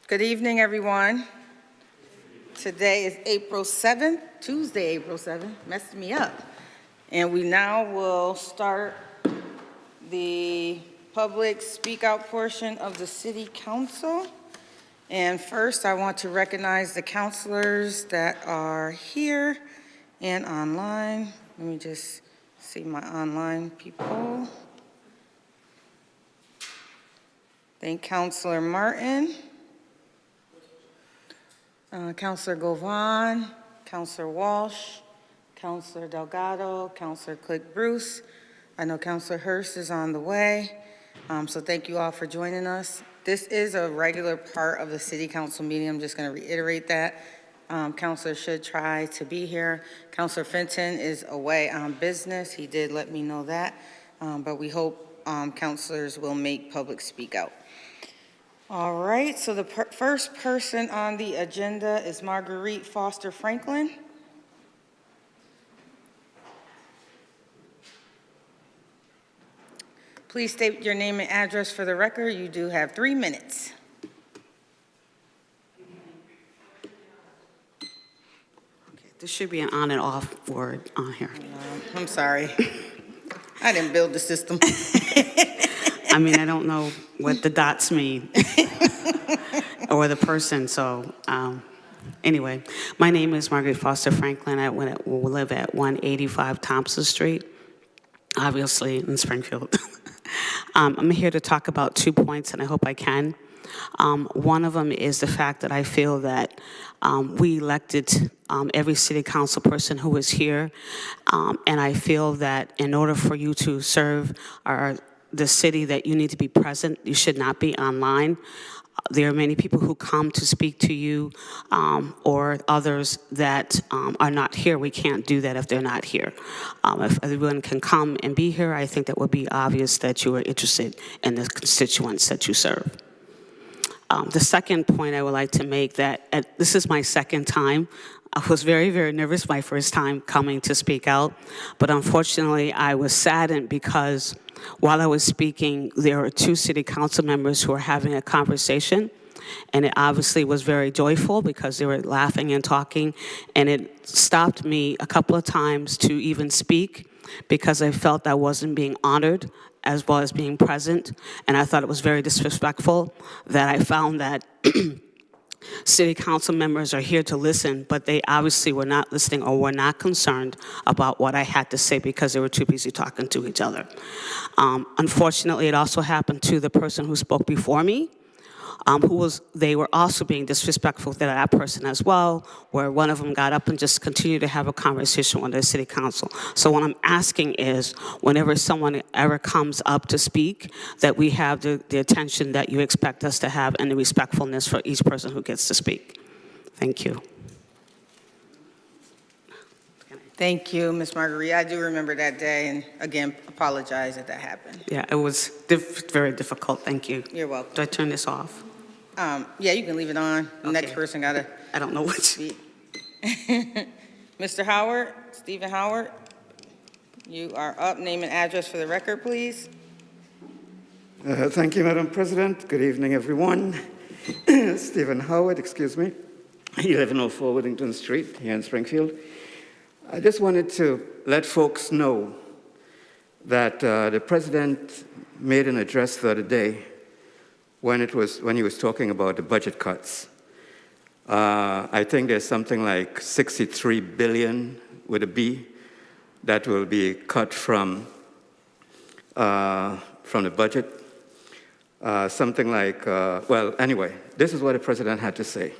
Good evening, everyone. Today is April 7th, Tuesday, April 7th, messed me up. And we now will start the public speak out portion of the City Council. And first, I want to recognize the councilors that are here and online. Let me just see my online people. Thank Councilor Martin, Councilor Govan, Councilor Walsh, Councilor Delgado, Councilor Click Bruce. I know Councilor Hurst is on the way, so thank you all for joining us. This is a regular part of the City Council meeting. I'm just going to reiterate that. Councilor should try to be here. Councilor Fenton is away on business. He did let me know that, but we hope councilors will make public speak out. All right, so the first person on the agenda is Marguerite Foster Franklin. Please state your name and address for the record. You do have 3 minutes. Okay, this should be an on and off word on here. I'm sorry. I didn't build the system. I mean, I don't know what the dots mean or the person, so anyway. My name is Margaret Foster Franklin. I live at 185 Thompson Street, obviously in Springfield. I'm here to talk about 2 points, and I hope I can. One of them is the fact that I feel that we elected every city council person who is here, and I feel that in order for you to serve the city, that you need to be present. You should not be online. There are many people who come to speak to you or others that are not here. We can't do that if they're not here. If everyone can come and be here, I think that would be obvious that you are interested in the constituents that you serve. The second point I would like to make that this is my second time. I was very, very nervous my first time coming to speak out, but unfortunately I was saddened because while I was speaking, there were 2 city council members who were having a conversation, and it obviously was very joyful because they were laughing and talking, and it stopped me a couple of times to even speak because I felt I wasn't being honored as well as being present, and I thought it was very disrespectful that I found that city council members are here to listen, but they obviously were not listening or were not concerned about what I had to say because they were too busy talking to each other. Unfortunately, it also happened to the person who spoke before me, they were also being disrespectful to that person as well, where one of them got up and just continued to have a conversation with the city council. So what I'm asking is, whenever someone ever comes up to speak, that we have the attention that you expect us to have and the respectfulness for each person who gets to speak. Thank you. Thank you, Ms. Marguerite. I do remember that day, and again, apologize that that happened. Yeah, it was very difficult. Thank you. You're welcome. Do I turn this off? Yeah, you can leave it on. The next person got to I don't know what. speak. Mr. Howard, Stephen Howard, you are up. Name and address for the record, please. Thank you, Madam President. Good evening, everyone. Stephen Howard, excuse me, 1104 Whittington Street here in Springfield. I just wanted to let folks know that the President made an address the other day when he was talking about the budget cuts. I think there's something like 63 billion with a B that will be cut from the budget. Something like, well, anyway, this is what the President had to say.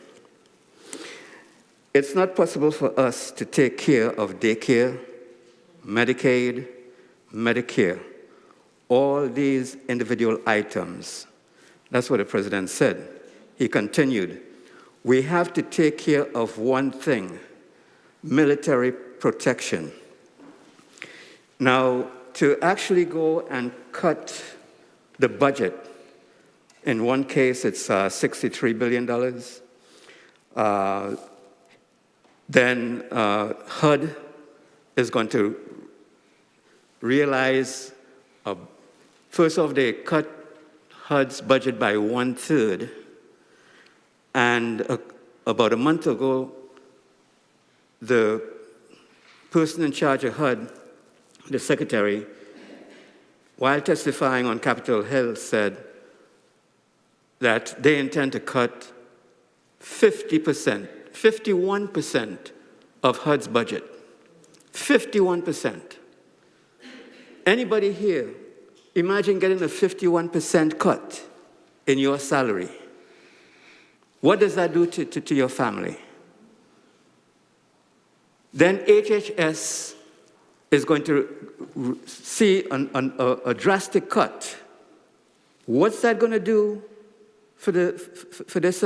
It's not possible for us to take care of daycare, Medicaid, Medicare, all these individual items. That's what the President said. He continued, we have to take care of one thing, military protection. Now, to actually go and cut the budget, in one case it's $63 billion, then HUD is going to realize, first off, they cut HUD's budget by 1/3, And about a month ago, the person in charge of HUD, the secretary, while testifying on Capitol Hill, said that they intend to cut 50%, 51% of HUD's budget. 51%. Anybody here, imagine getting a 51% cut in your salary. What does that do to your family? Then HHS is going to see a drastic cut. What's that going to do for this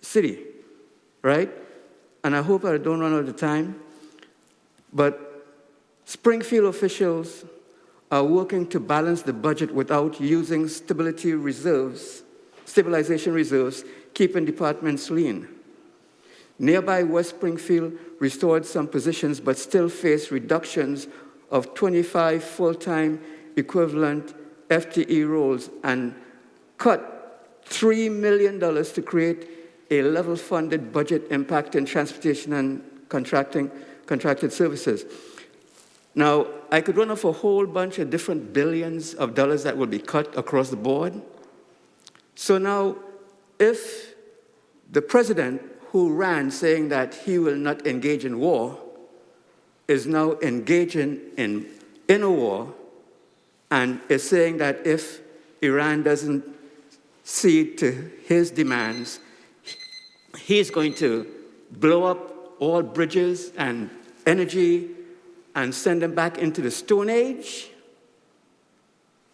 city, right? And I hope I don't run out of time, but Springfield officials are working to balance the budget without using stabilization reserves, keeping departments lean. Nearby West Springfield restored some positions, but still face reductions of 25 full-time equivalent FTE roles and cut $3 million to create a level-funded budget impacting transportation and contracted services. Now, I could run off a whole bunch of different billions of dollars that will be cut across the board. So now, if the president who ran saying that he will not engage in war is now engaging in a war and is saying that if Iran doesn't cede to his demands, he's going to blow up all bridges and energy and send them back into the Stone Age.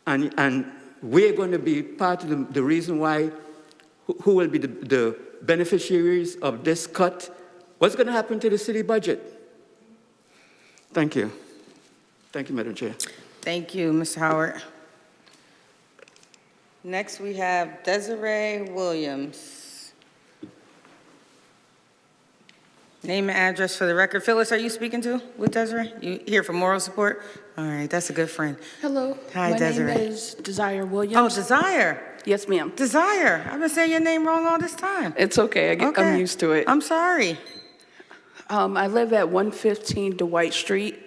And we're going to be part of the reason why, who will be the beneficiaries of this cut. What's going to happen to the city budget? Thank you. Thank you, Madam Chair. Thank you, Mr. Howard. Next, we have Desiree Williams. Name and address for the record. Phyllis, are you speaking with Desiree? You here for moral support? All right, that's a good friend. Hello. Hi, Desiree. My name is Desire Williams. Oh, Desire. Yes, ma'am. Desire. I've been saying your name wrong all this time. It's okay. I'm used to it. I'm sorry. I live at 115 Dwight Street,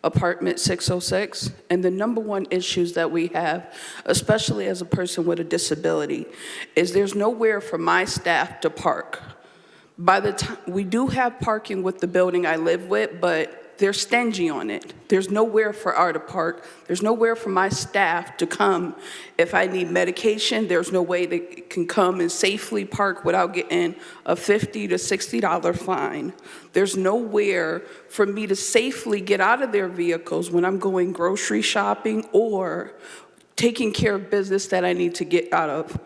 apartment 606. And the number one issues that we have, especially as a person with a disability, is there's nowhere for my staff to park. By the time, we do have parking with the building I live with, but they're stingy on it. There's nowhere for our to park. There's nowhere for my staff to come. If I need medication, there's no way they can come and safely park without getting a $50 to $60 fine. There's nowhere for me to safely get out of their vehicles when I'm going grocery shopping or taking care of business that I need to get out of.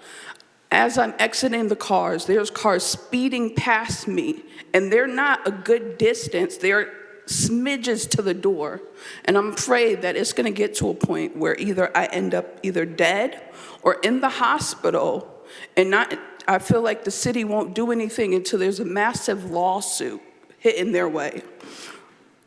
As I'm exiting the cars, there's cars speeding past me, and they're not a good distance. They're smidges to the door. And I'm afraid that it's going to get to a point where either I end up either dead or in the hospital, and I feel like the city won't do anything until there's a massive lawsuit hitting their way.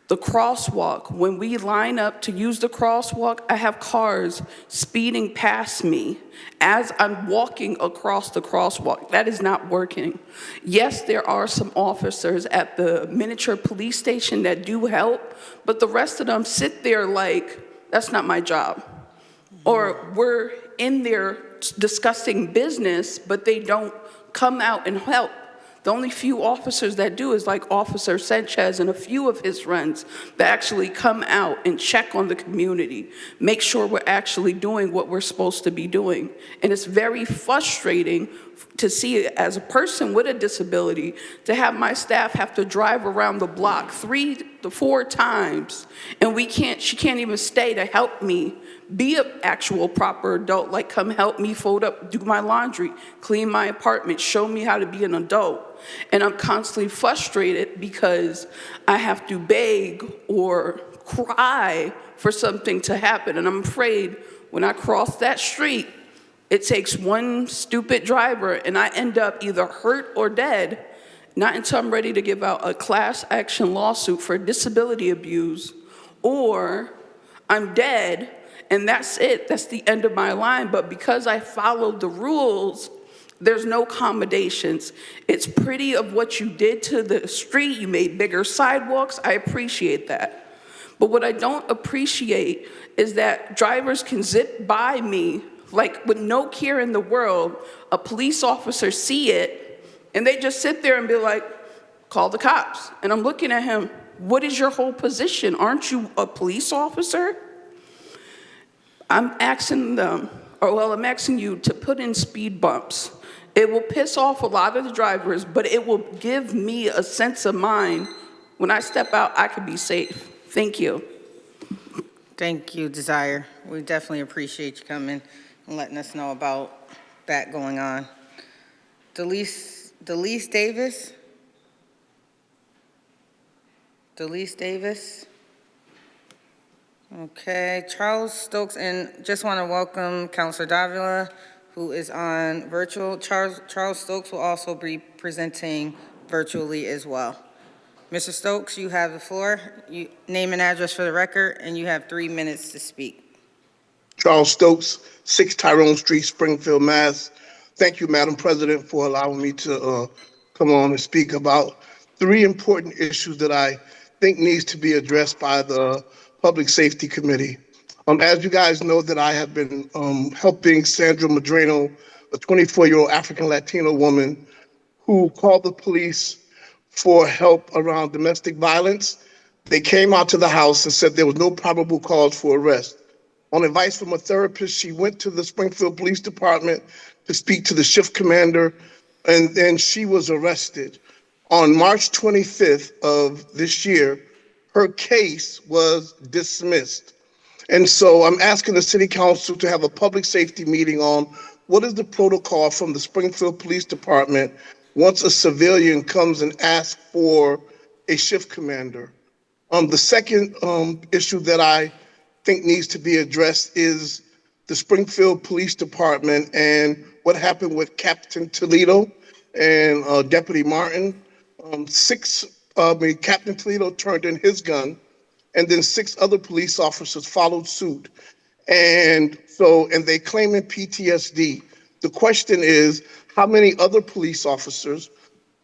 The crosswalk, when we line up to use the crosswalk, I have cars speeding past me as I'm walking across the crosswalk. That is not working. Yes, there are some officers at the miniature police station that do help, but the rest of them sit there like, that's not my job. Or we're in there discussing business, but they don't come out and help. The only few officers that do is like Officer Sanchez and a few of his friends that actually come out and check on the community, make sure we're actually doing what we're supposed to be doing. And it's very frustrating to see, as a person with a disability, to have my staff have to drive around the block 3 to 4 times, and she can't even stay to help me be an actual proper adult, like come help me fold up, do my laundry, clean my apartment, show me how to be an adult. And I'm constantly frustrated because I have to beg or cry for something to happen. And I'm afraid when I cross that street, it takes one stupid driver and I end up either hurt or dead, not until I'm ready to give out a class action lawsuit for disability abuse, or I'm dead and that's it. That's the end of my line. But because I followed the rules There's no accommodations. It's pretty of what you did to the street. You made bigger sidewalks. I appreciate that. But what I don't appreciate is that drivers can zip by me like with no care in the world. A police officer see it and they just sit there and be like, call the cops. And I'm looking at him, what is your whole position? Aren't you a police officer? I'm asking them, I'm asking you to put in speed bumps. It will piss off a lot of the drivers, but it will give me a sense of mind. When I step out, I can be safe. Thank you. Thank you, Desire. We definitely appreciate you coming and letting us know about that going on. Delise Davis? Delise Davis? Okay, Charles Stokes, and just want to welcome Councilor Davila, who is on virtual. Charles Stokes will also be presenting virtually as well. Mr. Stokes, you have the floor. Name and address for the record, and you have 3 minutes to speak. Charles Stokes, 6 Tyrone Street, Springfield, Mass. Thank you, Madam President, for allowing me to come on and speak about 3 important issues that I think needs to be addressed by the Public Safety Committee. As you guys know, that I have been helping Sandra Medrano, a 24-year-old African Latino woman who called the police for help around domestic violence. They came out to the house and said there was no probable cause for arrest. On advice from a therapist, she went to the Springfield Police Department to speak to the shift commander, and then she was arrested. On March 25th of this year, her case was dismissed. And so I'm asking the City Council to have a public safety meeting on what is the protocol from the Springfield Police Department once a civilian comes and asks for a shift commander. The second issue that I think needs to be addressed is the Springfield Police Department and what happened with Captain Toledo and Deputy Martin. Captain Toledo turned in his gun, and then 6 other police officers followed suit. And they claiming PTSD. The question is, how many other police officers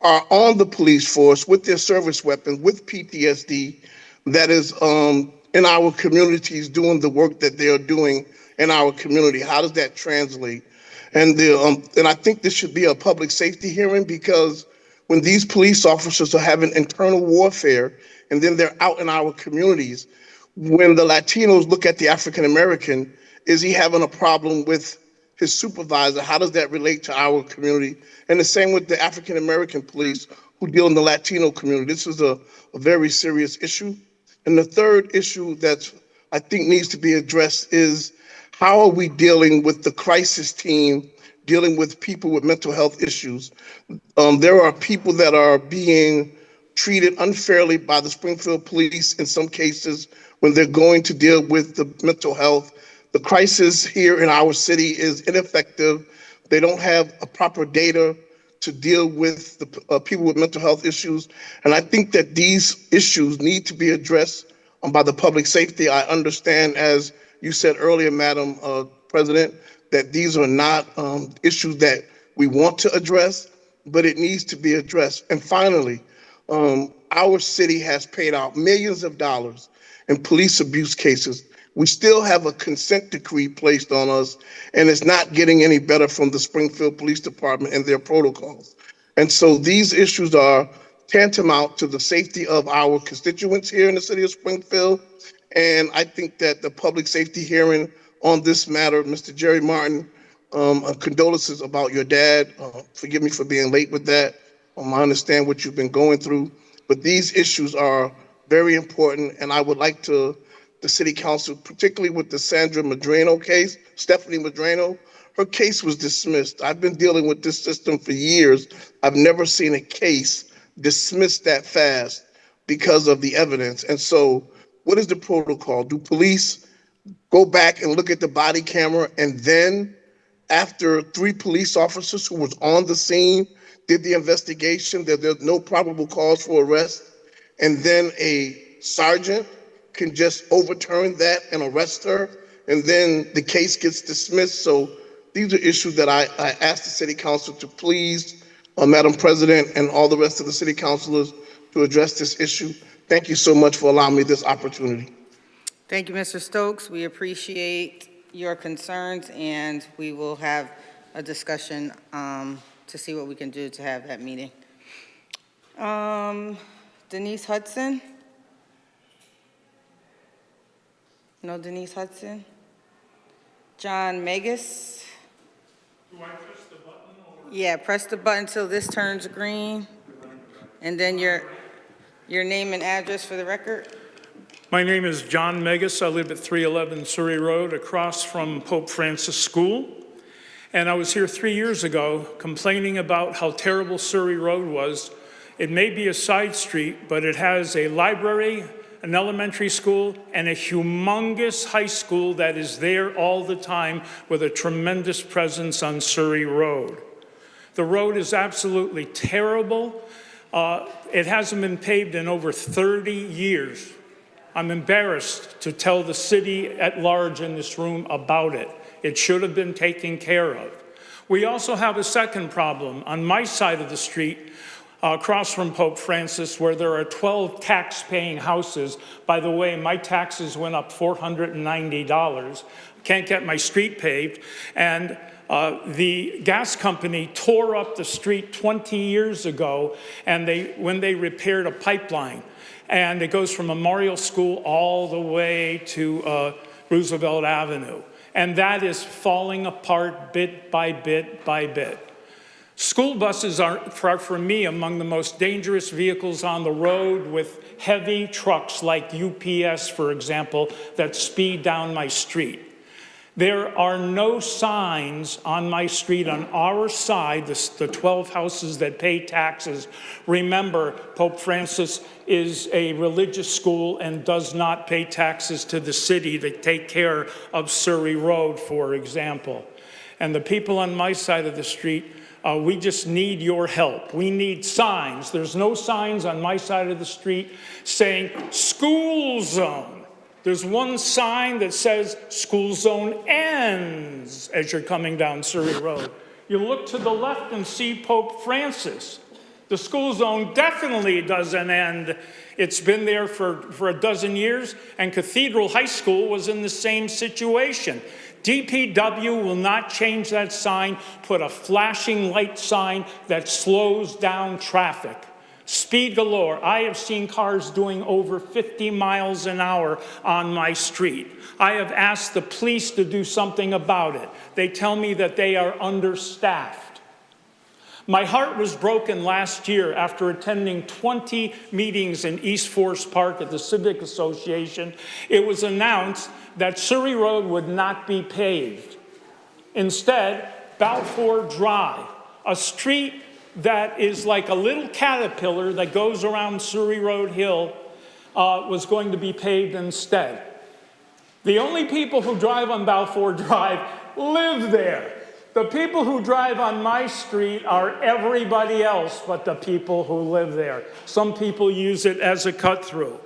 are on the police force with their service weapons with PTSD that is in our communities doing the work that they are doing in our community? How does that translate? And I think this should be a public safety hearing, because when these police officers are having internal warfare and then they're out in our communities, when the Latinos look at the African American, is he having a problem with his supervisor? How does that relate to our community? And the same with the African American police who deal in the Latino community. This is a very serious issue. And the third issue that I think needs to be addressed is, how are we dealing with the crisis team dealing with people with mental health issues? There are people that are being treated unfairly by the Springfield police in some cases when they're going to deal with the mental health. The crisis here in our city is ineffective. They don't have a proper data to deal with the people with mental health issues. And I think that these issues need to be addressed by the public safety. I understand, as you said earlier, Madam President, that these are not issues that we want to address, but it needs to be addressed. And finally, our city has paid out millions of dollars in police abuse cases. We still have a consent decree placed on us, and it's not getting any better from the Springfield Police Department and their protocols. And so these issues are tantamount to the safety of our constituents here in the city of Springfield. And I think that the public safety hearing on this matter, Mr. Jerry Martin, condolences about your dad. Forgive me for being late with that. I understand what you've been going through, but these issues are very important, and I would like the city council, particularly with the Sandra Medrano case, Stephanie Medrano, her case was dismissed. I've been dealing with this system for years. I've never seen a case dismissed that fast because of the evidence. And so what is the protocol? Do police go back and look at the body camera, and then after 3 police officers who was on the scene did the investigation that there's no probable cause for arrest, and then a sergeant can just overturn that and arrest her, and then the case gets dismissed? So These are issues that I asked the city council to please, Madam President, and all the rest of the city councilors to address this issue. Thank you so much for allowing me this opportunity. Thank you, Mr. Stokes. We appreciate your concerns, and we will have a discussion to see what we can do to have that meeting. Denise Hudson? No Denise Hudson? John Megas? Do I press the button? Yeah, press the button till this turns green, and then your name and address for the record. My name is John Megas. I live at 311 Surrey Road, across from Pope Francis School. And I was here 3 years ago complaining about how terrible Surrey Road was. It may be a side street, but it has a library, an elementary school, and a humongous high school that is there all the time with a tremendous presence on Surrey Road. The road is absolutely terrible. It hasn't been paved in over 30 years. I'm embarrassed to tell the city at large in this room about it. It should have been taken care of. We also have a second problem on my side of the street, across from Pope Francis, where there are 12 tax-paying houses. By the way, my taxes went up $490. Can't get my street paved. And the gas company tore up the street 20 years ago when they repaired a pipeline. And it goes from Memorial School all the way to Roosevelt Avenue. And that is falling apart bit by bit by bit. School buses are, for me, among the most dangerous vehicles on the road, with heavy trucks like UPS, for example, that speed down my street. There are no signs on my street on our side, the 12 houses that pay taxes. Remember, Pope Francis is a religious school and does not pay taxes to the city to take care of Surrey Road, for example. And the people on my side of the street, we just need your help. We need signs. There's no signs on my side of the street saying school zone. There's one sign that says school zone ends as you're coming down Surrey Road. You look to the left and see Pope Francis. The school zone definitely doesn't end. It's been there for a dozen years, and Cathedral High School was in the same situation. DPW will not change that sign, put a flashing light sign that slows down traffic. Speed galore. I have seen cars doing over 50 miles an hour on my street. I have asked the police to do something about it. They tell me that they are understaffed. My heart was broken last year after attending 20 meetings in East Forest Park at the Civic Association. It was announced that Surrey Road would not be paved. Instead, Balfour Drive, a street that is like a little caterpillar that goes around Surrey Road Hill, was going to be paved instead. The only people who drive on Balfour Drive live there. The people who drive on my street are everybody else but the people who live there. Some people use it as a cut-through.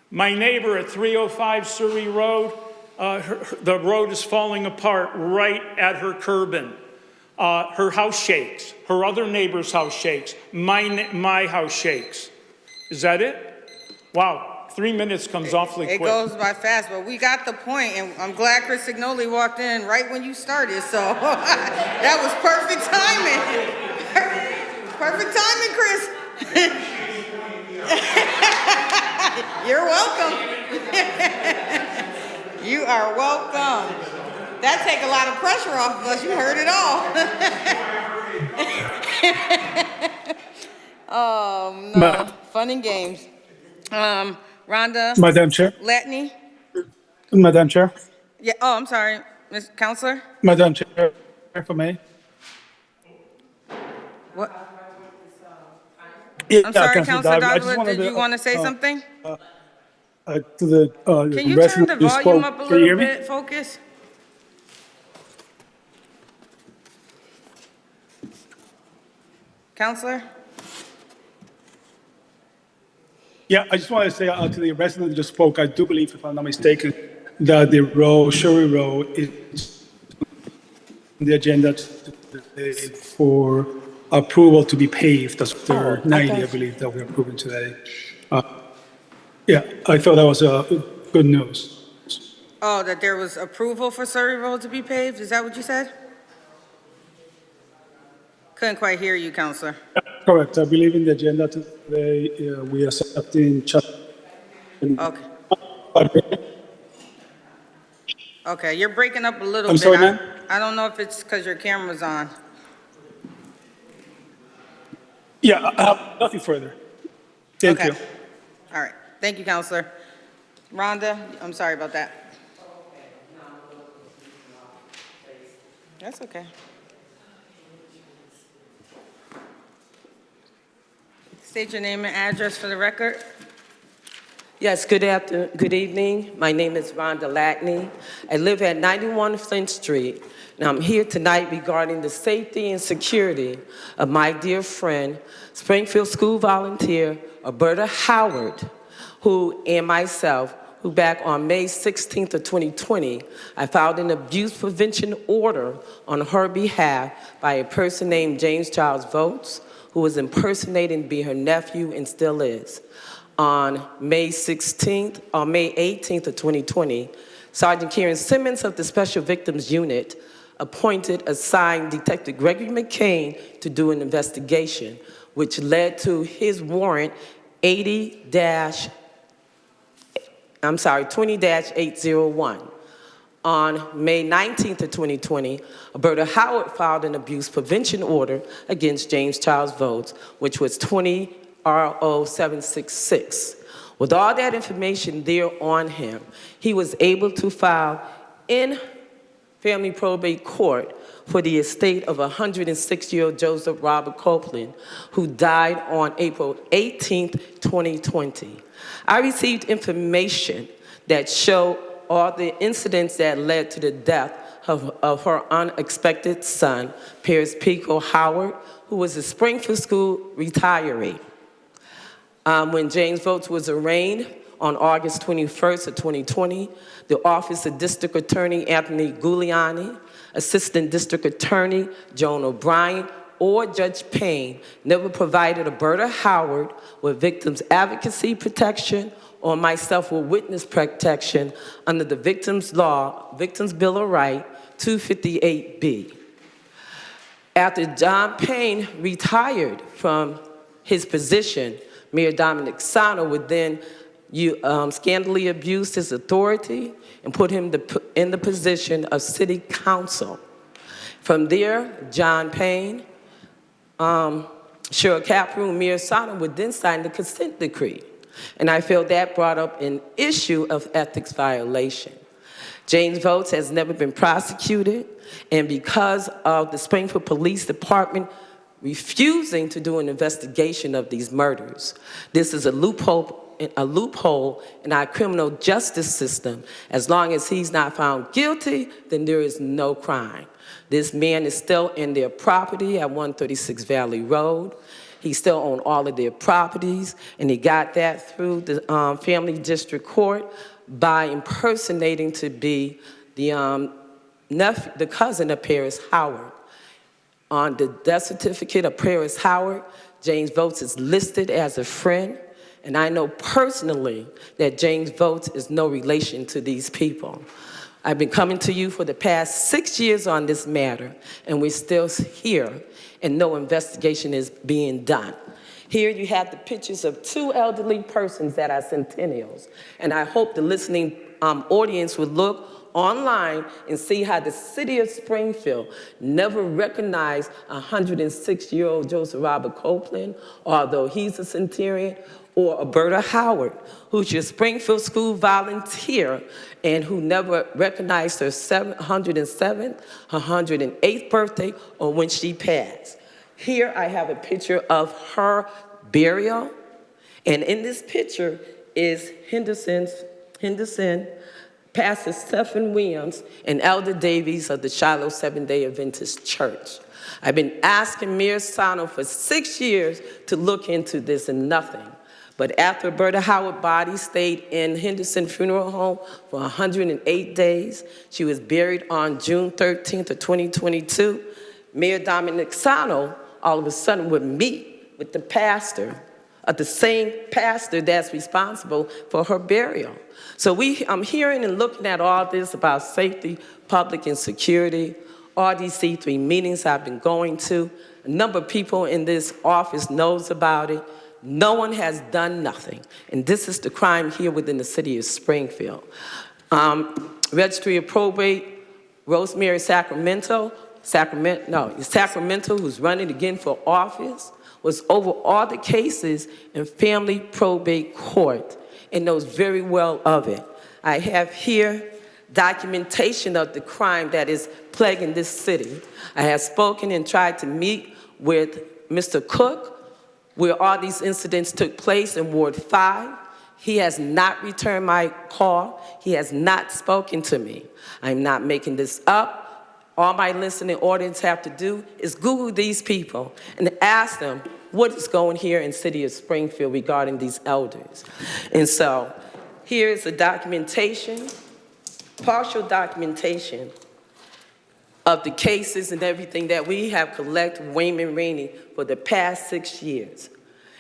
My neighbor at 305 Surrey Road, the road is falling apart right at her curbing. Her house shakes. Her other neighbor's house shakes. My house shakes. Is that it? Wow. 3 minutes comes awfully quick. It goes by fast, but we got the point, and I'm glad Chris Signoli walked in right when you started, so that was perfect timing. Perfect timing, Chris. You're welcome. You are welcome. That take a lot of pressure off of us. You heard it all. Oh, no. Fun and games. Rhonda Madam Chair. Latney? Madam Chair. Yeah. Oh, I'm sorry, Ms. Counselor. Madam Chair, for me. What? Yeah, I'm sorry, Councilor Counselor Dodd, I just Dodwood. wanted Did you want to say something? To the Can you turn resident the who volume spoke. up a Can you little hear me? bit? Focus. Counselor. Yeah, I just wanted to say to the resident who just spoke, I do believe, if I'm not mistaken, that the road, Surrey Road, is the agenda today for approval to be paved after 90, I believe, that we're approving today. Yeah, I thought that was good news. Oh, that there was approval for Surrey Road to be paved? Is that what you said? Couldn't quite hear you, Counselor. Correct. I believe in the agenda today, we are accepting chapter. Okay. Okay, you're breaking up a little I'm bit. sorry, ma'am? I don't know if it's because your camera's on. Yeah, I have nothing further. Thank Okay. you. All right. Thank you, Counselor. Rhonda, I'm sorry about that. That's okay. State your name and address for the record. Yes, good evening. My name is Rhonda Latney. I live at 91 Flint Street, and I'm here tonight regarding the safety and security of my dear friend, Springfield school volunteer, Alberta Howard, who, and myself, who back on May 16th of 2020, I filed an abuse prevention order on her behalf by a person named James Charles Votes, who was impersonating to be her nephew and still is. On May 18th of 2020, Sergeant Kieran Simmons of the Special Victims Unit assigned Detective Gregory McCain to do an investigation, which led to his warrant 20-801. On May 19th of 2020, Alberta Howard filed an abuse prevention order against James Charles Votes, which was 20 RO 766. With all that information there on him, he was able to file in family probate court for the estate of 106-year-old Joseph Robert Copeland, who died on April 18th, 2020. I received information that showed all the incidents that led to the death of her unexpected son, Paris Pico Howard, who was a Springfield School retiree. When James Votes was arraigned on August 21st of 2020, the Office of District Attorney Anthony Giuliani, Assistant District Attorney Joan O'Brien, or Judge Payne never provided Alberta Howard with victims advocacy protection or myself with witness protection under the Victims Law, Victims Bill of Rights, 258B. After John Payne retired from his position, Mayor Dominic Sano would then scandally abuse his authority and put him in the position of city council. From there, John Payne, Cheryl Caproon, Mayor Sano would then sign the consent decree. And I feel that brought up an issue of ethics violation. James Votes has never been prosecuted, and because of the Springfield Police Department refusing to do an investigation of these murders, this is a loophole in our criminal justice system. As long as he's not found guilty, then there is no crime. This man is still in their property at 136 Valley Road. He still owns all of their properties, and he got that through the Family District Court by impersonating to be the cousin of Paris Howard. On the death certificate of Paris Howard, James Votes is listed as a friend, and I know personally that James Votes is no relation to these people. I've been coming to you for the past 6 years on this matter, and we're still here, and no investigation is being done. Here you have the pictures of two elderly persons that are centennials, and I hope the listening audience would look online and see how the city of Springfield never recognized 106-year-old Joseph Robert Copeland, although he's a centenarian, or Alberta Howard, who's your Springfield school volunteer and who never recognized her 107th, 108th birthday, or when she passed. Here I have a picture of her burial, and in this picture is Henderson, Pastor Stephen Williams, and Elder Davies of the Shiloh Seventh-day Adventist Church. I've been asking Mayor Sano for 6 years to look into this and nothing. But after Berta Howard's body stayed in Henderson Funeral Home for 108 days, she was buried on June 13th of 2022, Mayor Dominic Sano all of a sudden would meet with the pastor of the same pastor that's responsible for her burial. So I'm hearing and looking at all this about safety, public and security, RDC3 meetings I've been going to. A number of people in this office knows about it. No one has done nothing. And this is the crime here within the city of Springfield. Registry of Probate, Rosemary Sacramento, who's running again for office, was over all the cases in family probate court and knows very well of it. I have here documentation of the crime that is plaguing this city. I have spoken and tried to meet with Mr. Cook, where all these incidents took place in Ward 5. He has not returned my call. He has not spoken to me. I'm not making this up. All my listening audience have to do is Google these people and ask them what is going here in the city of Springfield regarding these elders. And so here is a documentation, partial documentation of the cases and everything that we have collected Wayman Rainey for the past 6 years,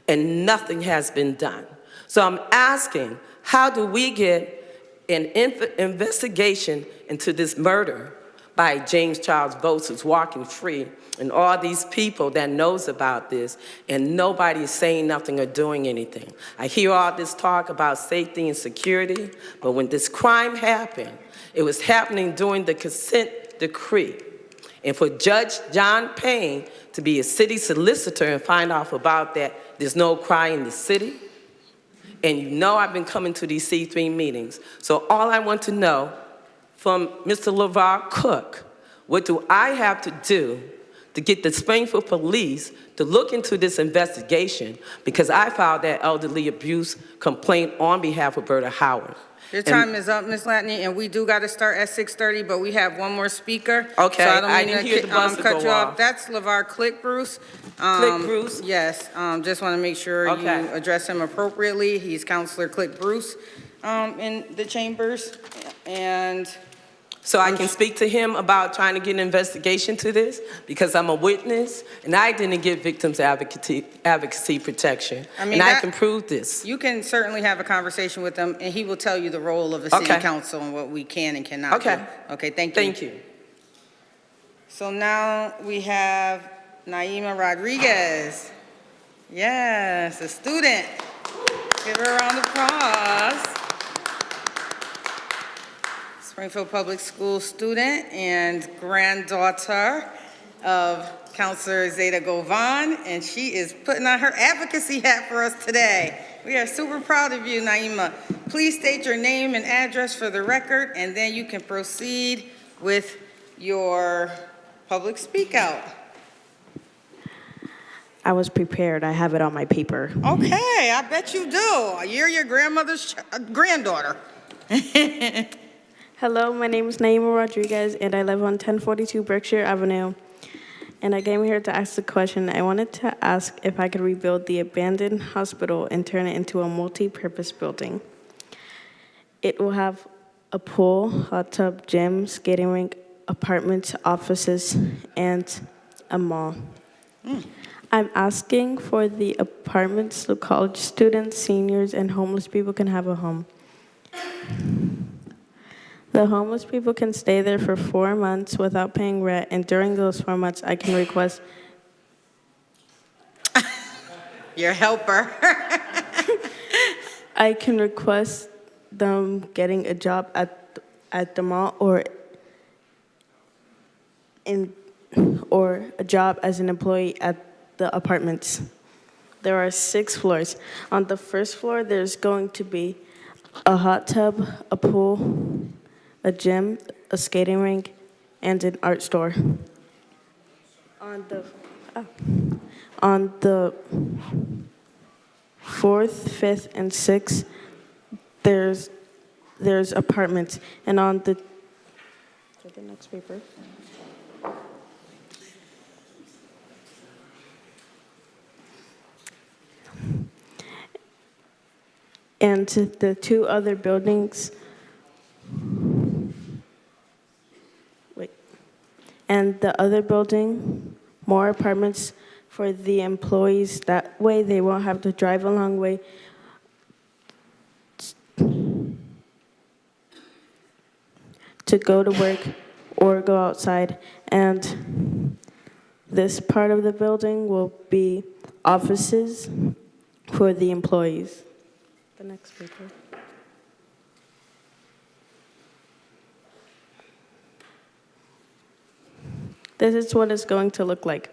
and nothing has been done. So I'm asking, how do we get an investigation into this murder by James Charles Votes, who's walking free, and all these people that knows about this, and nobody is saying nothing or doing anything? I hear all this talk about safety and security, but when this crime happened, it was happening during the consent decree. And for Judge John Payne to be a city solicitor and find out about that, there's no crime in the city. And you know I've been coming to these C3 meetings. So all I want to know from Mr. LeVar Cook, what do I have to do to get the Springfield Police to look into this investigation? Because I filed that elderly abuse complaint on behalf of Berta Howard. Your time is up, Ms. Latney, and we do got to start at 6:30, but we have one more speaker. Okay, so I I don't didn't mean hear to the buzzer cut go you off. off. That's LeVar Click Bruce. Click Bruce? Yes, just want to make sure Okay. you address him appropriately. He's Counselor Click Bruce in the chambers, and So I can speak to him about trying to get an investigation to this, because I'm a witness and I didn't get victims advocacy protection. I mean, and I that- can prove this. you can certainly have a conversation with him, and he will tell you the role of a city Okay. council and what we can and cannot Okay. do. Okay, thank you. Thank you. So now we have Naima Rodriguez. Yes, a student. Give her a round of applause. Springfield Public School student and granddaughter of Counselor Zeta Govan, and she is putting on her advocacy hat for us today. We are super proud of you, Naima. Please state your name and address for the record, and then you can proceed with your public speak out. I was prepared. I have it on my paper. Okay, I bet you do. You're your grandmother's granddaughter. Hello, my name is Naima Rodriguez, and I live on 1042 Berkshire Avenue. And I came here to ask a question. I wanted to ask if I could rebuild the abandoned hospital and turn it into a multi-purpose building. It will have a pool, hot tub, gym, skating rink, apartments, offices, and a mall. I'm asking for the apartments so college students, seniors, and homeless people can have a home. The homeless people can stay there for 4 months without paying rent, and during those 4 months, I can request Your helper. I can request them getting a job at the mall or a job as an employee at the apartments. There are 6 floors. On the first floor, there's going to be a hot tub, a pool, a gym, a skating rink, and an art store. On the 4th, 5th, and 6th, there's apartments, and on the next paper. And the two other buildings, wait, and the other building, more apartments for the employees. That way they won't have to drive a long way to go to work or go outside. And this part of the building will be offices for the employees. The next paper. This is what it's going to look like.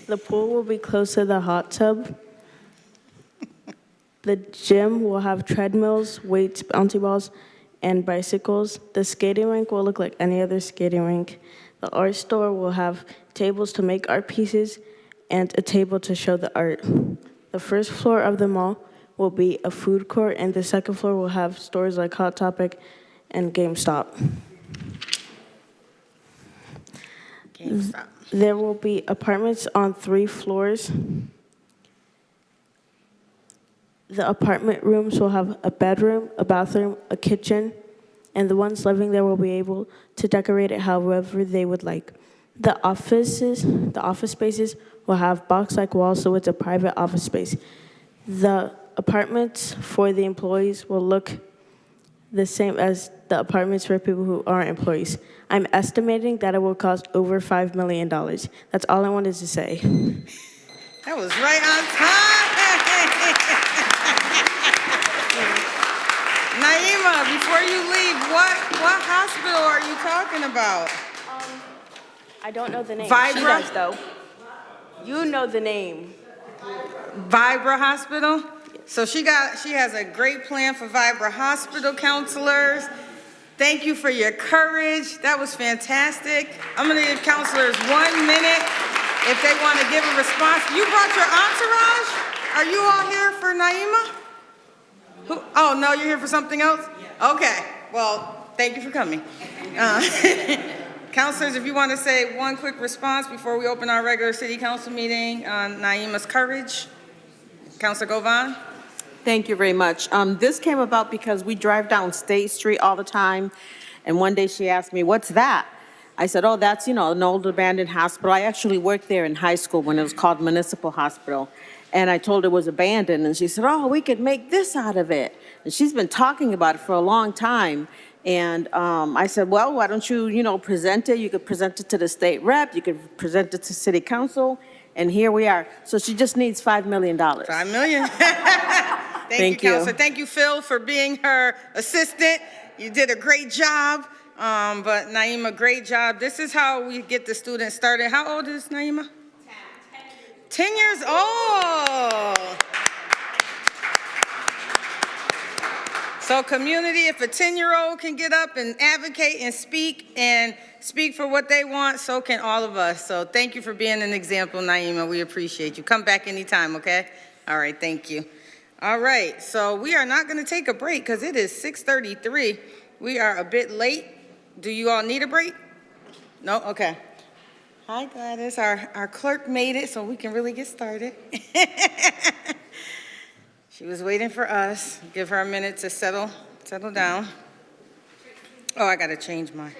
The pool will be close to the hot tub. The gym will have treadmills, weights, bouncy balls, and bicycles. The skating rink will look like any other skating rink. The art store will have tables to make art pieces and a table to show the art. The first floor of the mall will be a food court, and the second floor will have stores like Hot Topic and GameStop. GameStop. There will be apartments on 3 floors. The apartment rooms will have a bedroom, a bathroom, a kitchen, and the ones living there will be able to decorate it however they would like. The office spaces will have box-like walls, so it's a private office space. The apartments for the employees will look the same as the apartments for people who aren't employees. I'm estimating that it will cost over $5 million. That's all I wanted to say. That was right on time. Naima, before you leave, what hospital are you talking about? I don't know the name. Vibra? She does, though. You know the name. Vibra Hospital? So she has a great plan for Vibra Hospital counselors. Thank you for your courage. That was fantastic. I'm gonna give counselors 1 minute if they want to give a response. You brought your entourage? Are you all here for Naima? Oh, no, you're here for something else? Okay, well, thank you for coming. Counselors, if you want to say one quick response before we open our regular city council meeting on Naima's courage. Counselor Govan? Thank you very much. This came about because we drive down State Street all the time, and one day she asked me, "What's that?" I said, "Oh, that's, an old abandoned hospital." I actually worked there in high school when it was called Municipal Hospital, and I told her it was abandoned, and she said, "Oh, we could make this out of it." And she's been talking about it for a long time, and I said, "Well, why don't you, present it? You could present it to the state rep, you could present it to city council, and here we are." So she just needs $5 million. $5 million. Thank you, Counselor. Thank you, Phil, for being her assistant. You did a great job. But Naima, great job. This is how we get the students started. How old is Naima? 10 years old. So community, if a 10-year-old can get up and advocate and speak for what they want, so can all of us. So thank you for being an example, Naima. We appreciate you. Come back anytime, okay? All right, thank you. All right, so we are not going to take a break because it is 6:33. We are a bit late. Do you all need a break? No? Okay. Hi, Gladys. Our clerk made it so we can really get started. She was waiting for us. Give her a minute to settle down. Oh, I got to change mine.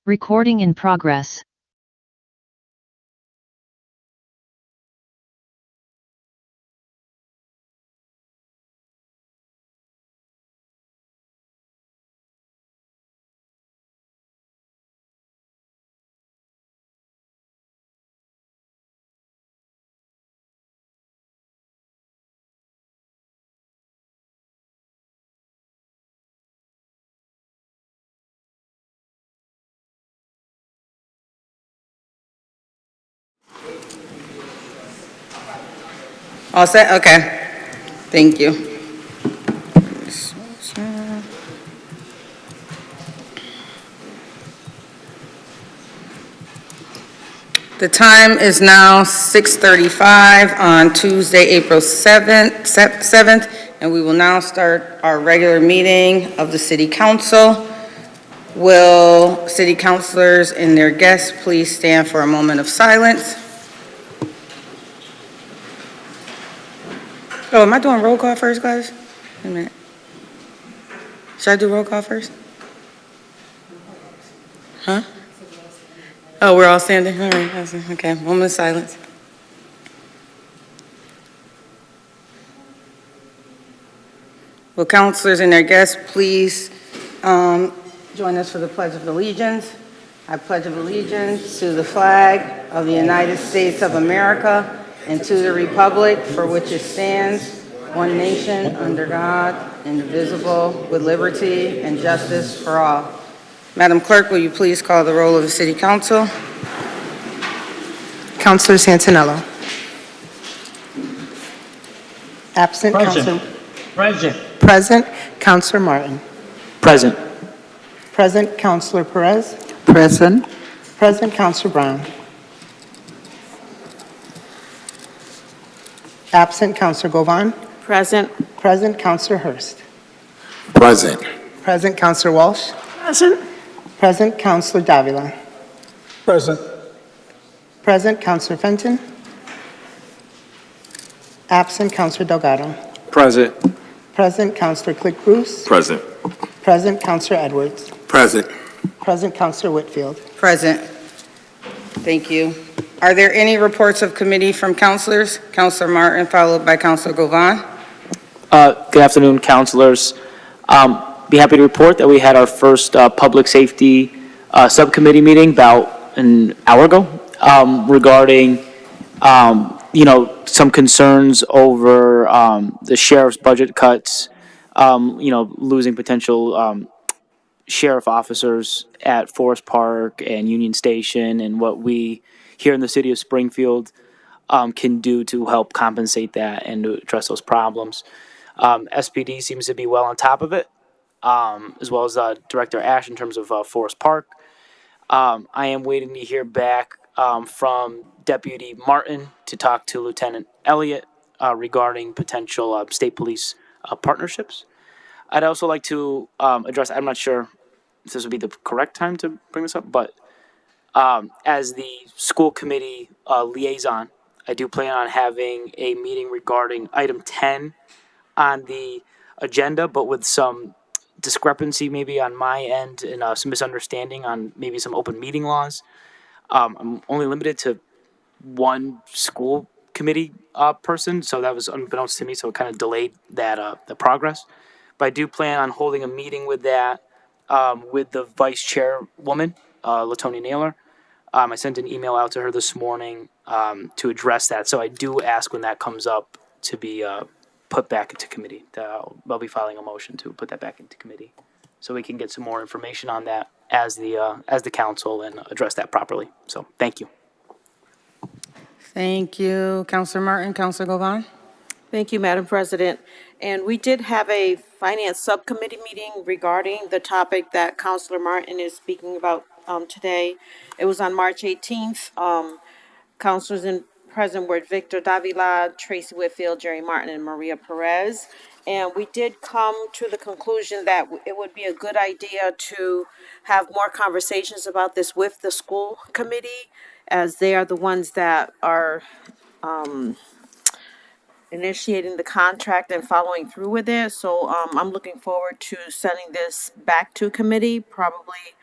Recording in progress. All set? Okay. Thank you. The time is now 6:35 on Tuesday, April 7th, and we will now start our regular meeting of the City Council. Will city councilors and their guests please stand for a moment of silence? Oh, am I doing roll call first, guys? Wait a minute. Should I do roll call first? Huh? Oh, we're all standing? All right, okay, moment of silence. Will councilors and their guests please join us for the Pledge of Allegiance? I pledge allegiance to the flag of the United States of America and to the republic for which it stands, one nation, under God, indivisible, with liberty and justice for all. Madam Clerk, will you please call the roll of the City Council? Councilor Santinello. Absent. Present. Councilor Martin. Present. Present. Councilor Perez. Present. Present. Councilor Brown. Absent. Councilor Govan. Present. Present. Councilor Hurst. Present. Present. Councilor Walsh. Present. Present. Councilor Davila. Present. Present. Councilor Fenton. Absent. Councilor Delgado. Present. Present. Councilor Click Bruce. Present. Present. Councilor Edwards. Present. Present. Councilor Whitfield. Present. Thank you. Are there any reports of committee from councilors? Councilor Martin, followed by Councilor Govan. Good afternoon, councilors. Be happy to report that we had our first public safety subcommittee meeting about an hour ago regarding, some concerns over the sheriff's budget cuts, losing potential sheriff officers at Forest Park and Union Station, and what we here in the city of Springfield can do to help compensate that and to address those problems. SPD seems to be well on top of it, as well as Director Ash in terms of Forest Park. I am waiting to hear back from Deputy Martin to talk to Lieutenant Elliott regarding potential state police partnerships. I'd also like to address, I'm not sure if this would be the correct time to bring this up, but as the school committee liaison, I do plan on having a meeting regarding item 10 on the agenda, but with some discrepancy maybe on my end and some misunderstanding on maybe some open meeting laws. I'm only limited to one school committee person, so that was unbeknownst to me, so it kind of delayed that the progress. But I do plan on holding a meeting with that with the vice chairwoman, Latonia Naylor. I sent an email out to her this morning to address that, so I do ask when that comes up to be put back into committee. I'll be filing a motion to put that back into committee, so we can get some more information on that as the council and address that properly. So thank you. Thank you. Councilor Martin, Councilor Govan. Thank you, Madam President. And we did have a finance subcommittee meeting regarding the topic that Councilor Martin is speaking about today. It was on March 18th. Councilors in present were Victor Davila, Tracy Whitfield, Jerry Martin, and Maria Perez. And we did come to the conclusion that it would be a good idea to have more conversations about this with the school committee, as they are the ones that are initiating the contract and following through with it. So I'm looking forward to sending this back to committee, probably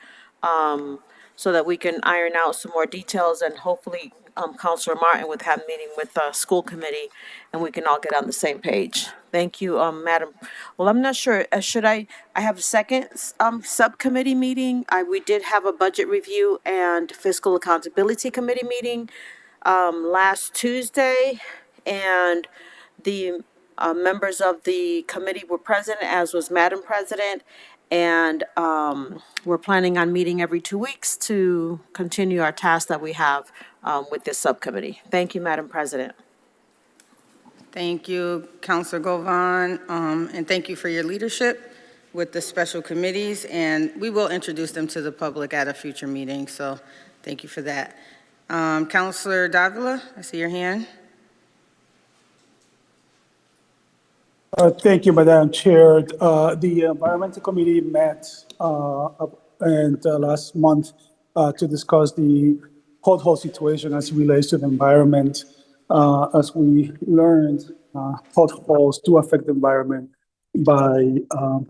so that we can iron out some more details, and hopefully Councilor Martin would have a meeting with the school committee and we can all get on the same page. Thank you, Madam. Well, I'm not sure, I have a second subcommittee meeting. We did have a budget review and fiscal accountability committee meeting last Tuesday, and the members of the committee were present, as was Madam President, and we're planning on meeting every 2 weeks to continue our task that we have with this subcommittee. Thank you, Madam President. Thank you, Counselor Govan, and thank you for your leadership with the special committees, and we will introduce them to the public at a future meeting, so thank you for that. Counselor Davila, I see your hand. Thank you, Madam Chair. The Environmental Committee met last month to discuss the pothole situation as it relates to the environment. As we learned, potholes do affect the environment by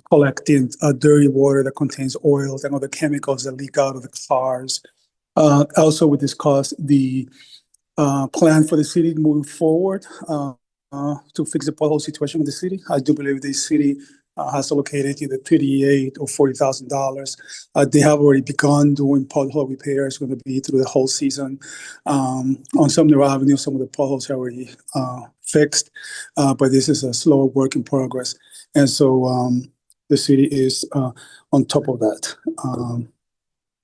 collecting dirty water that contains oils and other chemicals that leak out of the cars. Also, we discussed the plan for the city moving forward to fix the pothole situation in the city. I do believe the city has allocated either $38,000 or $40,000. They have already begun doing pothole repairs. Going to be through the whole season. On Sumner Avenue, some of the potholes are already fixed, but this is a slower work in progress. And so the city is on top of that.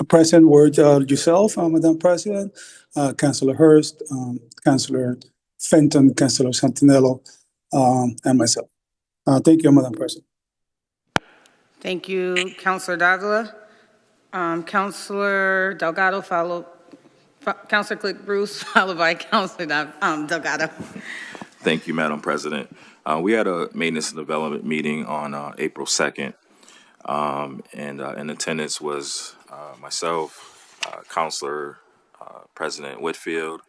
President, word yourself, Madam President, Councilor Hurst, Councilor Fenton, Councilor Santinello, and myself. Thank you, Madam President. Thank you, Counselor Davila. Counselor Delgado, Counselor Click Bruce, followed by Counselor Delgado. Thank you, Madam President. We had a maintenance and development meeting on April 2nd, and in attendance was myself, Counselor President Whitfield,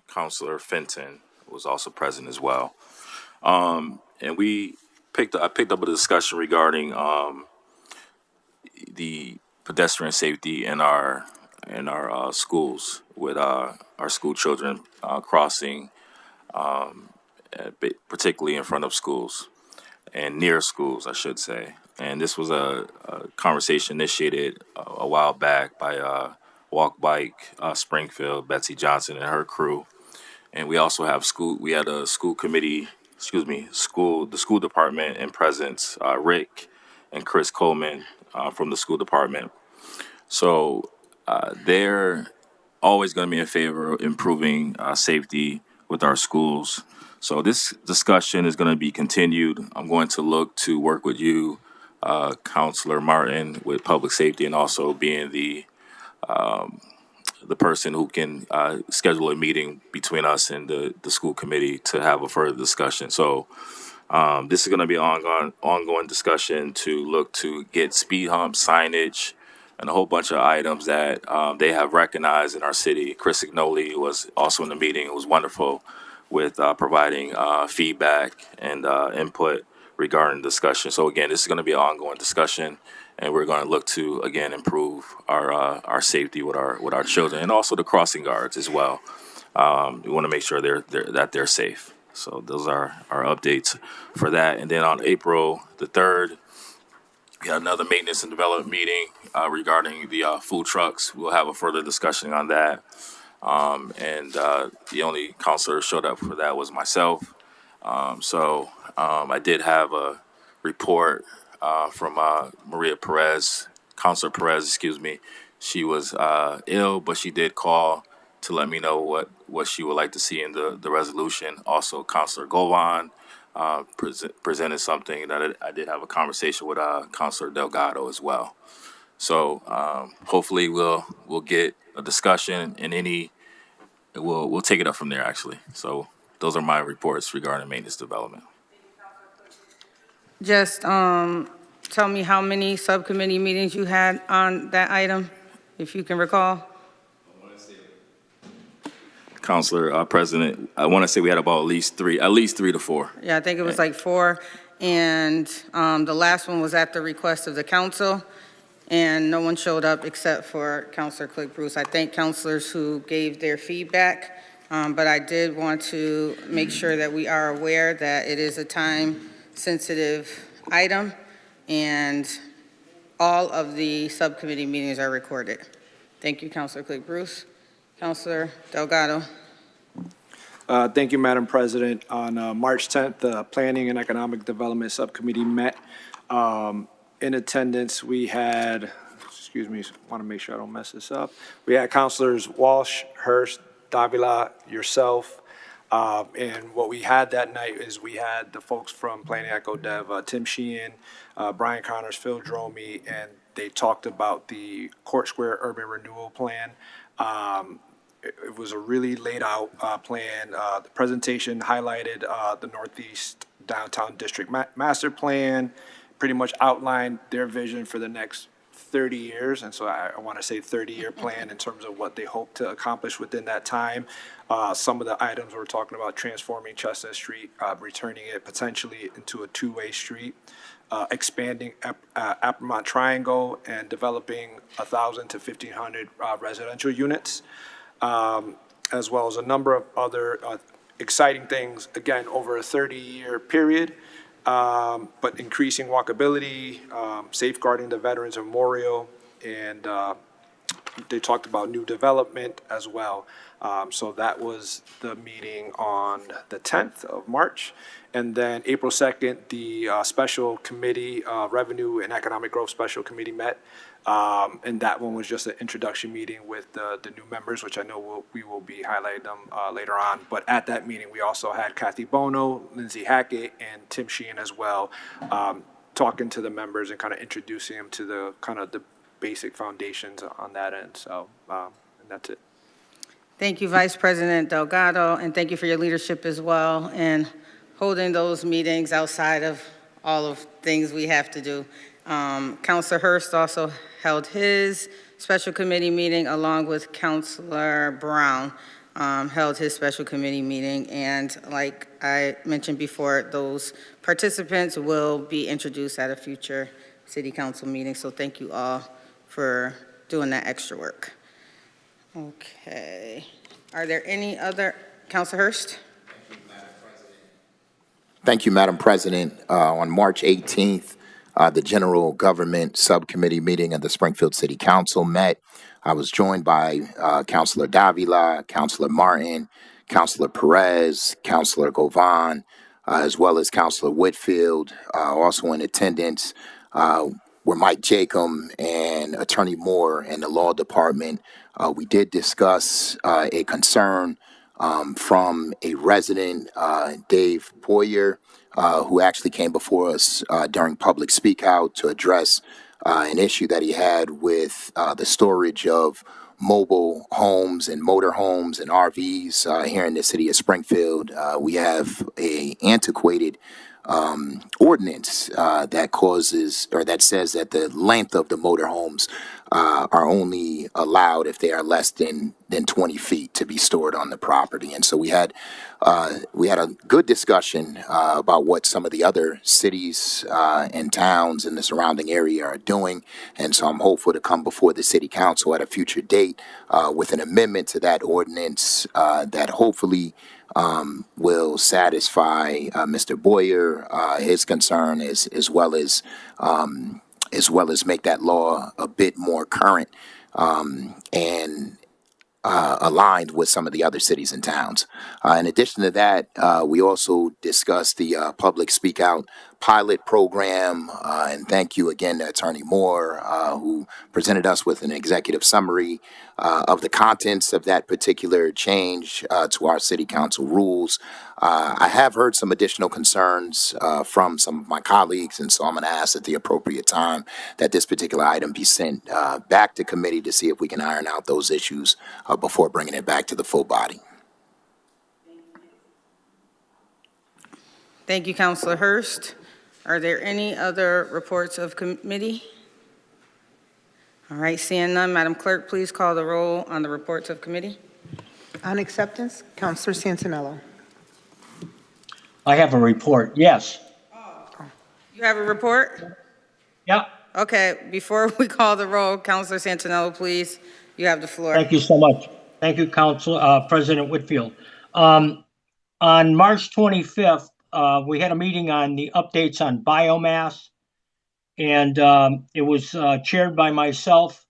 Counselor Fenton was also present as well. And I picked up a discussion regarding the pedestrian safety in our schools with our school children crossing, particularly in front of schools and near schools, I should say. And this was a conversation initiated a while back by Walk Bike Springfield, Betsy Johnson and her crew. And we also have we had a school committee, the school department in presence, Rick and Chris Coleman from the school department. So they're always going to be in favor of improving safety with our schools. So this discussion is going to be continued. I'm going to look to work with you, Counselor Martin, with public safety, and also being the person who can schedule a meeting between us and the school committee to have a further discussion. So this is going to be an ongoing discussion to look to get speed hump signage and a whole bunch of items that they have recognized in our city. Chris Ignoli was also in the meeting. It was wonderful with providing feedback and input regarding discussion. So again, this is going to be an ongoing discussion, and we're going to look to again improve our safety with our children and also the crossing guards as well. We want to make sure they're safe. So those are our updates for that. And then on April the 3rd, we had another maintenance and development meeting regarding the food trucks. We'll have a further discussion on that. And the only counselor who showed up for that was myself. So I did have a report from Maria Perez, Counselor Perez, excuse me. She was ill, but she did call to let me know what she would like to see in the resolution. Also, Counselor Govan presented something that I did have a conversation with Counselor Delgado as well. So hopefully we'll get a discussion and we'll take it up from there actually. So those are my reports regarding maintenance development. Just tell me how many subcommittee meetings you had on that item, if you can recall. Counselor President, I want to say we had about at least three to four. Yeah, I think it was like 4. And the last one was at the request of the council, and no one showed up except for Counselor Click Bruce. I thank counselors who gave their feedback, but I did want to make sure that we are aware that it is a time-sensitive item, and all of the subcommittee meetings are recorded. Thank you, Counselor Click Bruce. Counselor Delgado. Thank you, Madam President. On March 10th, the Planning and Economic Development Subcommittee met. In attendance, we had, excuse me, want to make sure I don't mess this up. We had Counselors Walsh, Hurst, Davila, yourself. And what we had that night is we had the folks from Planning Echo Dev, Tim Sheehan, Brian Connors, Phil Dromey, and they talked about the Court Square Urban Renewal Plan. It was a really laid out plan. The presentation highlighted the Northeast Downtown District Master Plan, pretty much outlined their vision for the next 30 years. And so I want to say 30-year plan in terms of what they hope to accomplish within that time. Some of the items we're talking about: transforming Chestnut Street, returning it potentially into a two-way street, expanding Appermont Triangle, and developing 1,000 to 1,500 residential units, as well as a number of other exciting things, again, over a 30-year period, but increasing walkability, safeguarding the Veterans Memorial, and they talked about new development as well. So that was the meeting on the 10th of March. And then April 2nd, the special committee, Revenue and Economic Growth Special Committee met. And that one was just an introduction meeting with the new members, which I know we will be highlighting them later on. But at that meeting, we also had Kathy Bono, Lindsay Hackett, and Tim Sheehan as well, talking to the members and kind of introducing them to the kind of the basic foundations on that end. So, and that's it. Thank you, Vice President Delgado, and thank you for your leadership as well, and holding those meetings outside of all of things we have to do. Councilor Hurst also held his special committee meeting, along with Councilor Brown, held his special committee meeting. And like I mentioned before, those participants will be introduced at a future city council meeting. So thank you all for doing that extra work. Okay. Are there any other, Councilor Hurst? Thank you, Madam President. On March 18th, the General Government Subcommittee meeting of the Springfield City Council met. I was joined by Councilor Davila, Councilor Martin, Councilor Perez, Councilor Govan, as well as Councilor Whitfield. Also in attendance were Mike Jacob and Attorney Moore in the Law Department. We did discuss a concern from a resident, Dave Boyer, who actually came before us during public speak out to address an issue that he had with the storage of mobile homes and motor homes and RVs here in the city of Springfield. We have a antiquated ordinance that causes, or that says that the length of the motorhomes are only allowed if they are less than 20 feet to be stored on the property. And so we had a good discussion about what some of the other cities and towns in the surrounding area are doing. And so I'm hopeful to come before the city council at a future date with an amendment to that ordinance that hopefully will satisfy Mr. Boyer, his concern, as well as make that law a bit more current and aligned with some of the other cities and towns. In addition to that, we also discussed the Public Speak Out pilot program, and thank you again to Attorney Moore, who presented us with an executive summary of the contents of that particular change to our city council rules. I have heard some additional concerns from some of my colleagues, and so I'm going to ask at the appropriate time that this particular item be sent back to committee to see if we can iron out those issues before bringing it back to the full body. Thank you, Councilor Hurst. Are there any other reports of committee? All right, seeing none, Madam Clerk, please call the roll on the reports of committee. On acceptance, Councilor Santinello. I have a report, yes. You have a report? Yeah. Okay, before we call the roll, Councilor Santinello, please, you have the floor. Thank you so much. Thank you, President Whitfield. On March 25th, we had a meeting on the updates on biomass, and it was chaired by myself.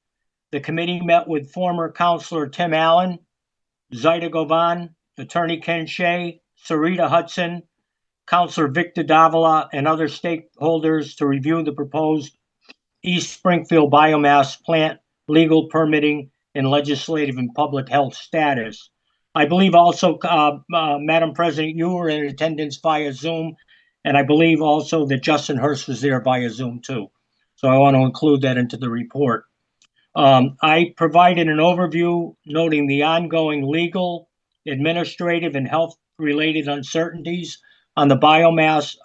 The committee met with former Councilor Tim Allen, Zaida Govan, Attorney Ken Shea, Sarita Hudson, Councilor Victor Davila, and other stakeholders to review the proposed East Springfield biomass plant legal permitting and legislative and public health status. I believe also, Madam President, you were in attendance via Zoom, and I believe also that Justin Hurst was there via Zoom too. So I want to include that into the report. I provided an overview noting the ongoing legal, administrative, and health-related uncertainties on the biomass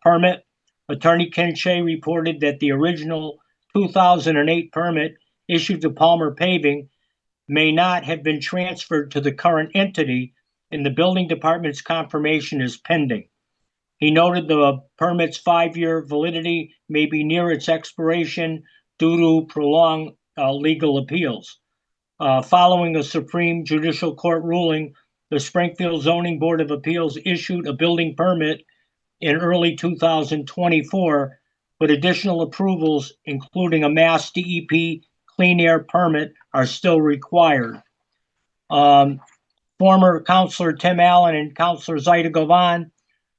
permit. Attorney Ken Shea reported that the original 2008 permit issued to Palmer Paving may not have been transferred to the current entity, and the building department's confirmation is pending. He noted the permit's 5-year validity may be near its expiration due to prolonged legal appeals. Following a Supreme Judicial Court ruling, the Springfield Zoning Board of Appeals issued a building permit in early 2024, but additional approvals, including a Mass DEP clean air permit, are still required. Former Councilor Tim Allen and Councilor Zaida Govan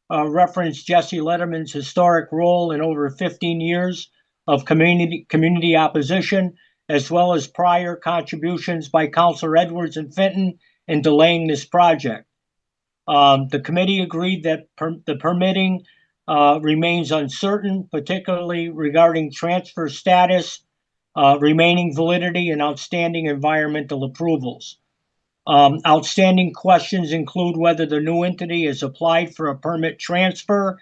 referenced Jesse Letterman's historic role in over 15 years of community opposition, as well as prior contributions by Councilor Edwards and Fenton in delaying this project. The committee agreed that the permitting remains uncertain, particularly regarding transfer status, remaining validity, and outstanding environmental approvals. Outstanding questions include whether the new entity has applied for a permit transfer,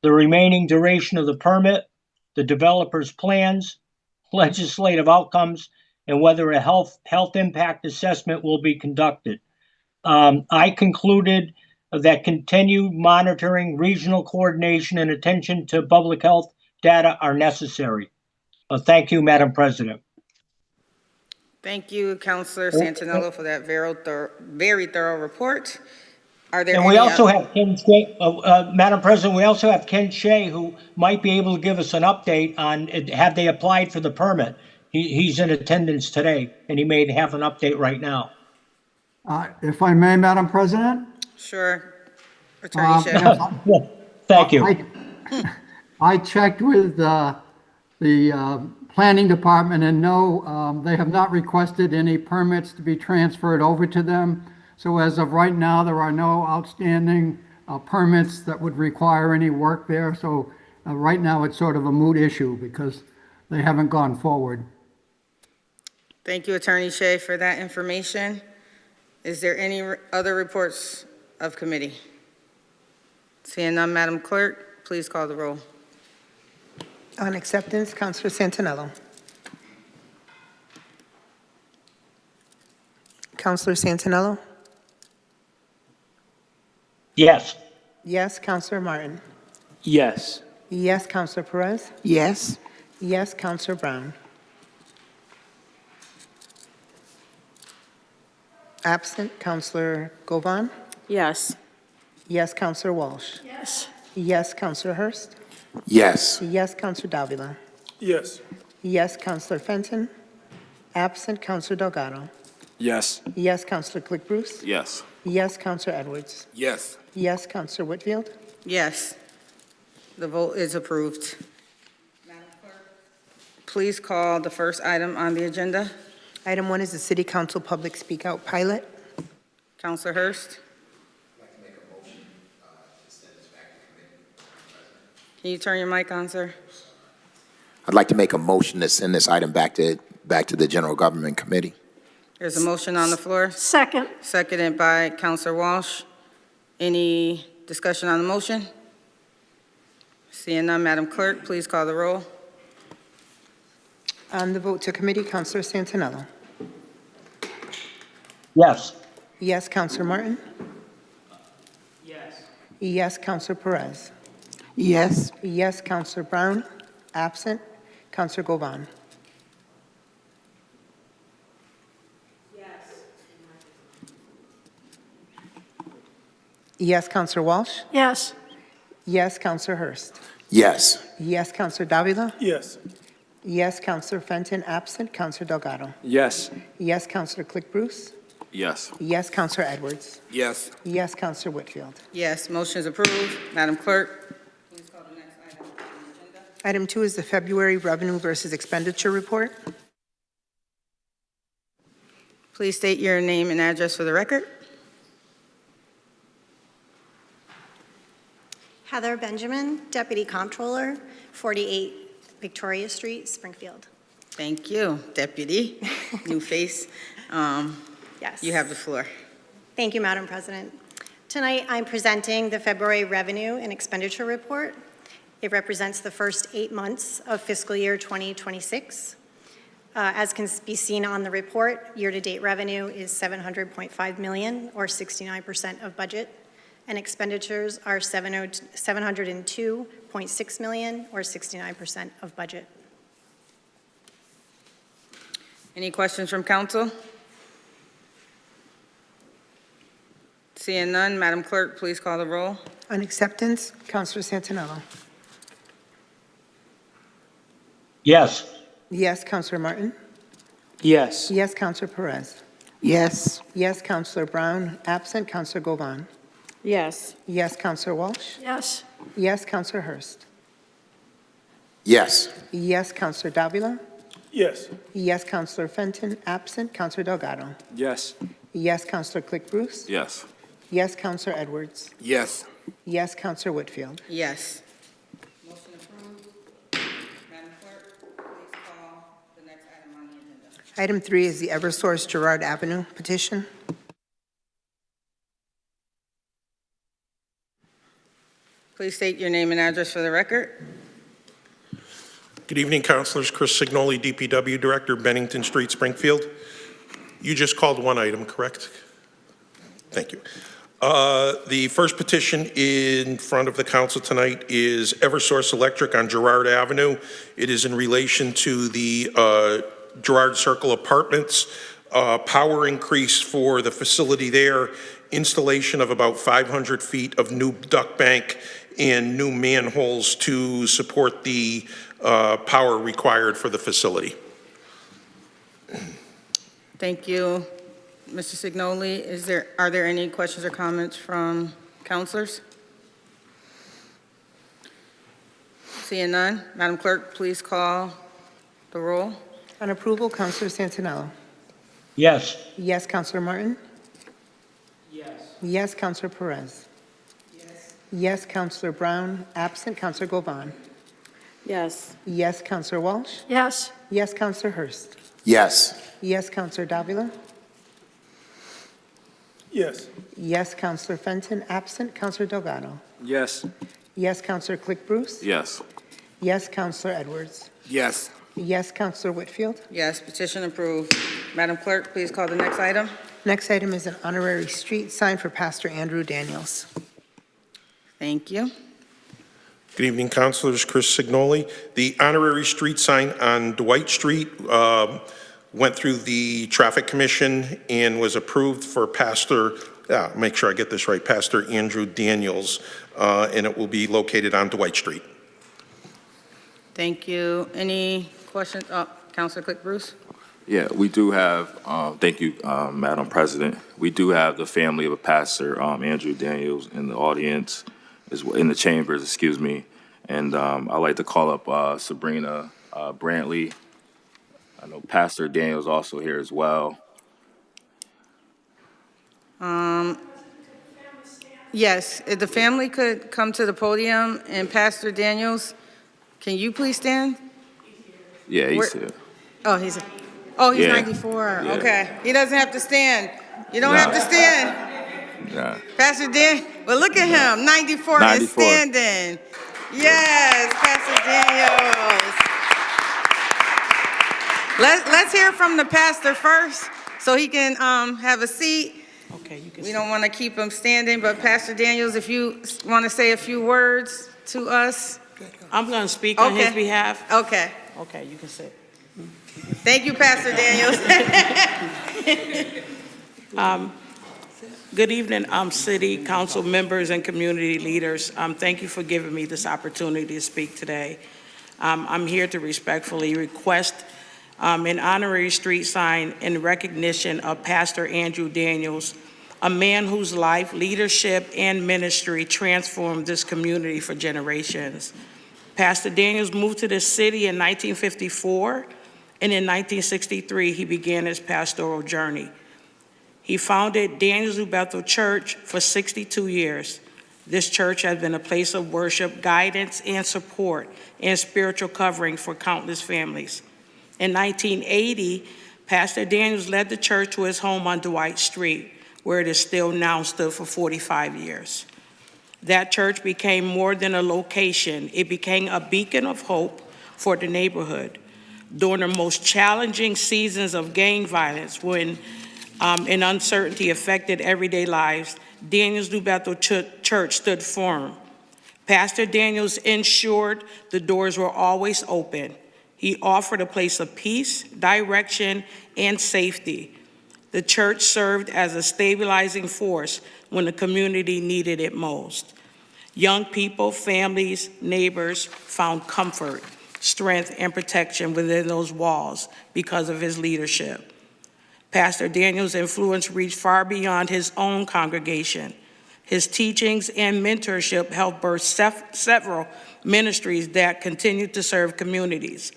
the remaining duration of the permit, the developer's plans, legislative outcomes, and whether a health impact assessment will be conducted. I concluded that continued monitoring, regional coordination, and attention to public health data are necessary. Thank you, Madam President. Thank you, Councilor Santinello, for that very thorough report. Are there And any we also have Ken Shea, Madam President, we also have Ken Shea, who might be able to give us an update on, have they applied for the permit? He's in attendance today, and he may have an update right now. If I may, Madam President? Sure. Attorney Shea. Thank you. I checked with the planning department, and no, they have not requested any permits to be transferred over to them. So as of right now, there are no outstanding permits that would require any work there. So right now, it's sort of a moot issue because they haven't gone forward. Thank you, Attorney Shea, for that information. Is there any other reports of committee? Seeing none, Madam Clerk, please call the roll. On acceptance, Councilor Santinello. Councilor Santinello? Yes. Yes, Councilor Martin. Yes. Yes, Councilor Perez. Yes. Yes, Councilor Brown. Absent, Councilor Govan. Yes. Yes, Councilor Walsh. Yes. Yes, Councilor Hurst. Yes. Yes, Councilor Davila. Yes. Yes, Councilor Fenton. Absent, Councilor Delgado. Yes. Yes, Councilor Click Bruce. Yes. Yes, Councilor Edwards. Yes. Yes, Councilor Whitfield. Yes. The vote is approved. Madam Clerk, please call the first item on the agenda. Item 1 is the City Council Public Speak Out Pilot. Councilor Hurst. Can you turn your mic on, sir? I'd like to make a motion to send this item back to the General Government Committee. There's a motion on the floor. Second. Seconded by Councilor Walsh. Any discussion on the motion? Seeing none, Madam Clerk, please call the roll. On the vote to committee, Councilor Santinello. Yes. Yes, Councilor Martin. Yes. Yes, Councilor Perez. Yes. Yes, Councilor Brown. Absent, Councilor Govan. Yes, Councilor Walsh. Yes. Yes, Councilor Hurst. Yes. Yes, Councilor Davila. Yes. Yes, Councilor Fenton. Absent, Councilor Delgado. Yes. Yes, Councilor Click Bruce. Yes. Yes, Councilor Edwards. Yes. Yes, Councilor Whitfield. Yes, motion is approved. Madam Clerk, please call the next item on the agenda. Item 2 is the February Revenue versus Expenditure Report. Please state your name and address for the record. Heather Benjamin, Deputy Comptroller, 48 Victoria Street, Springfield. Thank you, Deputy. New face. Yes. You have the floor. Thank you, Madam President. Tonight, I'm presenting the February Revenue and Expenditure Report. It represents the first 8 months of fiscal year 2026. As can be seen on the report, year-to-date revenue is $700.5 million, or 69% of budget, and expenditures are $702.6 million, or 69% of budget. Any questions from council? Seeing none, Madam Clerk, please call the roll. On acceptance, Councilor Santinello. Yes. Yes, Councilor Martin. Yes. Yes, Councilor Perez. Yes. Yes, Councilor Brown. Absent, Councilor Govan. Yes. Yes, Councilor Walsh. Yes. Yes, Councilor Hurst. Yes. Yes, Councilor Davila. Yes. Yes, Councilor Fenton. Absent, Councilor Delgado. Yes. Yes, Councilor Click Bruce. Yes. Yes, Councilor Edwards. Yes. Yes, Councilor Whitfield. Yes. Motion approved. Madam Clerk, please call the next item on the agenda. Item 3 is the Eversource Girard Avenue petition. Please state your name and address for the record. Good evening, councilors. Chris Signoli, DPW Director, Bennington Street, Springfield. You just called one item, correct? Thank you. The first petition in front of the council tonight is Eversource Electric on Girard Avenue. It is in relation to the Girard Circle Apartments, power increase for the facility there, installation of about 500 feet of new duct bank and new manholes to support the power required for the facility. Thank you, Mr. Signoli. Are there any questions or comments from councilors? Seeing none, Madam Clerk, please call the roll. On approval, Councilor Santinello. Yes. Yes, Councilor Martin. Yes. Yes, Councilor Perez. Yes. Yes, Councilor Brown. Absent, Councilor Govan. Yes. Yes, Councilor Walsh. Yes. Yes, Councilor Hurst. Yes. Yes, Councilor Davila. Yes. Yes, Councilor Fenton. Absent, Councilor Delgado. Yes. Yes, Councilor Click Bruce. Yes. Yes, Councilor Edwards. Yes. Yes, Councilor Whitfield. Yes, petition approved. Madam Clerk, please call the next item. Next item is an honorary street sign for Pastor Andrew Daniels. Thank you. Good evening, councilors. Chris Signoli. The honorary street sign on Dwight Street went through the Traffic Commission and was approved for Pastor, make sure I get this right, Pastor Andrew Daniels, and it will be located on Dwight Street. Thank you. Any questions? Councilor Click Bruce? Yeah, we do have, thank you, Madam President. We do have the family of Pastor Andrew Daniels in the audience, in the chambers, excuse me. And I'd like to call up Sabrina Brantley. I know Pastor Daniels also here as well. Yes, if the family could come to the podium, and Pastor Daniels, can you please stand? Yeah, he's here. Oh, he's Yeah. 94. Yeah. Okay, he doesn't have to stand. You don't have to stand. Yeah. Pastor Dan, well, look at him, 94 is 94. standing. Yes, Pastor Daniels. Let's hear from the pastor first, so he can have a seat. Okay, you can. We don't want to keep him standing, but Pastor Daniels, if you want to say a few words to us. I'm going to speak on his behalf. Okay. Okay, you can sit. Thank you, Pastor Daniels. Good evening, city council members and community leaders. Thank you for giving me this opportunity to speak today. I'm here to respectfully request an honorary street sign in recognition of Pastor Andrew Daniels, a man whose life, leadership, and ministry transformed this community for generations. Pastor Daniels moved to this city in 1954, and in 1963, he began his pastoral journey. He founded Daniels New Bethel Church for 62 years. This church has been a place of worship, guidance, and support, and spiritual covering for countless families. In 1980, Pastor Daniels led the church to his home on Dwight Street, where it is still now stood for 45 years. That church became more than a location. It became a beacon of hope for the neighborhood. During the most challenging seasons of gang violence, when and uncertainty affected everyday lives, Daniels New Bethel Church stood firm. Pastor Daniels ensured the doors were always open. He offered a place of peace, direction, and safety. The church served as a stabilizing force when the community needed it most. Young people, families, neighbors found comfort, strength, and protection within those walls because of his leadership. Pastor Daniels' influence reached far beyond his own congregation. His teachings and mentorship helped birth several ministries that continue to serve communities: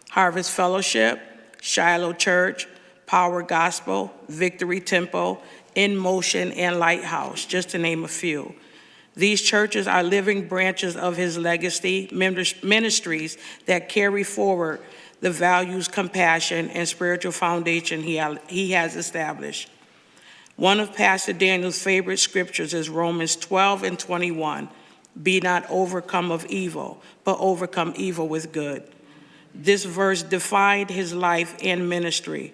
Harvest Fellowship, Shiloh Church, Power Gospel, Victory Temple, In Motion, and Lighthouse, just to name a few. These churches are living branches of his legacy, ministries that carry forward the values, compassion, and spiritual foundation he has established. One of Pastor Daniel's favorite scriptures is Romans 12:21. Be not overcome of evil, but overcome evil with good. This verse defined his life and ministry.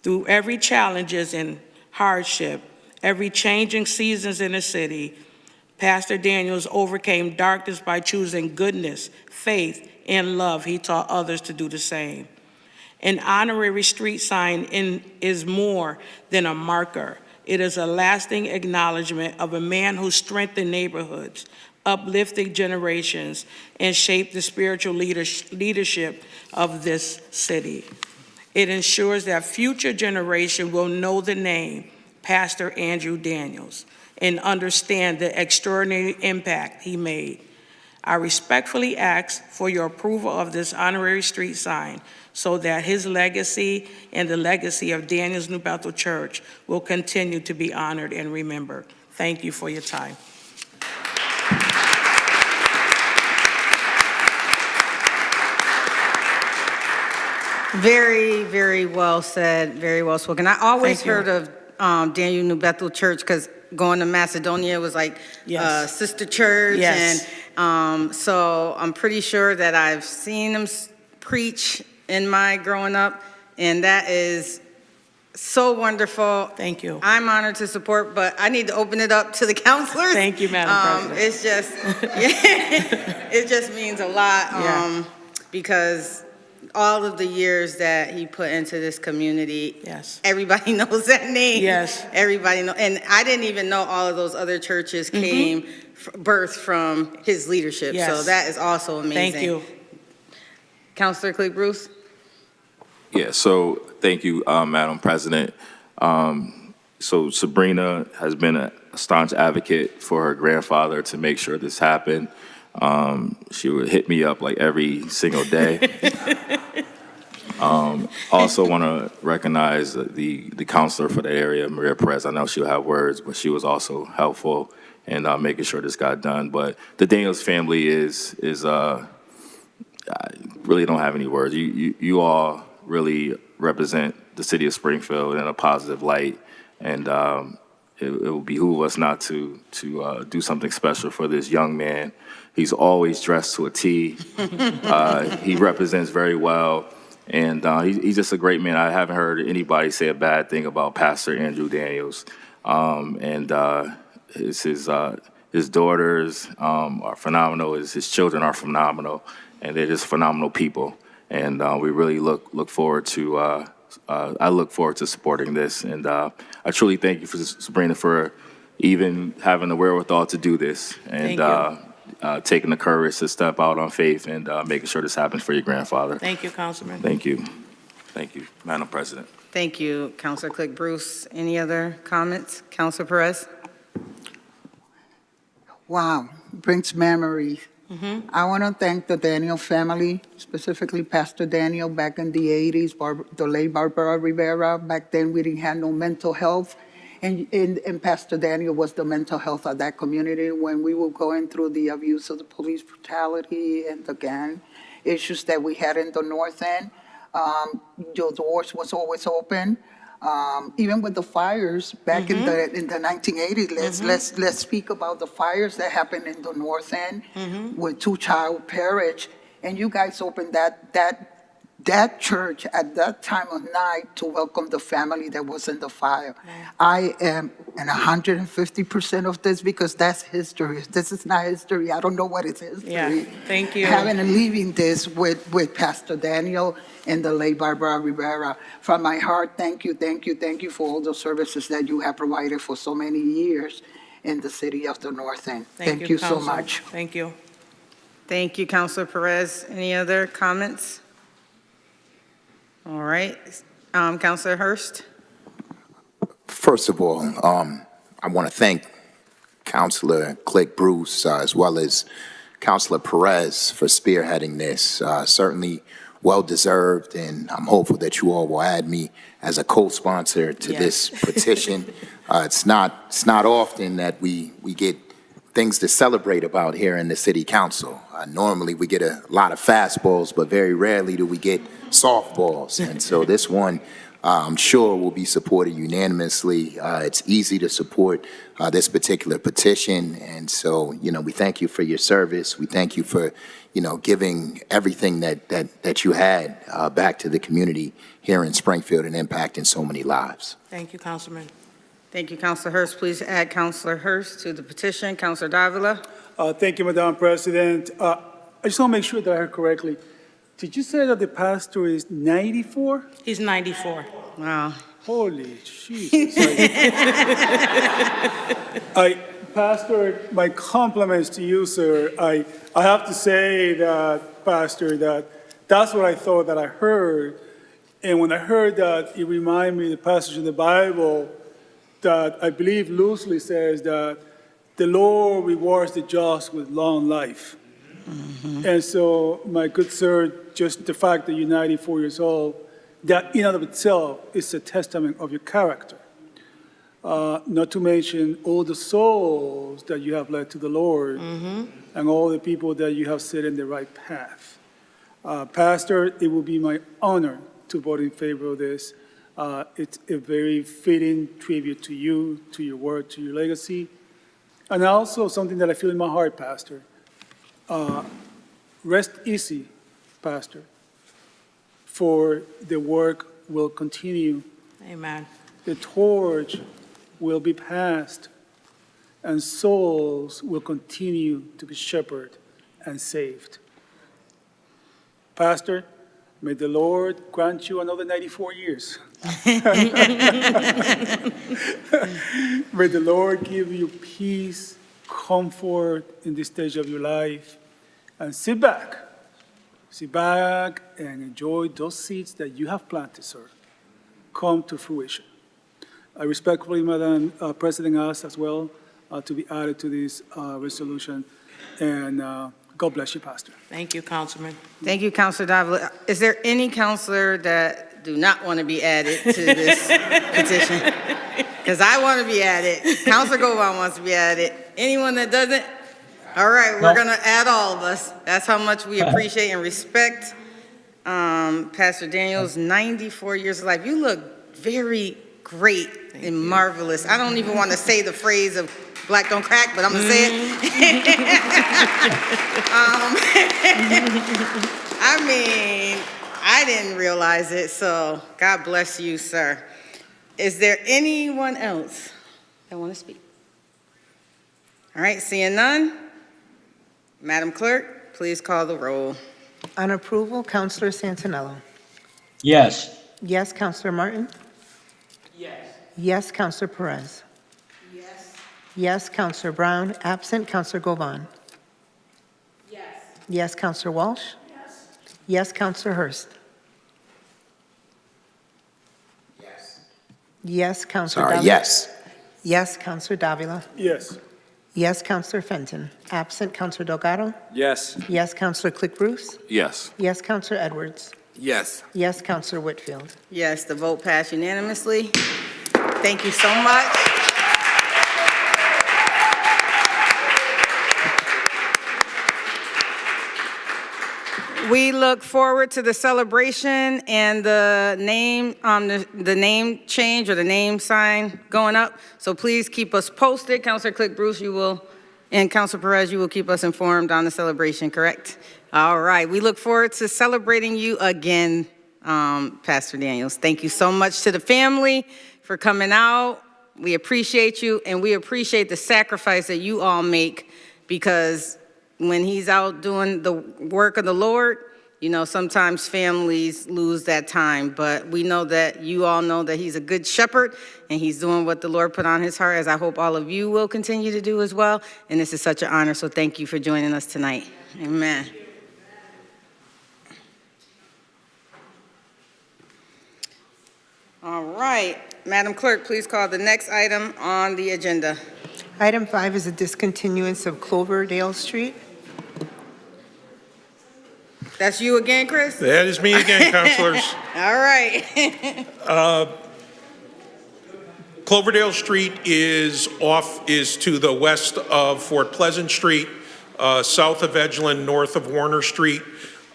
Through every challenges and hardship, every changing seasons in the city, Pastor Daniels overcame darkness by choosing goodness, faith, and love. He taught others to do the same. An honorary street sign is more than a marker. It is a lasting acknowledgement of a man who strengthened neighborhoods, uplifted generations, and shaped the spiritual leadership of this city. It ensures that future generations will know the name Pastor Andrew Daniels and understand the extraordinary impact he made. I respectfully ask for your approval of this honorary street sign so that his legacy and the legacy of Daniels New Bethel Church will continue to be honored and remembered. Thank you for your time. Very, very well said, very well spoken. I always Thank you. heard of Daniel New Bethel Church because going to Macedonia was like Yes. sister church. Yes. And so I'm pretty sure that I've seen them preach in my growing up, and that is so wonderful. Thank you. I'm honored to support, but I need to open it up to the counselors. Thank you, Madam President. It's just, it just means a lot because all of the years that he put into this community, Yes. everybody knows that name. Yes. Everybody know, and I didn't even know all of those other churches came birthed from his leadership. Yes. So that is also amazing. Thank you. Counselor Click Bruce. Yeah, so thank you, Madam President. So Sabrina has been a staunch advocate for her grandfather to make sure this happened. She would hit me up like every single day. Also want to recognize the counselor for the area, Maria Perez. I know she'll have words, but she was also helpful in making sure this got done. But the Daniels family is I really don't have any words. You all really represent the city of Springfield in a positive light, and it will behoove us not to do something special for this young man. He's always dressed to a T. He represents very well, and he's just a great man. I haven't heard anybody say a bad thing about Pastor Andrew Daniels, and his daughters are phenomenal. His children are phenomenal, and they're just phenomenal people. And we really look forward to. I look forward to supporting this, and I truly thank you, Sabrina, for even having the wherewithal to do this, and taking the courage to step out on faith and making sure this happens for your grandfather. Thank you, Councilman. Thank you, Madam President. Thank you, Counselor Click Bruce. Any other comments? Counselor Perez. Wow, brings memories. I want to thank the Daniel family, specifically Pastor Daniel back in the 80s, the late Barbara Rivera. Back then we didn't have no mental health. And Pastor Daniel was the mental health of that community when we were going through the abuse of the police brutality and the gang issues that we had in the north end. Your doors was always open. Even with the fires back in the 1980s, let's speak about the fires that happened in the north end with two-child parish, and you guys opened that church at that time of night to welcome the family that was in the fire. I am in 150% of this because that's history. This is not history. I don't know what is history. Yeah, thank you. Having and leaving this with Pastor Daniel and the late Barbara Rivera. From my heart, thank you for all the services that you have provided for so many years in the city of the North End. Thank you so Council. much. Thank you. Thank you, Councilor Perez. Any other comments? All right, Councilor Hurst. First of all, I want to thank Councilor Click Bruce as well as Councilor Perez for spearheading this. Certainly well-deserved, and I'm hopeful that you all will add me as a co-sponsor to this petition. It's not often that we get things to celebrate about here in the City Council. Normally, we get a lot of fastballs, but very rarely do we get softballs. And so this one, I'm sure, will be supported unanimously. It's easy to support this particular petition. And so, we thank you for your service. We thank you for, giving everything that you had back to the community here in Springfield and impacting so many lives. Thank you, Councilman. Thank you, Councilor Hurst. Please add Councilor Hurst to the petition. Councilor Davila. Thank you, Madam President. I just want to make sure that I heard correctly. Did you say that the pastor is 94? He's 94. Wow. Holy Jesus. Pastor, my compliments to you, sir. I have to say that, Pastor, that's what I thought that I heard. And when I heard that, it reminded me of the passage in the Bible that I believe loosely says that the Lord rewards the just with long life. And so, my good sir, just the fact that you're 94 years old, that in and of itself is a testament of your character. Not to mention all the souls that you have led to the Lord and all the people that you have set in the right path. Pastor, it will be my honor to vote in favor of this. It's a very fitting tribute to you, to your work, to your legacy, and also something that I feel in my heart, Pastor. Rest easy, Pastor, for the work will continue. Amen. The torch will be passed, and souls will continue to be shepherded and saved. Pastor, may the Lord grant you another 94 years. May the Lord give you peace, comfort in this stage of your life, and sit back and enjoy those seeds that you have planted, sir, come to fruition. I respectfully, Madam President, ask as well to be added to this resolution, and God bless you, Pastor. Thank you, Councilman. Thank you, Councilor Davila. Is there any councilor that do not want to be added to this petition? Because I want to be added. Councilor Govan wants to be added. Anyone that doesn't? All right, we're going to add all of us. That's how much we appreciate and respect Pastor Daniel's 94 years of life. You look very great and marvelous. I don't even want to say the phrase of black don't crack, but I'm going to say it. I mean, I didn't realize it, so God bless you, sir. Is there anyone else that want to speak? All right, seeing none, Madam Clerk, please call the roll. On approval, Councilor Santinello. Yes. Yes, Councilor Martin. Yes. Yes, Councilor Perez. Yes. Yes, Councilor Brown. Absent, Councilor Govan. Yes. Yes, Councilor Walsh. Yes. Yes, Councilor Hurst. Yes, Councilor Davila. Yes. Yes, Councilor Davila. Yes. Yes, Councilor Fenton. Absent, Councilor Delgado. Yes. Yes, Councilor Click Bruce. Yes. Yes, Councilor Edwards. Yes. Yes, Councilor Whitfield. Yes, the vote passed unanimously. Thank you so much. We look forward to the celebration and the name change or the name sign going up. So please keep us posted. Councilor Click Bruce, you will, and Councilor Perez, you will keep us informed on the celebration, correct? All right. We look forward to celebrating you again, Pastor Daniels. Thank you so much to the family for coming out. We appreciate you, and we appreciate the sacrifice that you all make, because when he's out doing the work of the Lord, you know, sometimes families lose that time, but we know that you all know that he's a good shepherd and he's doing what the Lord put on his heart, as I hope all of you will continue to do as well. And this is such an honor, so thank you for joining us tonight. Amen. All right, Madam Clerk, please call the next item on the agenda. Item 5 is a discontinuance of Cloverdale Street. That's you again, Chris? That is me again, councilors. All right. Cloverdale Street is to the west of Fort Pleasant Street, south of Edgeland, north of Warner Street.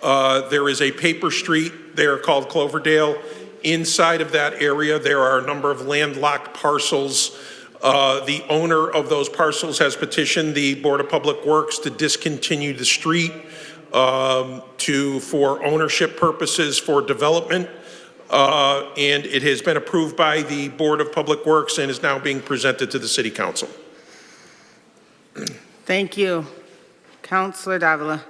There is a paper street there called Cloverdale. Inside of that area, there are a number of landlocked parcels. The owner of those parcels has petitioned the Board of Public Works to discontinue the street for ownership purposes for development. And it has been approved by the Board of Public Works and is now being presented to the City Council. Thank you. Councilor Davila.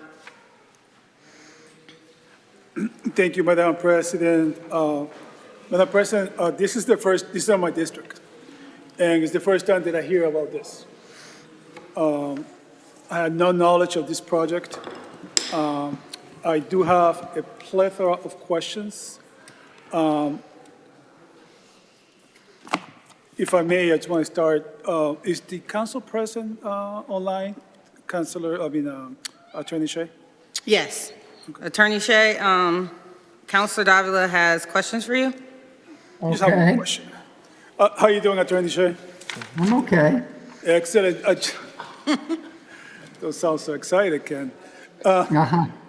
Thank you, Madam President. Madam President, this is in my district, and it's the first time that I hear about this. I had no knowledge of this project. I do have a plethora of questions. If I may, I just want to start. Is the council present online? Attorney Shea? Yes. Attorney Shea, Councilor Davila has questions for you. Just have one question. How are you doing, Attorney Shea? I'm okay. Excellent. Don't sound so excited, Ken.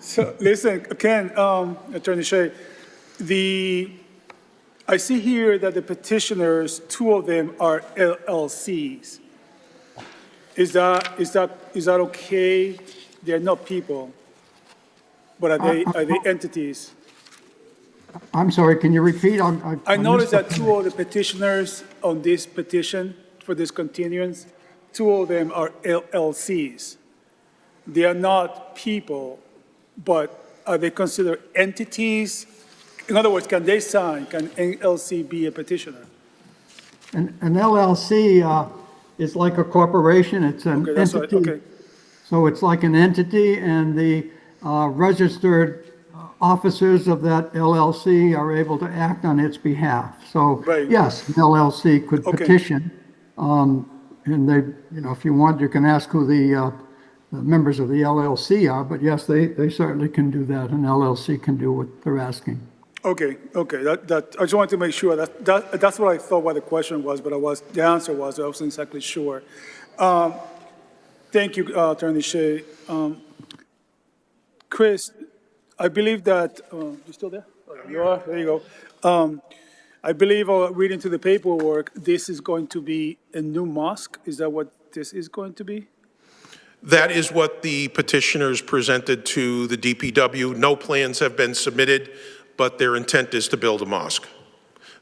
So listen, Ken, Attorney Shea, I see here that the petitioners, 2 of them are LLCs. Is that okay? They're not people, but are they entities? I'm sorry, can you repeat? I noticed that 2 of the petitioners on this petition for this continuance, 2 of them are LLCs. They are not people, but are they considered entities? In other words, can they sign? Can an LLC be a petitioner? An LLC is like a corporation. It's an entity. Okay. So it's like an entity, and the registered officers of that LLC are able to act on its behalf. So yes, an LLC could petition, and they, if you want, you can ask who the members of the LLC are. But yes, they certainly can do that. An LLC can do what they're asking. Okay. That I just wanted to make sure that's what I thought what the question was, but the answer was I wasn't exactly sure. Thank you, Attorney Shea. Chris, I believe that, you still there? You are? There you go. I believe, reading to the paperwork, this is going to be a new mosque. Is that what this is going to be? That is what the petitioners presented to the DPW. No plans have been submitted, but their intent is to build a mosque.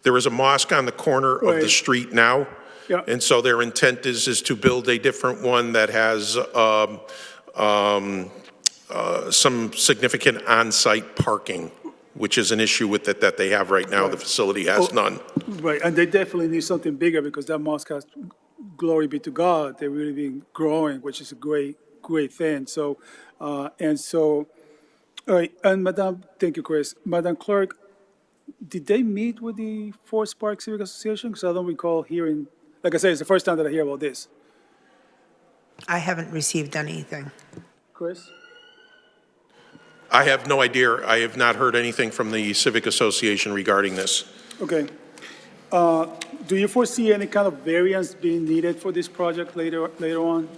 There is a mosque on the corner of the street now. Yeah. And so their intent is to build a different one that has some significant on-site parking, which is an issue with it that they have right now. The facility has none. Right, and they definitely need something bigger because that mosque has, glory be to God, they're really been growing, which is a great thing. So, all right, and Madam, thank you, Chris. Madam Clerk, did they meet with the Forest Park Civic Association? Because I don't recall hearing, like I said, it's the first time that I hear about this. I haven't received anything. Chris? I have no idea. I have not heard anything from the Civic Association regarding this. Okay. Do you foresee any kind of variance being needed for this project later on?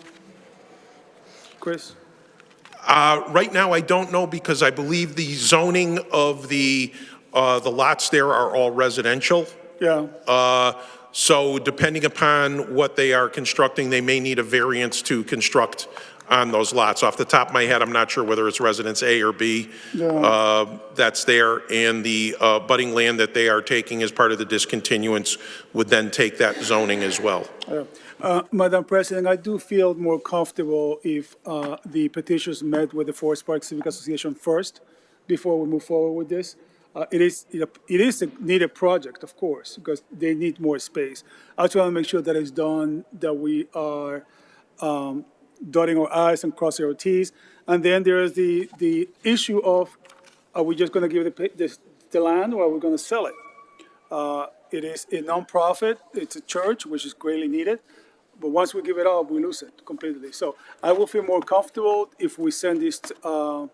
Chris? Right now, I don't know because I believe the zoning of the lots there are all residential. Yeah. So depending upon what they are constructing, they may need a variance to construct on those lots. Off the top of my head, I'm not sure whether it's residence A or B that's there. And the budding land that they are taking as part of the discontinuance would then take that zoning as well. Madam President, I do feel more comfortable if the petitioners met with the Forest Park Civic Association first before we move forward with this. It is a needed project, of course, because they need more space. I just want to make sure that it's done, that we are dotting our I's and crossing our T's. And then there is the issue of, are we just going to give the land or are we going to sell it? It is a nonprofit, it's a church, which is greatly needed. But once we give it up, we lose it completely. So I will feel more comfortable if we send this, I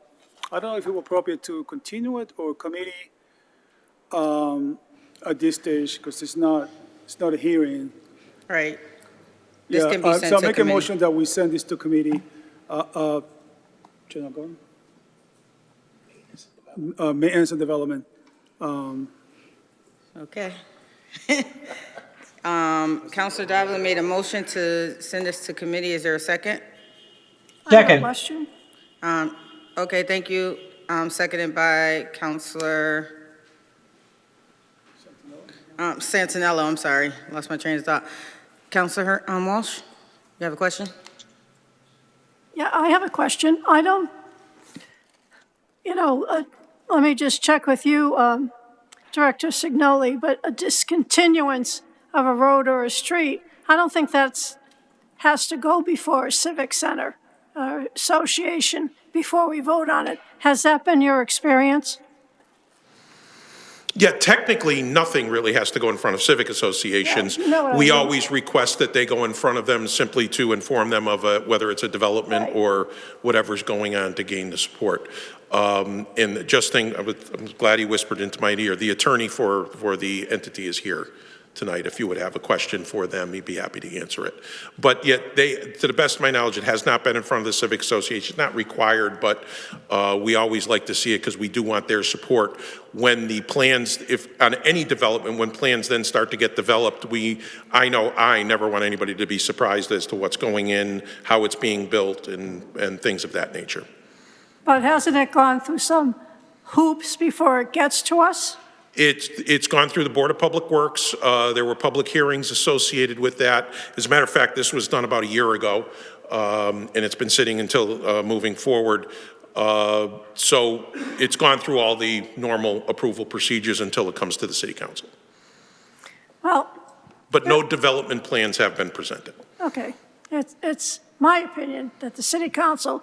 don't know if it will be appropriate to continue it or committee at this stage, because it's not a hearing. Right. This can be sent So I'll to make a committee. motion that we send this to committee. General Gordon? Maintenance and Development. Okay. Counselor Davila made a motion to send this to committee. Is there a second? Second. Question? Okay, thank you. Seconded by Counselor Santinello. I'm sorry, lost my train of thought. Counselor Walsh, you have a question? Yeah, I have a question. I don't, let me just check with you, Director Signoli, but a discontinuance of a road or a street, I don't think has to go before a civic center or association before we vote on it. Has that been your experience? Yeah, technically, nothing really has to go in front of civic associations. Yeah, you know what I We mean. always request that they go in front of them simply to inform them of whether it's a development or whatever's going on to gain the support. And just think, I'm glad he whispered into my ear, the attorney for the entity is here tonight. If you would have a question for them, he'd be happy to answer it. But yet, to the best of my knowledge, it has not been in front of the Civic Association. Not required, but we always like to see it because we do want their support. When the plans, if on any development, when plans then start to get developed, I know I never want anybody to be surprised as to what's going in, how it's being built, and things of that nature. But hasn't it gone through some hoops before it gets to us? It's gone through the Board of Public Works. There were public hearings associated with that. As a matter of fact, this was done about a year ago, and it's been sitting until moving forward. So it's gone through all the normal approval procedures until it comes to the City Council. Well, But no development plans have been presented. okay. It's my opinion that the City Council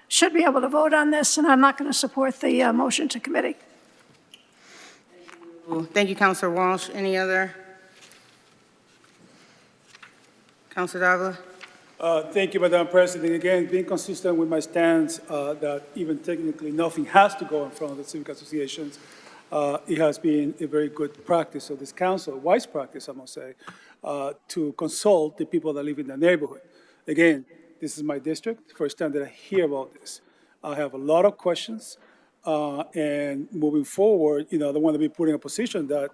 should be able to vote on this, and I'm not going to support the motion to committee. Thank you, Counselor Walsh. Any other? Counselor Davila? Thank you, Madam President. Again, being consistent with my stance that even technically nothing has to go in front of the civic associations, it has been a very good practice of this council, a wise practice, I must say, to consult the people that live in the neighborhood. Again, this is my district, first time that I hear about this. I have a lot of questions, and moving forward, I don't want to be put in a position that,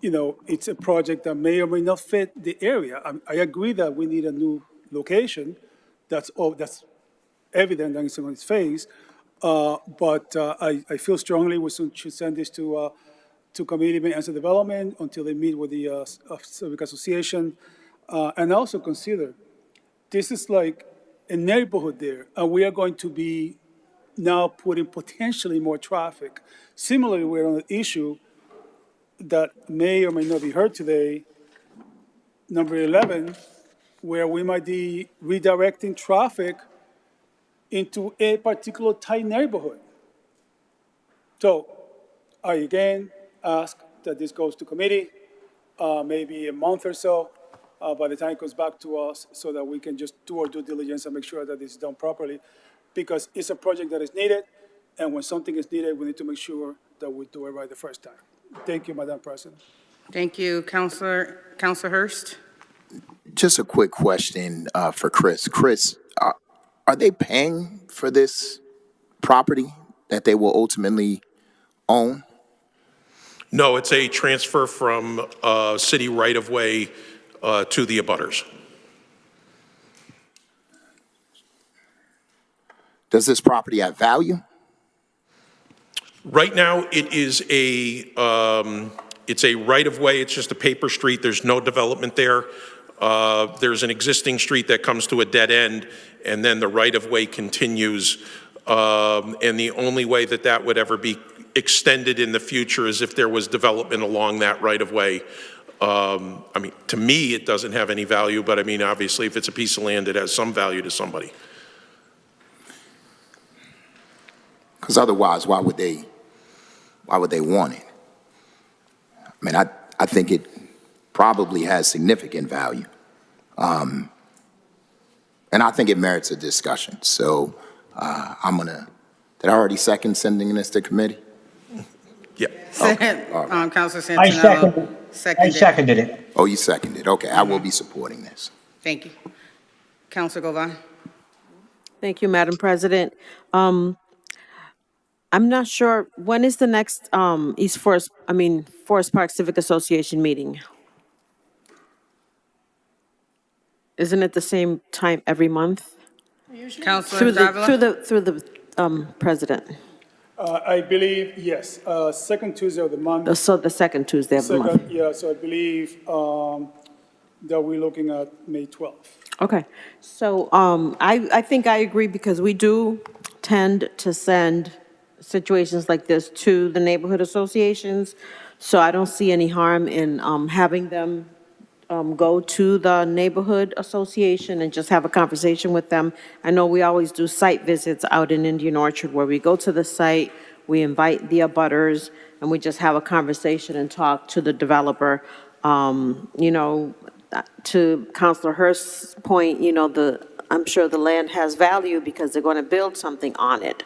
it's a project that may or may not fit the area. I agree that we need a new location. That's evident and it's on its face. But I feel strongly we should send this to Committee on Maintenance and Development until they meet with the Civic Association. And also consider, this is like a neighborhood there, and we are going to be now putting potentially more traffic. Similarly, we're on an issue that may or may not be heard today, number 11, where we might be redirecting traffic into a particular tight neighborhood. So I again ask that this goes to committee, maybe a month or so, by the time it comes back to us, so that we can just do our due diligence and make sure that this is done properly, because it's a project that is needed, and when something is needed, we need to make sure that we do it right the first time. Thank you, Madam President. Thank you, Counselor Hurst. Just a quick question for Chris. Chris, are they paying for this property that they will ultimately own? No, it's a transfer from city right-of-way to the abutters. Does this property have value? Right now, it is it's a right-of-way, it's just a paper street, there's no development there. There's an existing street that comes to a dead end, and then the right-of-way continues. And the only way that that would ever be extended in the future is if there was development along that right-of-way. I mean, to me, it doesn't have any value, but I mean, obviously, if it's a piece of land, it has some value to somebody. Because otherwise, why would they want it? I mean, I think it probably has significant value. And I think it merits a discussion. So did I already second sending this to committee? Yeah. Councilor I Santinello seconded it. Oh, you seconded. Okay, I will be supporting this. Thank you. Councilor Govan. Thank you, Madam President. I'm not sure, when is the next Forest Park Civic Association meeting? Isn't it the same time every month? Councilor Davila. Through the president. I believe, yes, second Tuesday of the month. So the second Tuesday of the month. Yeah, so I believe that we're looking at May 12th. Okay, so I think I agree because we do tend to send situations like this to the neighborhood associations. So I don't see any harm in having them go to the neighborhood association and just have a conversation with them. I know we always do site visits out in Indian Orchard where we go to the site, we invite the abutters, and we just have a conversation and talk to the developer. You know, to Councilor Hurst's point, you know, I'm sure the land has value because they're going to build something on it.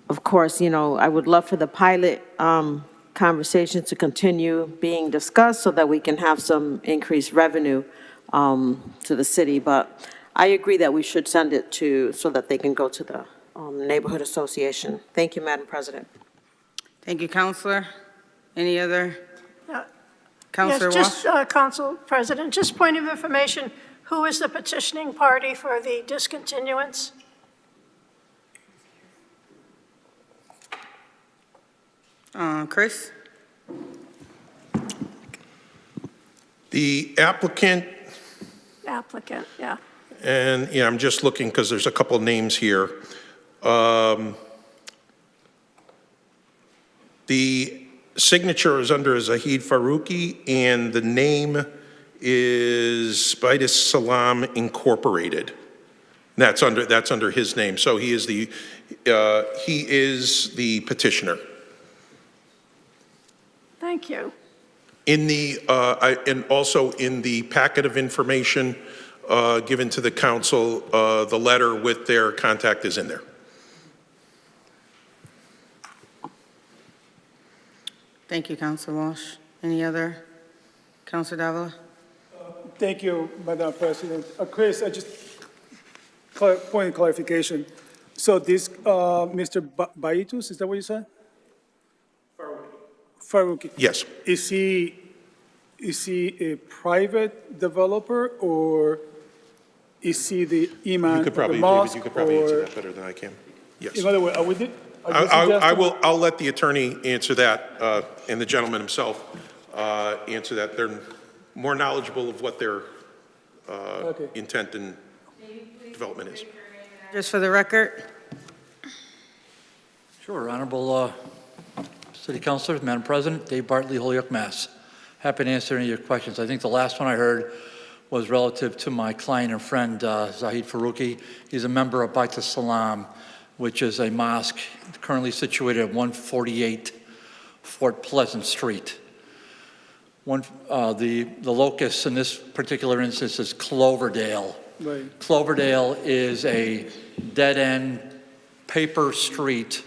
Of course, you know, I would love for the pilot conversation to continue being discussed so that we can have some increased revenue to the city. But I agree that we should send it so that they can go to the neighborhood association. Thank you, Madam President. Thank you, Councilor. Any other? Yes, Councilor just, Walsh? Council President, just point of information, who is the petitioning party for the discontinuance? Chris? The applicant, Applicant, yeah. and yeah, I'm just looking because there's a couple names here. The signature is under Zahid Faruqi, and the name is Spidus Salam Incorporated. That's under his name. So he is the petitioner. Thank you. In the and also in the packet of information given to the council, the letter with their contact is in there. Thank you, Councilor Walsh. Any other? Councilor Davila? Thank you, Madam President. Chris, I just point of clarification. So this, Mr. Baitus, is that what you said? Faruqi. Yes. Is he a private developer or is he the imam You could probably, of the mosque? David, you could probably answer that better than I can. Yes. In other words, are you I'll let the attorney answer that, and the gentleman himself answer that. They're more knowledgeable of what their intent and development is. Just for the record? Sure, Honorable City Councilors, Madam President, Dave Bartley, Holyoke, Mass. Happy to answer any of your questions. I think the last one I heard was relative to my client and friend, Zahid Faruqi. He's a member of Bait Salam, which is a mosque currently situated at 148 Fort Pleasant Street. The locus in this particular instance is Cloverdale. Right. Cloverdale is a dead-end paper street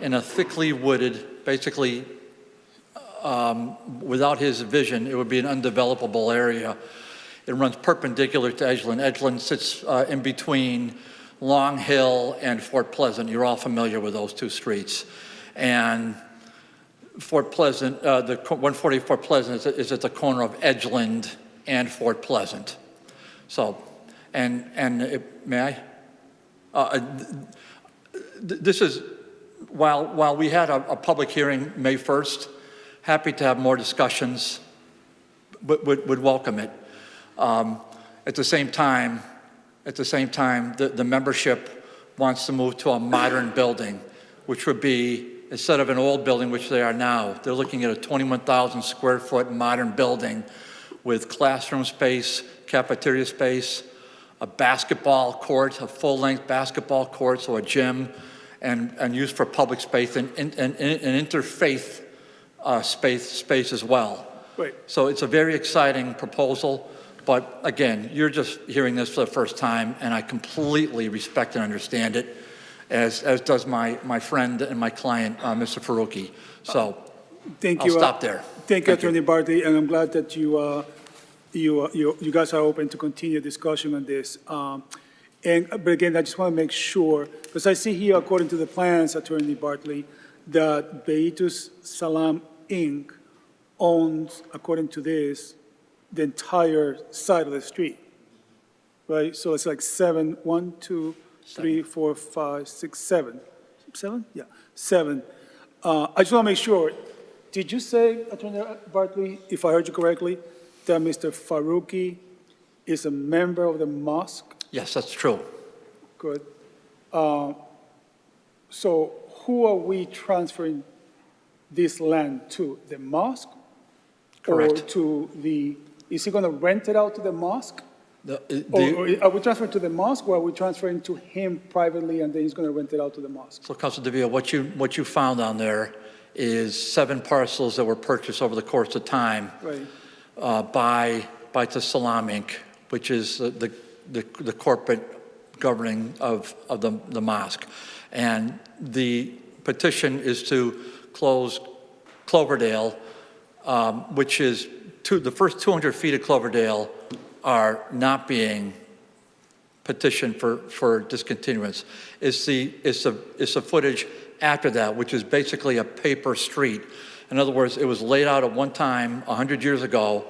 in a thickly wooded, basically without his vision, it would be an undevelopable area. It runs perpendicular to Edgeland. Edgeland sits in between Long Hill and Fort Pleasant. You're all familiar with those two streets. And Fort Pleasant, the 140 Fort Pleasant is at the corner of Edgeland and Fort Pleasant. So, may I? This is, while we had a public hearing May 1st, happy to have more discussions, but would welcome it. At the same time, the membership wants to move to a modern building, which would be, instead of an old building, which they are now, they're looking at a 21,000 square foot modern building with classroom space, cafeteria space, a basketball court, a full-length basketball court, so a gym, and used for public space and interfaith space as well. Right. So it's a very exciting proposal, but again, you're just hearing this for the first time, and I completely respect and understand it, as does my friend and my client, Mr. Faruqi. So Thank you. I'll stop there. Thank you, Attorney Bartley, and I'm glad that you guys are open to continue discussion on this. But again, I just want to make sure, because I see here, according to the plans, Attorney Bartley, that Beitus Salam Inc. owns, according to this, the entire side of the street, right? So it's like 7, 1, 2, 3, 4, 5, 6, 7. 7? Yeah, 7. I just want to make sure, did you say, Attorney Bartley, if I heard you correctly, that Mr. Faruqi is a member of the mosque? Yes, that's true. Good. So who are we transferring this land to? The mosque? Correct. Or to the, is he going to rent it out to the mosque? Or are we transferring to the mosque, or are we transferring to him privately and then he's going to rent it out to the mosque? So, Councilor DeVille, what you found on there is 7 parcels that were purchased over the course of time Right. by the Salam Inc., which is the corporate governing of the mosque. And the petition is to close Cloverdale, which is the first 200 feet of Cloverdale are not being petitioned for discontinuance. It's the footage after that, which is basically a paper street. In other words, it was laid out at one time 100 years ago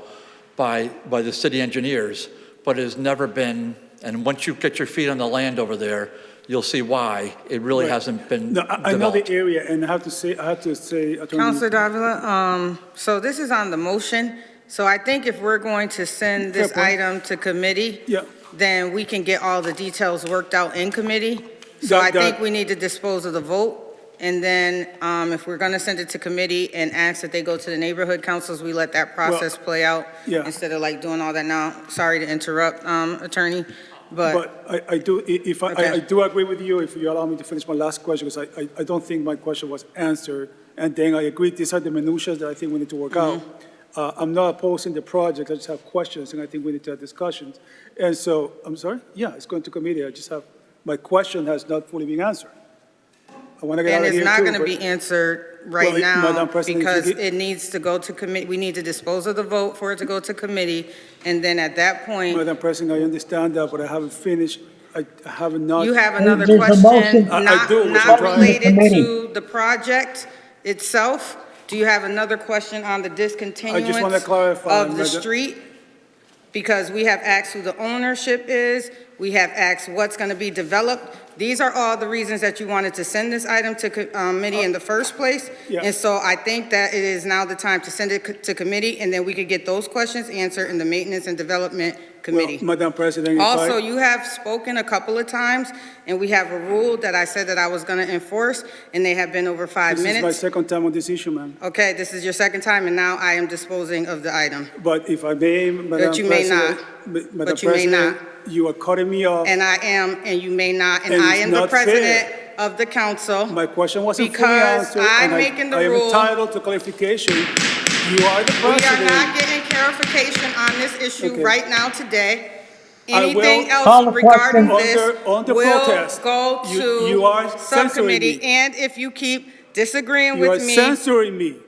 by the city engineers, but it has never been, and once you get your feet on the land over there, you'll see why it really hasn't been developed. I know the area, and I have to say, Attorney. Councilor Davila, so this is on the motion. So I think if we're going to send this item to committee, then we can get all the details worked out in committee. So I think we need to dispose of the vote. And then if we're going to send it to committee and ask that they go to the neighborhood councils, we let that process play out instead of like doing all that now. Sorry to interrupt, Attorney. But I do, I do agree with you, if you allow me to finish my last question, because I don't think my question was answered. And then I agree, these are the minutiae that I think we need to work out. I'm not opposing the project, I just have questions, and I think we need to have discussions. And so, I'm sorry? Yeah, it's going to committee, I just have, my question has not fully been answered. I want to get out of here too. And it's not going to be answered right now Madam President, because it needs to go to committee. We need to dispose of the vote for it to go to committee. And then at that point. Madam President, I understand that, but I haven't finished. I have not. You have another question not related to the project itself? Do you have another question on the discontinuance I just want to clarify of the street? Because we have asked who the ownership is. We have asked what's going to be developed. These are all the reasons that you wanted to send this item to committee in the first place. And so I think that it is now the time to send it to committee, and then we could get those questions answered in the Maintenance and Development Committee. Well, Madam President, also, you have spoken a couple of times, and we have a rule that I said that I was going to enforce, and they have been over 5 minutes. This is my second time on this issue, ma'am. Okay, this is your second time, and now I am disposing of the item. But if I may, Madam President. But you may not. But you may not. You are cutting me off. And I am, and you may not, and I am the president of the council. My question wasn't fully answered. Because I'm making the rule. I am entitled to clarification. You are the president. We are not getting clarification on this issue right now today. Anything else regarding this will go to subcommittee. And if you keep disagreeing with me. You are censoring me.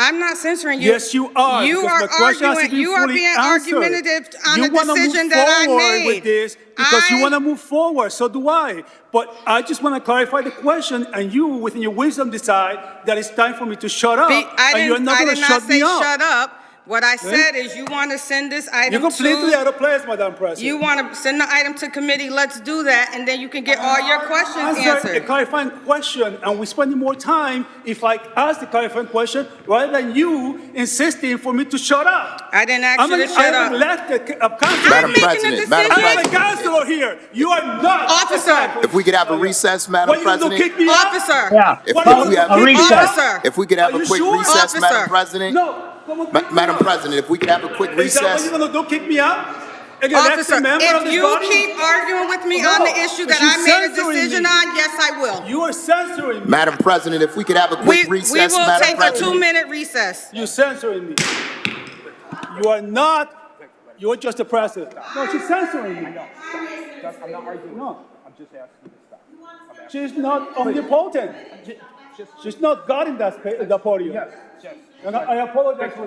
I'm not censoring you. Yes, you are. You because are my question has to arguing, be you are fully being answered. argumentative on You the wanna decision move that I forward with made. this because you want to move forward. So do I. But I just want to clarify the question, and you, within your wisdom, decide that it's time for me to shut up, and you're not I going did to not shut say me up. shut up. What I said is you want to send this item You're completely to, out of place, Madam President. you want to send the item to committee, let's do that, and then you can get all your questions Answer a answered. clarifying question, and we're spending more time if I ask the clarifying question rather than you insisting for me to shut up. I didn't ask you to shut I up. haven't left the council. Madam making a President, Madam decision. I'm the President, councilor here. You are not. Officer. if we could have a recess, Madam What, you gonna President? kick me out? Officer. Yeah, If What, we you have gonna a kick me recess. out? Officer. If we could have Are a you quick sure? recess, Madam Officer. President? No. Come on, kick me Madam out. President, if we could have a quick Is that what recess? you're gonna do? Kick me out? An Officer, elected member of if this you body? keep arguing with me No, on the issue that but I you're made a censoring decision me. on, yes, I will. You are censoring me. Madam President, if we could have a quick We recess, will Madam take a President? 2-minute recess. You're censoring me. You are not. You're just the president. No, she's censoring me. I'm not arguing. No, I'm just asking you to stop. she's not omnipotent. She's not God in the podium. Yes, yes. And I apologize for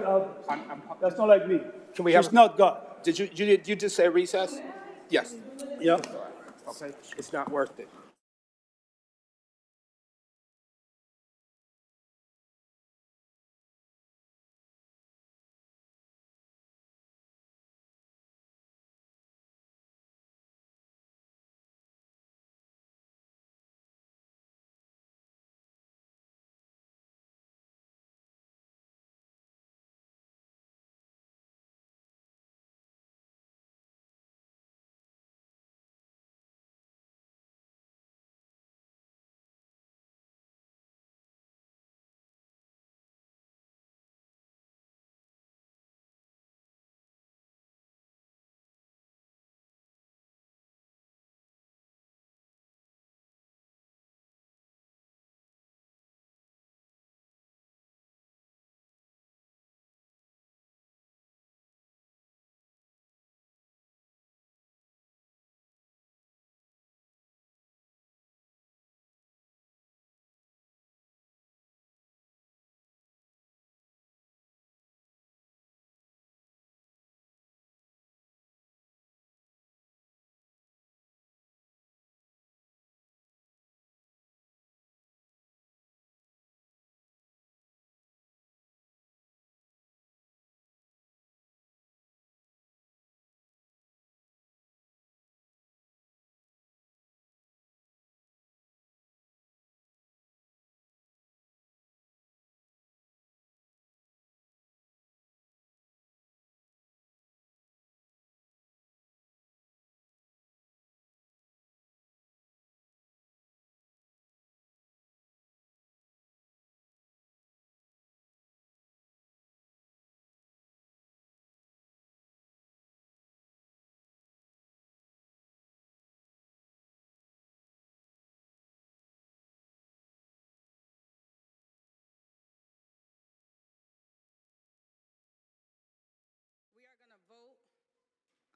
that's not like me. Can we She's have? not God. Did you just say recess? Yes. Yeah. Okay. It's not worth it.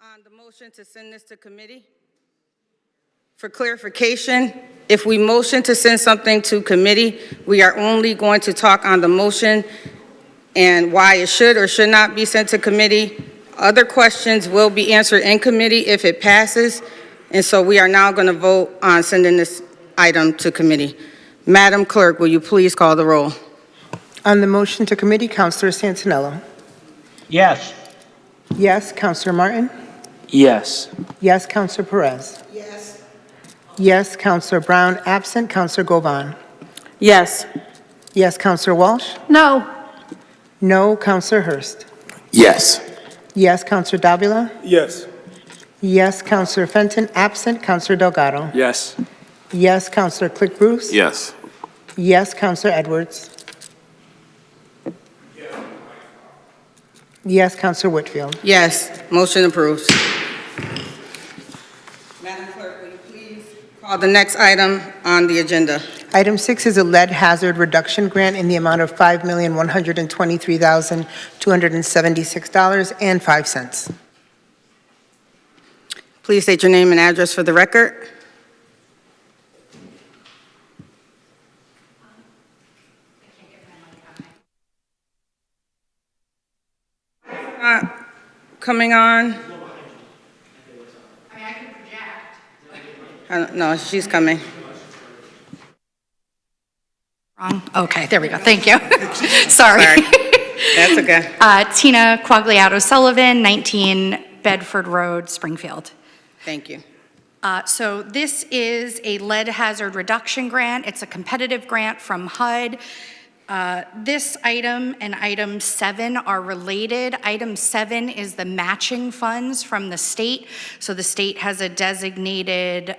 On the motion to send this to committee. For clarification, if we motion to send something to committee, we are only going to talk on the motion and why it should or should not be sent to committee. Other questions will be answered in committee if it passes. And so we are now going to vote on sending this item to committee. Madam Clerk, will you please call the roll? On the motion to committee, Councilor Santinello. Yes. Yes, Councilor Martin. Yes. Yes, Councilor Perez. Yes. Yes, Councilor Brown, absent. Councilor Govan. Yes. Yes, Councilor Walsh. No. No, Councilor Hurst. Yes. Yes, Councilor Davila. Yes. Yes, Councilor Fenton, absent. Councilor Delgado. Yes. Yes, Councilor Click Bruce. Yes. Yes, Councilor Edwards. Yes, Councilor Whitfield. Yes. Motion approved. Madam Clerk, will you please call the next item on the agenda? Item 6 is a lead hazard reduction grant in the amount of $5,123,276.05. Please state your name and address for the record. coming on? No, she's coming. Wrong. Okay, there we go. Thank you. Sorry. That's okay. Tina Quagliato Sullivan, 19 Bedford Road, Springfield. Thank you. So this is a lead hazard reduction grant. It's a competitive grant from HUD. This item and item 7 are related. Item 7 is the matching funds from the state. So the state has a designated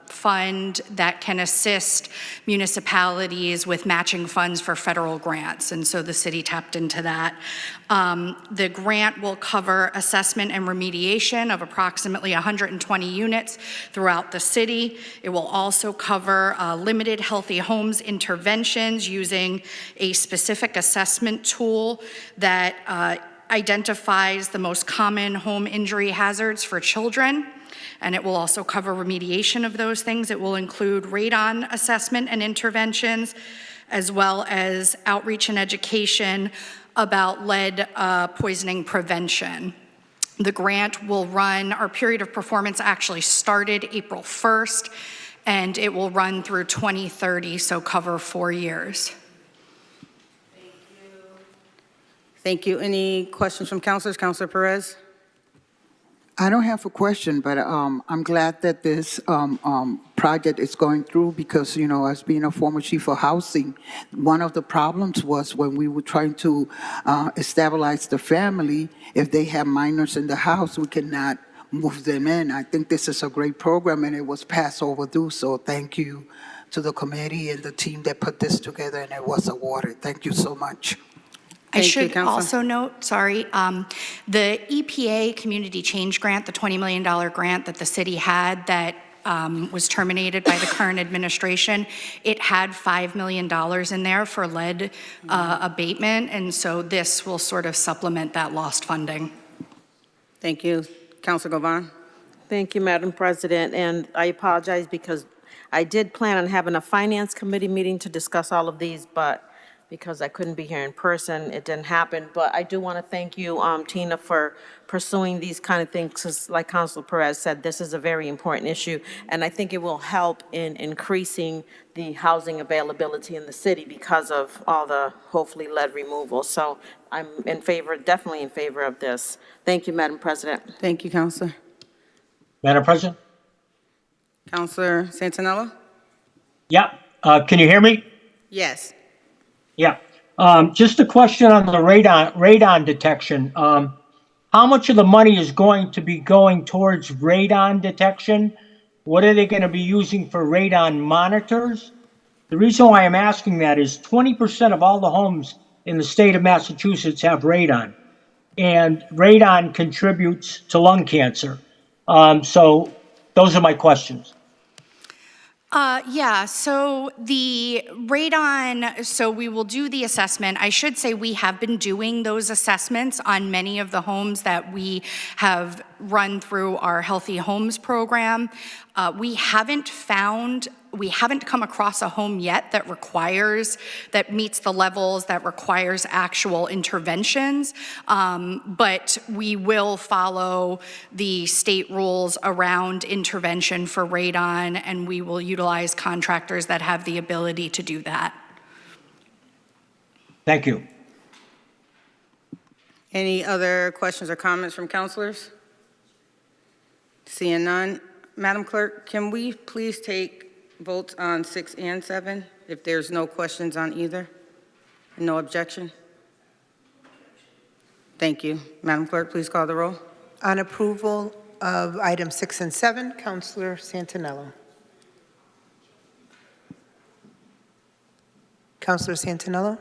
fund that can assist municipalities with matching funds for federal grants, and so the city tapped into that. The grant will cover assessment and remediation of approximately 120 units throughout the city. It will also cover limited healthy homes interventions using a specific assessment tool that identifies the most common home injury hazards for children. And it will also cover remediation of those things. It will include radon assessment and interventions, as well as outreach and education about lead poisoning prevention. The grant will run, our period of performance actually started April 1st, and it will run through 2030, so cover 4 years. Thank you. Any questions from councilors? Councilor Perez? I don't have a question, but I'm glad that this project is going through because, you know, as being a former chief of housing, one of the problems was when we were trying to stabilize the family, if they have minors in the house, we cannot move them in. I think this is a great program and it was passed overdue, so thank you to the committee and the team that put this together and it was awarded. Thank you so much. I should also note, sorry, the EPA Community Change Grant, the $20 million grant that the city had that was terminated by the current administration, it had $5 million in there for lead abatement, and so this will sort of supplement that lost funding. Thank you. Councilor Govan? Thank you, Madam President, and I apologize because I did plan on having a Finance Committee meeting to discuss all of these, but because I couldn't be here in person, it didn't happen. But I do want to thank you, Tina, for pursuing these kind of things, because like Councilor Perez said, this is a very important issue, and I think it will help in increasing the housing availability in the city because of all the, hopefully, lead removal. So I'm in favor, definitely in favor of this. Thank you, Madam President. Thank you, Councilor. Madam President? Councilor Santinella? Yeah. Can you hear me? Yes. Yeah. Just a question on the radon detection. How much of the money is going to be going towards radon detection? What are they going to be using for radon monitors? The reason why I'm asking that is 20% of all the homes in the state of Massachusetts have radon, and radon contributes to lung cancer. So those are my questions. Yeah, so the radon, so we will do the assessment. I should say we have been doing those assessments on many of the homes that we have run through our Healthy Homes program. We haven't come across a home yet that meets the levels that requires actual interventions, but we will follow the state rules around intervention for radon, and we will utilize contractors that have the ability to do that. Thank you. Any other questions or comments from councilors? Seeing none. Madam Clerk, can we please take votes on 6 and 7 if there's no questions on either? No objection? Thank you. Madam Clerk, please call the roll. On approval of items 6 and 7, Councilor Santinello. Councilor Santinello?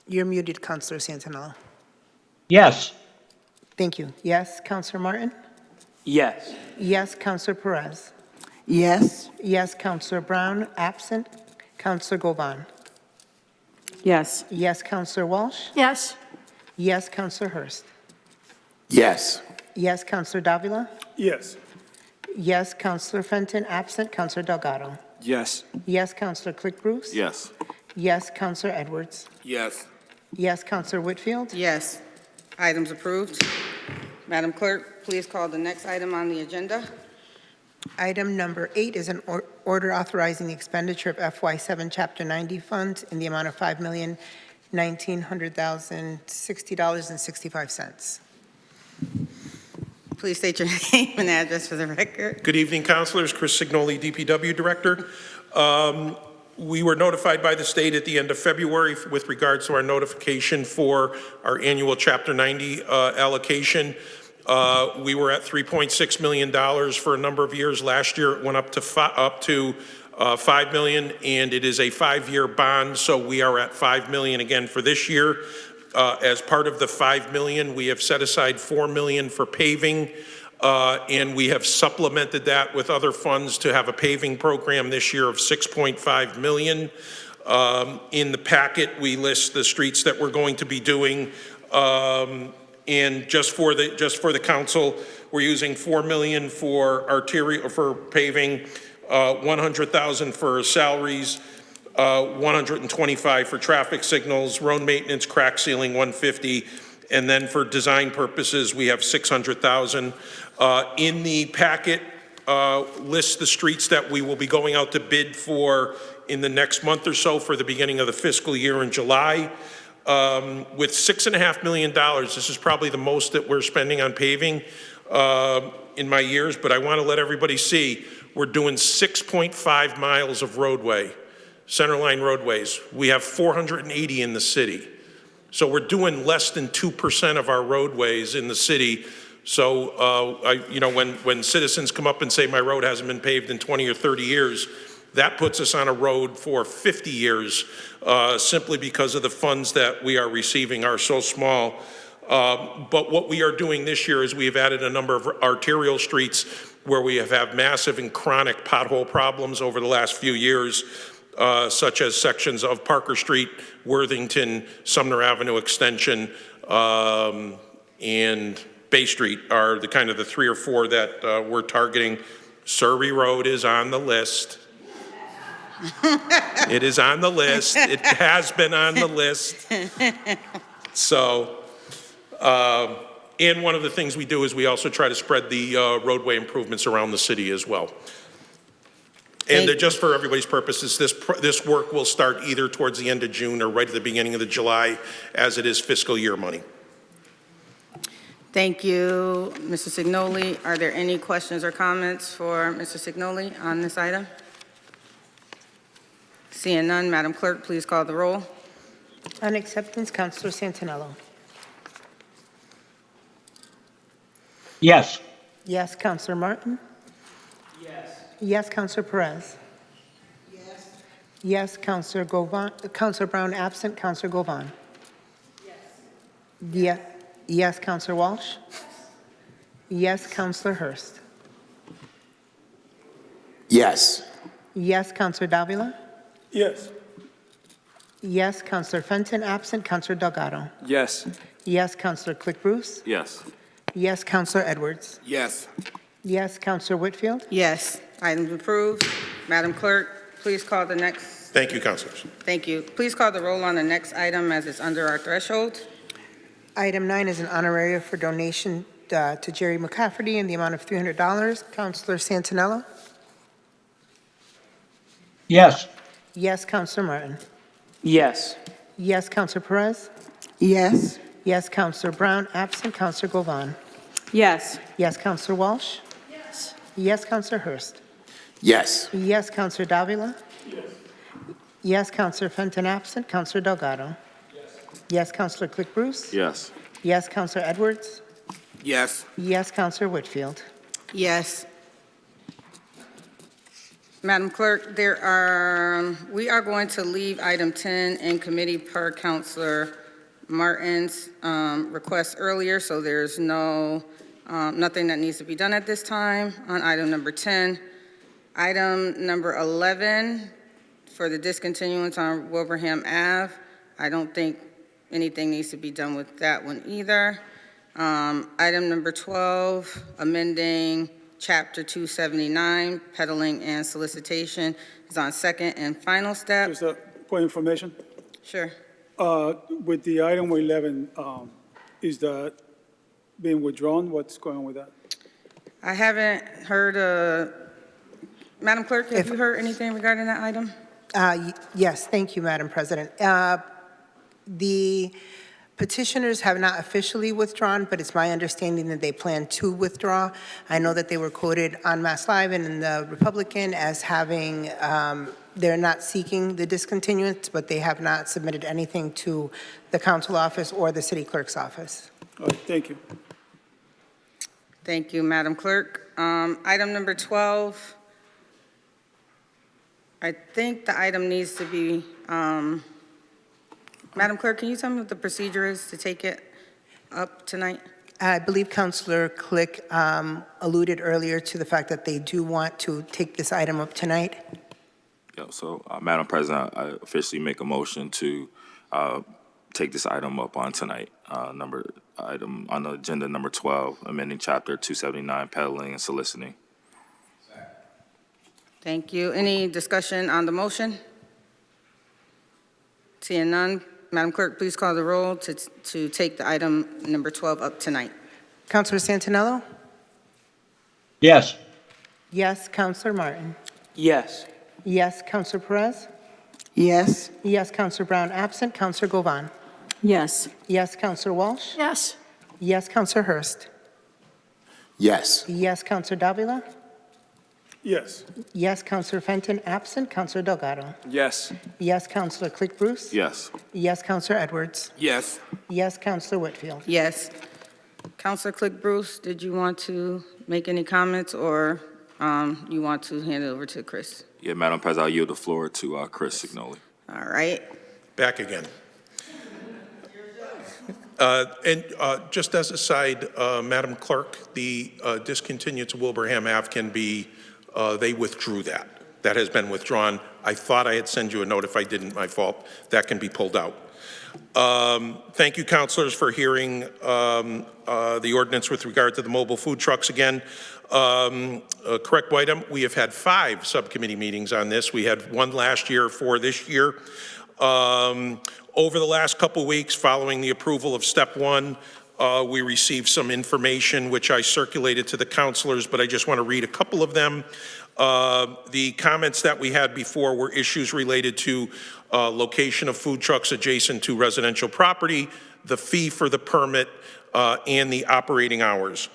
You're muted, Councilor Santinello. Yes. Thank you. Yes, Councilor Martin? Yes. Yes, Councilor Perez? Yes. Yes, Councilor Brown, absent. Councilor Govan? Yes. Yes, Councilor Walsh? Yes. Yes, Councilor Hurst? Yes. Yes, Councilor Davila? Yes. Yes, Councilor Fenton, absent. Councilor Delgado? Yes. Yes, Councilor Click Bruce? Yes. Yes, Counselor Edwards. Yes. Yes, Counselor Whitfield. Yes. Items approved. Madam Clerk, please call the next item on the agenda. Item number 8 is an order authorizing the expenditure of FY7 Chapter 90 funds in the amount of $5,1900,060.65. Please state your name and address for the record. Good evening, councilors. Chris Signoli, DPW Director. We were notified by the state at the end of February with regards to our notification for our annual Chapter 90 allocation. We were at $3.6 million for a number of years. Last year, it went up to $5 million, and it is a 5-year bond, so we are at $5 million again for this year. As part of the $5 million, we have set aside $4 million for paving, and we have supplemented that with other funds to have a paving program this year of $6.5 million. In the packet, we list the streets that we're going to be doing. And just for the council, we're using $4 million for paving, $100,000 for salaries, $125 for traffic signals, road maintenance, crack sealing, $150, and then for design purposes, we have $600,000. In the packet, lists the streets that we will be going out to bid for in the next month or so for the beginning of the fiscal year in July. With $6.5 million, this is probably the most that we're spending on paving in my years, but I want to let everybody see we're doing 6.5 miles of roadway, centerline roadways. We have 480 in the city. So we're doing less than 2% of our roadways in the city. So, when citizens come up and say my road hasn't been paved in 20 or 30 years, that puts us on a road for 50 years, simply because of the funds that we are receiving are so small. But what we are doing this year is we have added a number of arterial streets where we have had massive and chronic pothole problems over the last few years, such as sections of Parker Street, Worthington, Sumner Avenue Extension, and Bay Street are the kind of the 3 or 4 that we're targeting. Surrey Road is on the list. It is on the list. It has been on the list. So, and one of the things we do is we also try to spread the roadway improvements around the city as well. And just for everybody's purposes, this work will start either towards the end of June or right at the beginning of the July, as it is fiscal year money. Thank you, Mr. Signoli. Are there any questions or comments for Mr. Signoli on this item? Seeing none, Madam Clerk, please call the roll. On acceptance, Counselor Santinello. Yes. Yes, Counselor Martin. Yes. Yes, Counselor Perez. Yes. Yes, Counselor Govan. Counselor Brown absent. Counselor Govan. Yes. Yes, Counselor Walsh. Yes, Counselor Hurst. Yes. Yes, Counselor Davila. Yes. Yes, Counselor Fenton absent. Counselor Delgado. Yes. Yes, Counselor Click Bruce. Yes. Yes, Counselor Edwards. Yes. Yes, Counselor Whitfield. Yes. Items approved. Madam Clerk, please call the next. Thank you, councilors. Thank you. Please call the roll on the next item as it's under our threshold. Item 9 is an honoraria for donation to Jerry McCafferty in the amount of $300. Counselor Santinello. Yes. Yes, Counselor Martin. Yes. Yes, Counselor Perez. Yes. Yes, Counselor Brown absent. Counselor Govan. Yes. Yes, Counselor Walsh. Yes. Yes, Counselor Hurst. Yes. Yes, Counselor Davila. Yes. Yes, Counselor Fenton absent. Counselor Delgado. Yes, Counselor Click Bruce. Yes. Yes, Counselor Edwards. Yes. Yes, Counselor Whitfield. Yes. Madam Clerk, we are going to leave item 10 in committee per Counselor Martin's request earlier, so there's nothing that needs to be done at this time on item number 10. Item number 11 for the discontinuance on Wilbraham Ave. I don't think anything needs to be done with that one either. Item number 12, amending Chapter 279, peddling and solicitation, is on second and final step. for information. Sure. With the item 11, is that being withdrawn? What's going on with that? I haven't heard, Madam Clerk, have you heard anything regarding that item? Yes, thank you, Madam President. The petitioners have not officially withdrawn, but it's my understanding that they plan to withdraw. I know that they were quoted on Mass Live and in the Republican as having, they're not seeking the discontinuance, but they have not submitted anything to the council office or the city clerk's office. All right, thank you. Thank you, Madam Clerk. Item number 12, I think the item needs to be, Madam Clerk, can you tell me what the procedure is to take it up tonight? I believe Councilor Click alluded earlier to the fact that they do want to take this item up tonight. Yeah, so, Madam President, I officially make a motion to take this item up on tonight. Item on the agenda number 12, amending Chapter 279, peddling and soliciting. Thank you. Any discussion on the motion? Seeing none, Madam Clerk, please call the roll to take the item number 12 up tonight. Councilor Santinello? Yes. Yes, Councilor Martin? Yes. Yes, Councilor Perez? Yes. Yes, Councilor Brown absent. Councilor Govan? Yes. Yes, Councilor Walsh? Yes. Yes, Councilor Hurst? Yes. Yes, Councilor Davila? Yes. Yes, Councilor Fenton absent. Councilor Delgado? Yes. Yes, Councilor Click Bruce? Yes. Yes, Councilor Edwards? Yes. Yes, Councilor Whitfield? Yes. Councilor Click Bruce, did you want to make any comments, or you want to hand it over to Chris? Yeah, Madam President, I'll yield the floor to Chris Signoli. All right. Back again. Just as a side, Madam Clerk, the discontinuance of Wilbraham Ave can be, they withdrew that. That has been withdrawn. I thought I had sent you a note. If I didn't, my fault. That can be pulled out. Thank you, councilors, for hearing the ordinance with regard to the mobile food trucks again. Correct item, we have had 5 subcommittee meetings on this. We had 1 last year, 4 this year. Over the last couple of weeks, following the approval of step 1, we received some information which I circulated to the councilors, but I just want to read a couple of them. The comments that we had before were issues related to location of food trucks adjacent to residential property, the fee for the permit, and the operating hours.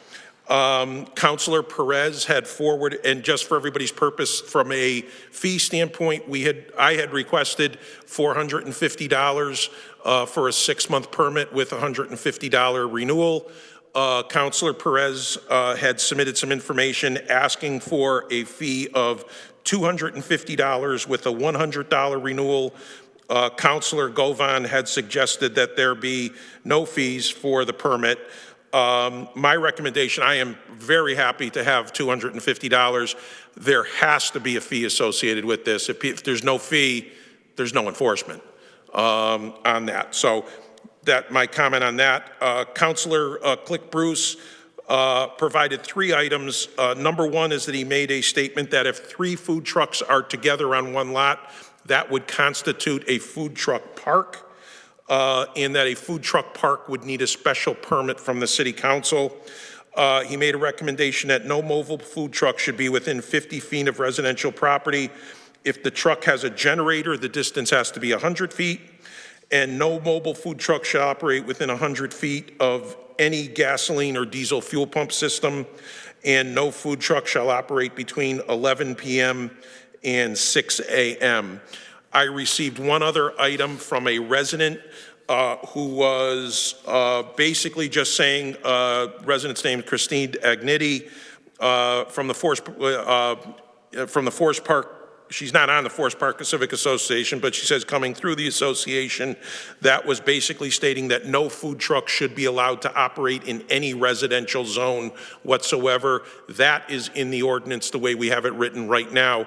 Councilor Perez had forward, and just for everybody's purpose, from a fee standpoint, I had requested $450 for a 6-month permit with a $150 renewal. Councilor Perez had submitted some information asking for a fee of $250 with a $100 renewal. Councilor Govan had suggested that there be no fees for the permit. My recommendation, I am very happy to have $250. There has to be a fee associated with this. If there's no fee, there's no enforcement on that. So that my comment on that. Councilor Click Bruce provided 3 items. Number 1 is that he made a statement that if 3 food trucks are together on 1 lot, that would constitute a food truck park. In that a food truck park would need a special permit from the city council. He made a recommendation that no mobile food truck should be within 50 feet of residential property. If the truck has a generator, the distance has to be 100 feet. And no mobile food truck shall operate within 100 feet of any gasoline or diesel fuel pump system. And no food truck shall operate between 11 p.m. and 6 a.m. I received 1 other item from a resident who was basically just saying, resident's name Christine Agniti from the Forest Park. She's not on the Forest Park Civic Association, but she says coming through the association, that was basically stating that no food truck should be allowed to operate in any residential zone whatsoever. That is in the ordinance the way we have it written right now.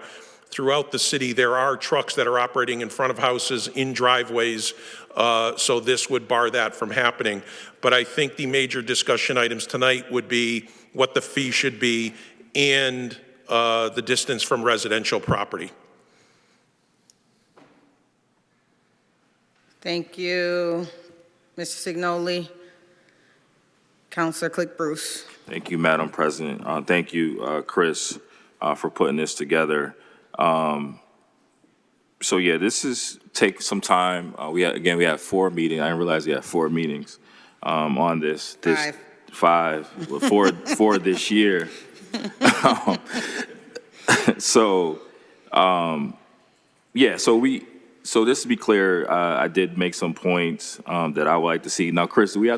Throughout the city, there are trucks that are operating in front of houses, in driveways, so this would bar that from happening. But I think the major discussion items tonight would be what the fee should be and the distance from residential property. Thank you, Mr. Signoli. Counselor Click Bruce. Thank you, Madam President. Thank you, Chris, for putting this together. So yeah, this is take some time. We had 4 meetings. I didn't realize we had 4 meetings on this. Five. Well, four this year. So yeah, so just to be clear, I did make some points that I would like to see. Now, Chris, do I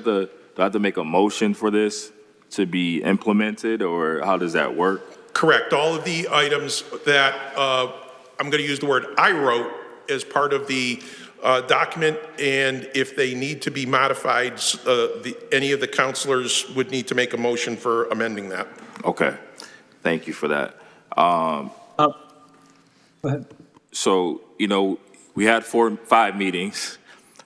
have to make a motion for this to be implemented, or how does that work? Correct. All of the items that I'm going to use the word I wrote as part of the document, and if they need to be modified, any of the counselors would need to make a motion for amending that. Okay. Thank you for that. Go ahead. So, we had 5 meetings,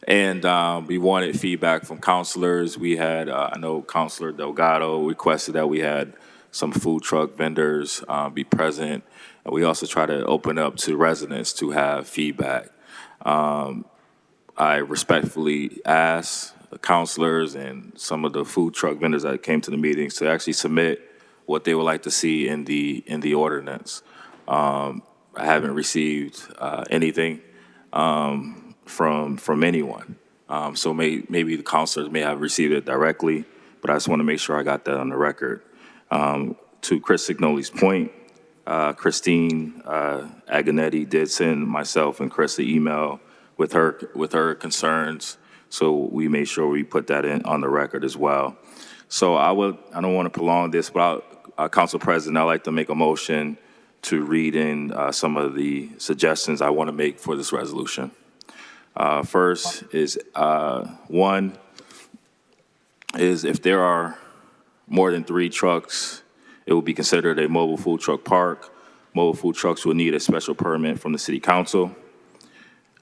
and we wanted feedback from counselors. We had, I know Counselor Delgado requested that we had some food truck vendors be present. And we also try to open up to residents to have feedback. I respectfully asked the counselors and some of the food truck vendors that came to the meetings to actually submit what they would like to see in the ordinance. I haven't received anything from anyone. So maybe the counselors may have received it directly, but I just want to make sure I got that on the record. To Chris Signoli's point, Christine Aganetti did send myself and Chris an email with her concerns, so we made sure we put that in on the record as well. So I don't want to prolong this, but Council President, I'd like to make a motion to read in some of the suggestions I want to make for this resolution. First is, one is if there are more than 3 trucks, it will be considered a mobile food truck park. Mobile food trucks will need a special permit from the City Council.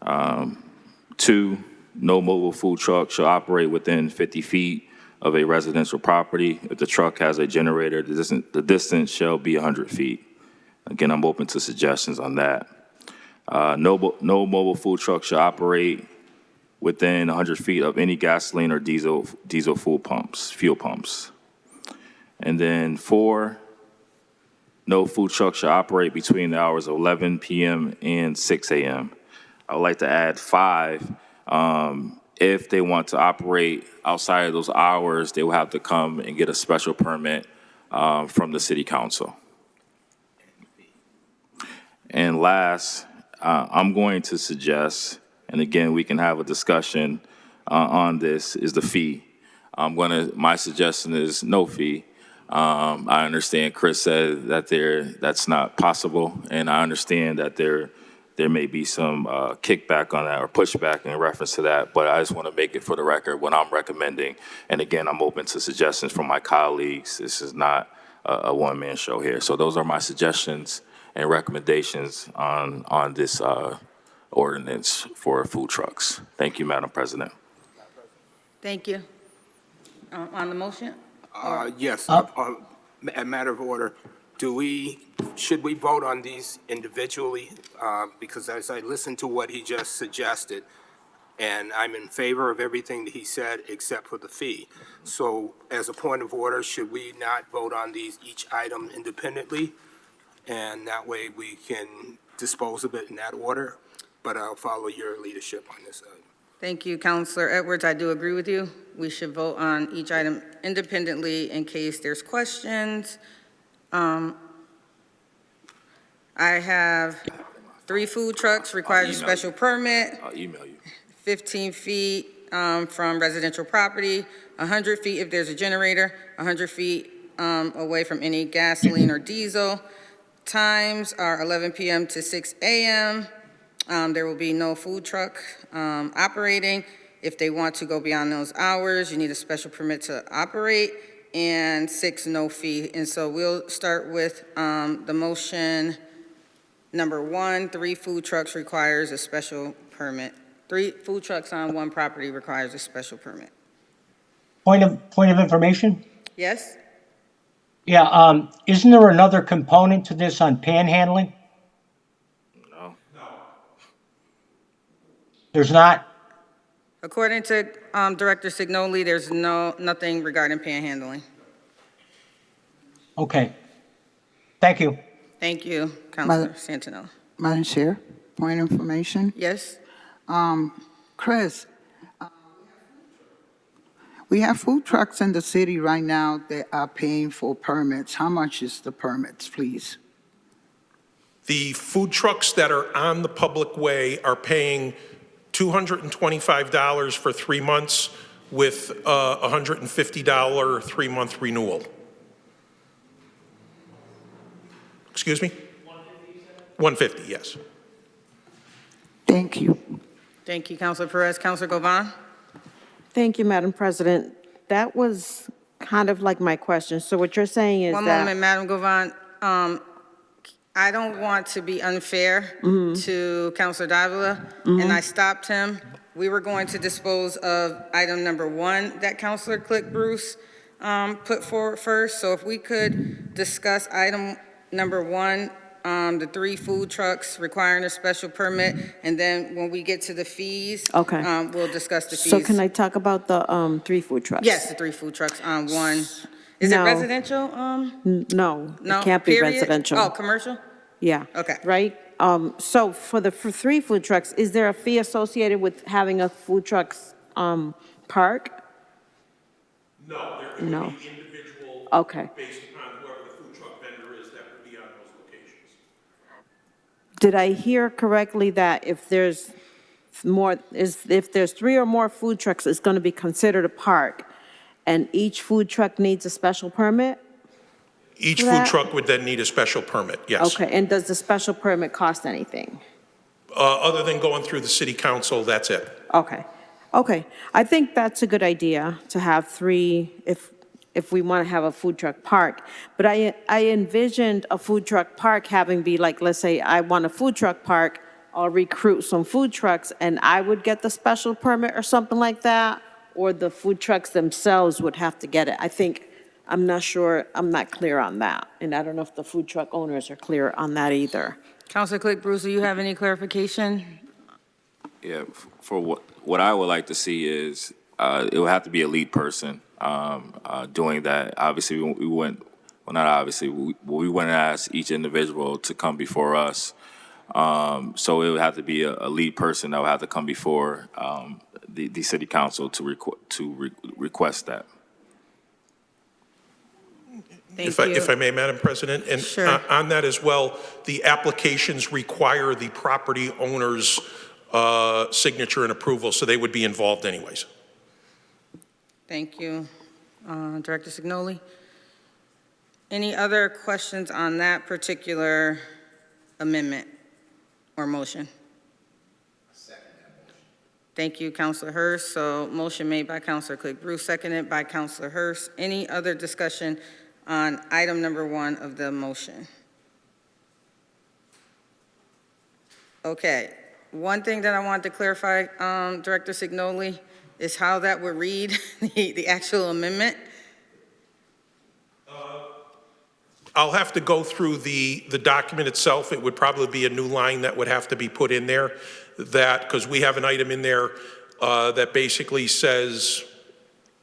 2, no mobile food truck shall operate within 50 feet of a residential property. If the truck has a generator, the distance shall be 100 feet. Again, I'm open to suggestions on that. No mobile food truck shall operate within 100 feet of any gasoline or diesel fuel pumps. And then 4, no food truck shall operate between the hours of 11 p.m. and 6 a.m. I would like to add 5. If they want to operate outside of those hours, they will have to come and get a special permit from the City Council. And last, I'm going to suggest, and again, we can have a discussion on this, is the fee. My suggestion is no fee. I understand Chris said that that's not possible, and I understand that there may be some kickback on that or pushback in reference to that, but I just want to make it for the record what I'm recommending. And again, I'm open to suggestions from my colleagues. This is not a one-man show here. So those are my suggestions and recommendations on this ordinance for food trucks. Thank you, Madam President. Thank you. On the motion? Yes, a matter of order. Should we vote on these individually? Because as I listened to what he just suggested, and I'm in favor of everything that he said except for the fee. So as a point of order, should we not vote on each item independently? And that way we can dispose of it in that order, but I'll follow your leadership on this item. Thank you, Councilor Edwards. I do agree with you. We should vote on each item independently in case there's questions. I have 3 food trucks, requires a special permit. I'll email you. 15 feet from residential property, 100 feet if there's a generator, 100 feet away from any gasoline or diesel. Times are 11 p.m. to 6 a.m. There will be no food truck operating. If they want to go beyond those hours, you need a special permit to operate, and 6, no fee. And so we'll start with the motion number 1, 3 food trucks requires a special permit. 3 food trucks on 1 property requires a special permit. Point of information? Yes? Yeah, isn't there another component to this on panhandling? No. There's not? According to Director Signoli, there's nothing regarding panhandling. Okay. Thank you. Thank you, Councilor Santinelli. Madam Chair, point of information. Yes? Chris, we have food trucks in the city right now that are paying for permits. How much is the permits, please? The food trucks that are on the public way are paying $225 for 3 months with a $150 3-month renewal. Excuse me? $150, yes. Thank you. Thank you, Councilor Perez. Councilor Govan? Thank you, Madam President. That was kind of like my question. So what you're saying is One that... moment, Madam Govan. I don't want to be unfair to Councilor Davila, and I stopped him. We were going to dispose of item number 1 that Councilor Click Bruce put forward first. So if we could discuss item number 1, the 3 food trucks requiring a special permit, and then when we get to the fees, we'll discuss the fees. So can I talk about the 3 food trucks? Yes, the 3 food trucks on 1. Is it residential? No, No, it can't be period? residential. Oh, commercial? Yeah. Okay. Right? So for 3 food trucks, is there a fee associated with having a food trucks park? No, there could No. be individual Okay. based upon whoever the food truck vendor is that would be on those locations. Did I hear correctly that if there's if there's 3 or more food trucks, it's going to be considered a park, and each food truck needs a special permit? Each for food that? truck would then need a special permit, yes. Okay, and does the special permit cost anything? Other than going through the city council, that's it. Okay, okay. I think that's a good idea to have 3 if we want to have a food truck park. But I envisioned a food truck park having be like, let's say I want a food truck park, I'll recruit some food trucks and I would get the special permit or something like that, or the food trucks themselves would have to get it. I'm not sure, I'm not clear on that. And I don't know if the food truck owners are clear on that either. Councilor Click Bruce, do you have any clarification? Yeah, for what I would like to see is it would have to be a lead person doing that. Obviously, we went and asked each individual to come before us. So it would have to be a lead person that would have to come before the city council to request that. If I may, Madam President, and on that as well, the applications require the property owner's signature and approval, so they would be involved anyways. Thank you. Director Signoli? Any other questions on that particular amendment or motion? Thank you, Councilor Hurst. So motion made by Councilor Click Bruce, seconded by Councilor Hurst. Any other discussion on item number 1 of the motion? Okay. One thing that I wanted to clarify, Director Signoli, is how that would read, the actual amendment. I'll have to go through the document itself. It would probably be a new line that would have to be put in there, because we have an item in there that basically says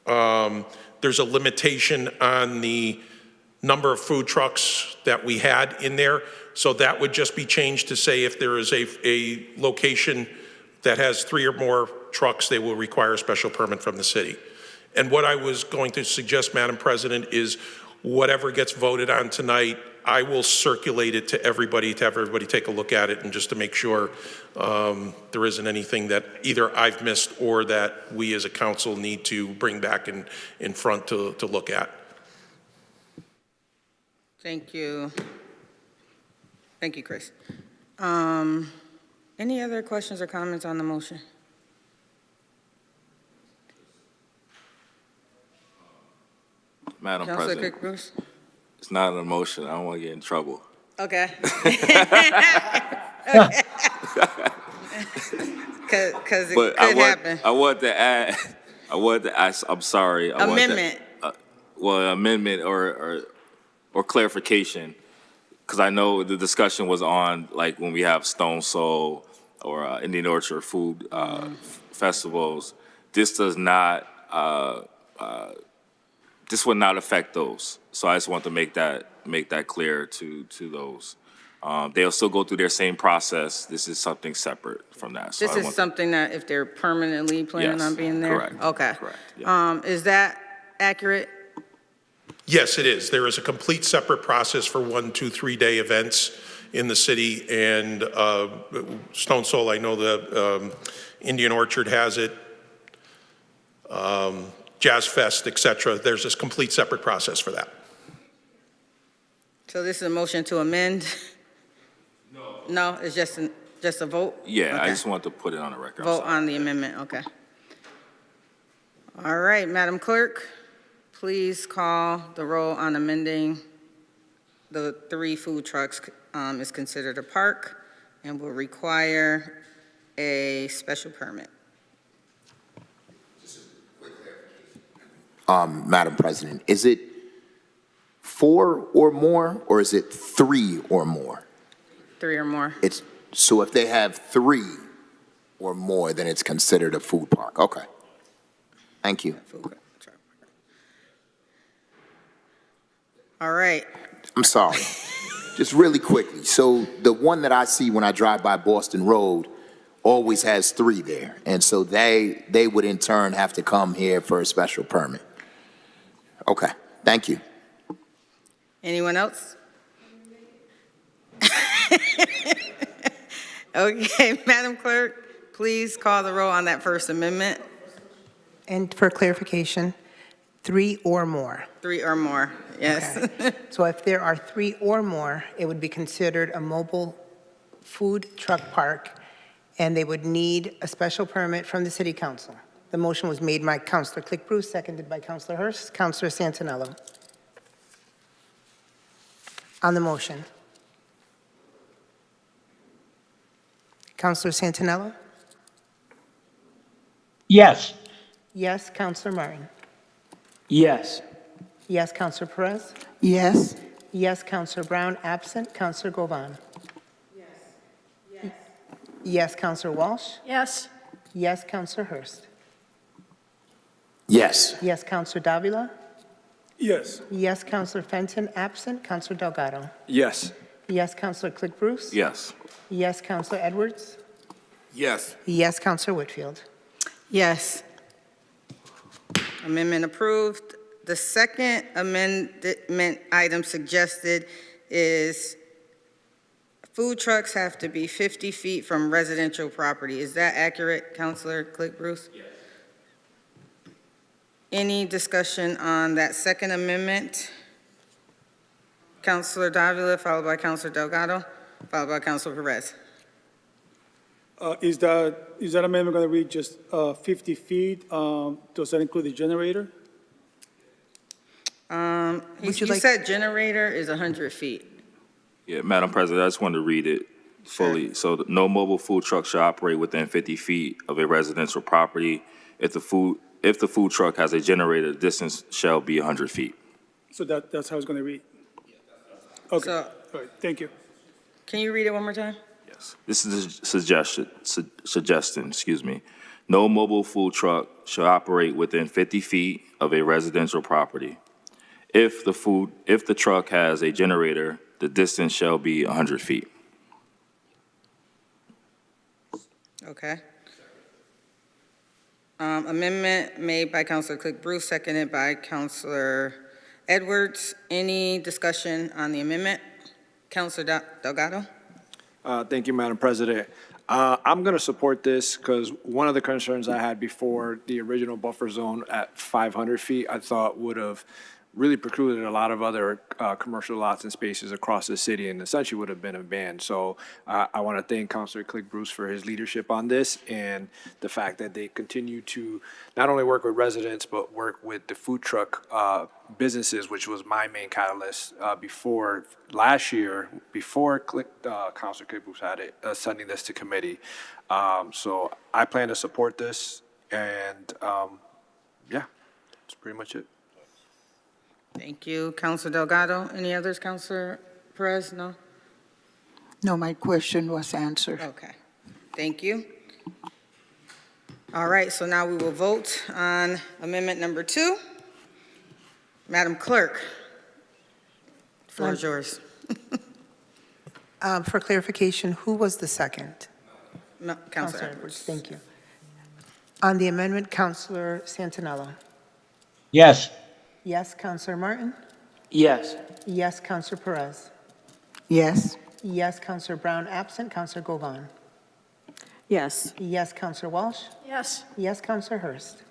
there's a limitation on the number of food trucks that we had in there. So that would just be changed to say if there is a location that has 3 or more trucks, they will require a special permit from the city. And what I was going to suggest, Madam President, is whatever gets voted on tonight, I will circulate it to everybody take a look at it, and just to make sure there isn't anything that either I've missed or that we as a council need to bring back in front to look at. Thank you. Thank you, Chris. Any other questions or comments on the motion? Madam Councilor President, Click Bruce? it's not an emotion. I don't want to get in trouble. Okay. Because it could happen. I want to add, I'm sorry. Amendment. Amendment or clarification, because I know the discussion was on, like, when we have Stone Soul or Indian Orchard food festivals, this does not, this would not affect those. So I just want to make that clear to those. They'll still go through their same process. This is something separate from that. So This I is want something that if they're permanently planning Yes, on being there? correct, Okay. correct, yeah. Is that accurate? Yes, it is. There is a complete separate process for 1, 2, 3-day events in the city, and Stone Soul, I know the Indian Orchard has it, Jazz Fest, et cetera. There's this complete separate process for that. So this is a motion to amend? No. No, it's just a vote? Yeah, I Okay. just want to put it on the record. I'm Vote sorry. on the amendment, okay. All right, Madam Clerk, please call the roll on amending the 3 food trucks is considered a park and will require a special permit. Madam President, is it 4 or more, or is it 3 or more? 3 or more. So if they have 3 or more, then it's considered a food park. Okay. Thank you. All right. I'm sorry. Just really quickly. So the one that I see when I drive by Boston Road always has 3 there. And so they would in turn have to come here for a special permit. Okay. Thank you. Anyone else? Okay, Madam Clerk, please call the roll on that first amendment. And for clarification, 3 or more. 3 or more, yes. Okay. So if there are 3 or more, it would be considered a mobile food truck park, and they would need a special permit from the City Council. The motion was made by Councilor Click Bruce, seconded by Councilor Hurst. Councilor Santinello. On the motion. Councilor Santinello? Yes. Yes. Councilor Martin? Yes. Yes. Councilor Perez? Yes. Yes. Councilor Brown, absent. Councilor Govan? Yes. Yes. Councilor Walsh? Yes. Yes. Councilor Hurst? Yes. Yes. Councilor Davila? Yes. Yes. Councilor Fenton, absent. Councilor Delgado? Yes. Yes. Councilor Click Bruce? Yes. Yes. Councilor Edwards? Yes. Yes. Councilor Whitfield? Yes. Amendment approved. The second amendment item suggested is food trucks have to be 50 feet from residential property. Is that accurate, Councilor Click Bruce? Yes. Any discussion on that second amendment? Councilor Davila, followed by Councilor Delgado, followed by Councilor Perez. Is that amendment going to read just 50 feet? Does that include the generator? He said generator is 100 feet. Yeah, Madam President, I just wanted to read it fully. So no mobile food truck shall operate within 50 feet of a residential property. If the food truck has a generator, the distance shall be 100 feet. So that's how it's going to read? Okay. So, All right. Thank you. can you read it one more time? Yes. This is a suggestion, excuse me. No mobile food truck shall operate within 50 feet of a residential property. If the truck has a generator, the distance shall be 100 feet. Okay. Amendment made by Councilor Click Bruce, seconded by Councilor Edwards. Any discussion on the amendment? Councilor Delgado? Thank you, Madam President. I'm going to support this because one of the concerns I had before the original buffer zone at 500 feet, I thought would have really precluded a lot of other commercial lots and spaces across the city and essentially would have been abandoned. So I want to thank Councilor Click Bruce for his leadership on this and the fact that they continue to not only work with residents, but work with the food truck businesses, which was my main catalyst before last year, before Councilor Click Bruce had it, sending this to committee. So I plan to support this and yeah, that's pretty much it. Thank you. Councilor Delgado. Any others, Councilor Perez? No? No, my question was answered. Okay. Thank you. All right, so now we will vote on amendment number 2. Madam Clerk, the floor is yours. For clarification, who was the second? No, Councilor Edwards. Thank you. On the amendment, Councilor Santinello. Yes. Yes, Councilor Martin. Yes. Yes, Councilor Perez. Yes. Yes, Councilor Brown absent. Councilor Govan. Yes. Yes, Councilor Walsh. Yes. Yes, Councilor Hurst.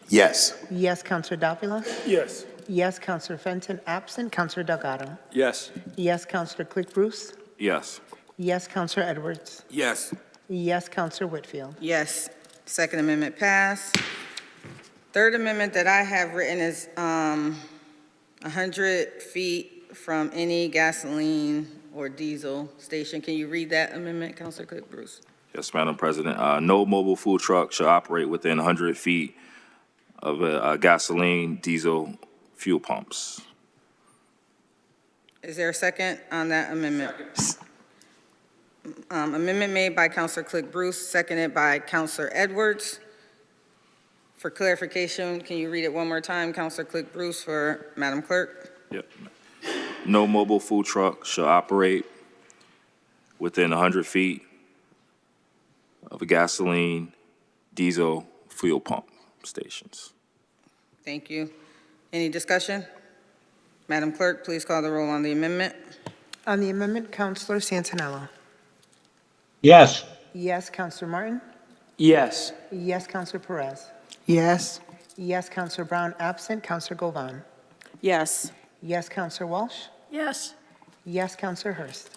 Yes. Yes, Councilor Davila. Yes. Yes, Councilor Fenton absent. Councilor Delgado. Yes. Yes, Councilor Click Bruce. Yes. Yes, Councilor Edwards. Yes. Yes, Councilor Whitfield. Yes. Second amendment passed. Third amendment that I have written is 100 feet from any gasoline or diesel station. Can you read that amendment, Councilor Click Bruce? Yes, Madam President. No mobile food truck shall operate within 100 feet of a gasoline, diesel, fuel pumps. Is there a second on that amendment? Amendment made by Councilor Click Bruce, seconded by Councilor Edwards. For clarification, can you read it one more time, Councilor Click Bruce, for Madam Clerk? Yep. No mobile food truck shall operate within 100 feet of a gasoline, diesel, fuel pump stations. Thank you. Any discussion? Madam Clerk, please call the roll on the amendment. On the amendment, Councilor Santinello. Yes. Yes, Councilor Martin. Yes. Yes, Councilor Perez. Yes. Yes, Councilor Brown absent. Councilor Govan. Yes. Yes, Councilor Walsh. Yes. Yes, Councilor Hurst.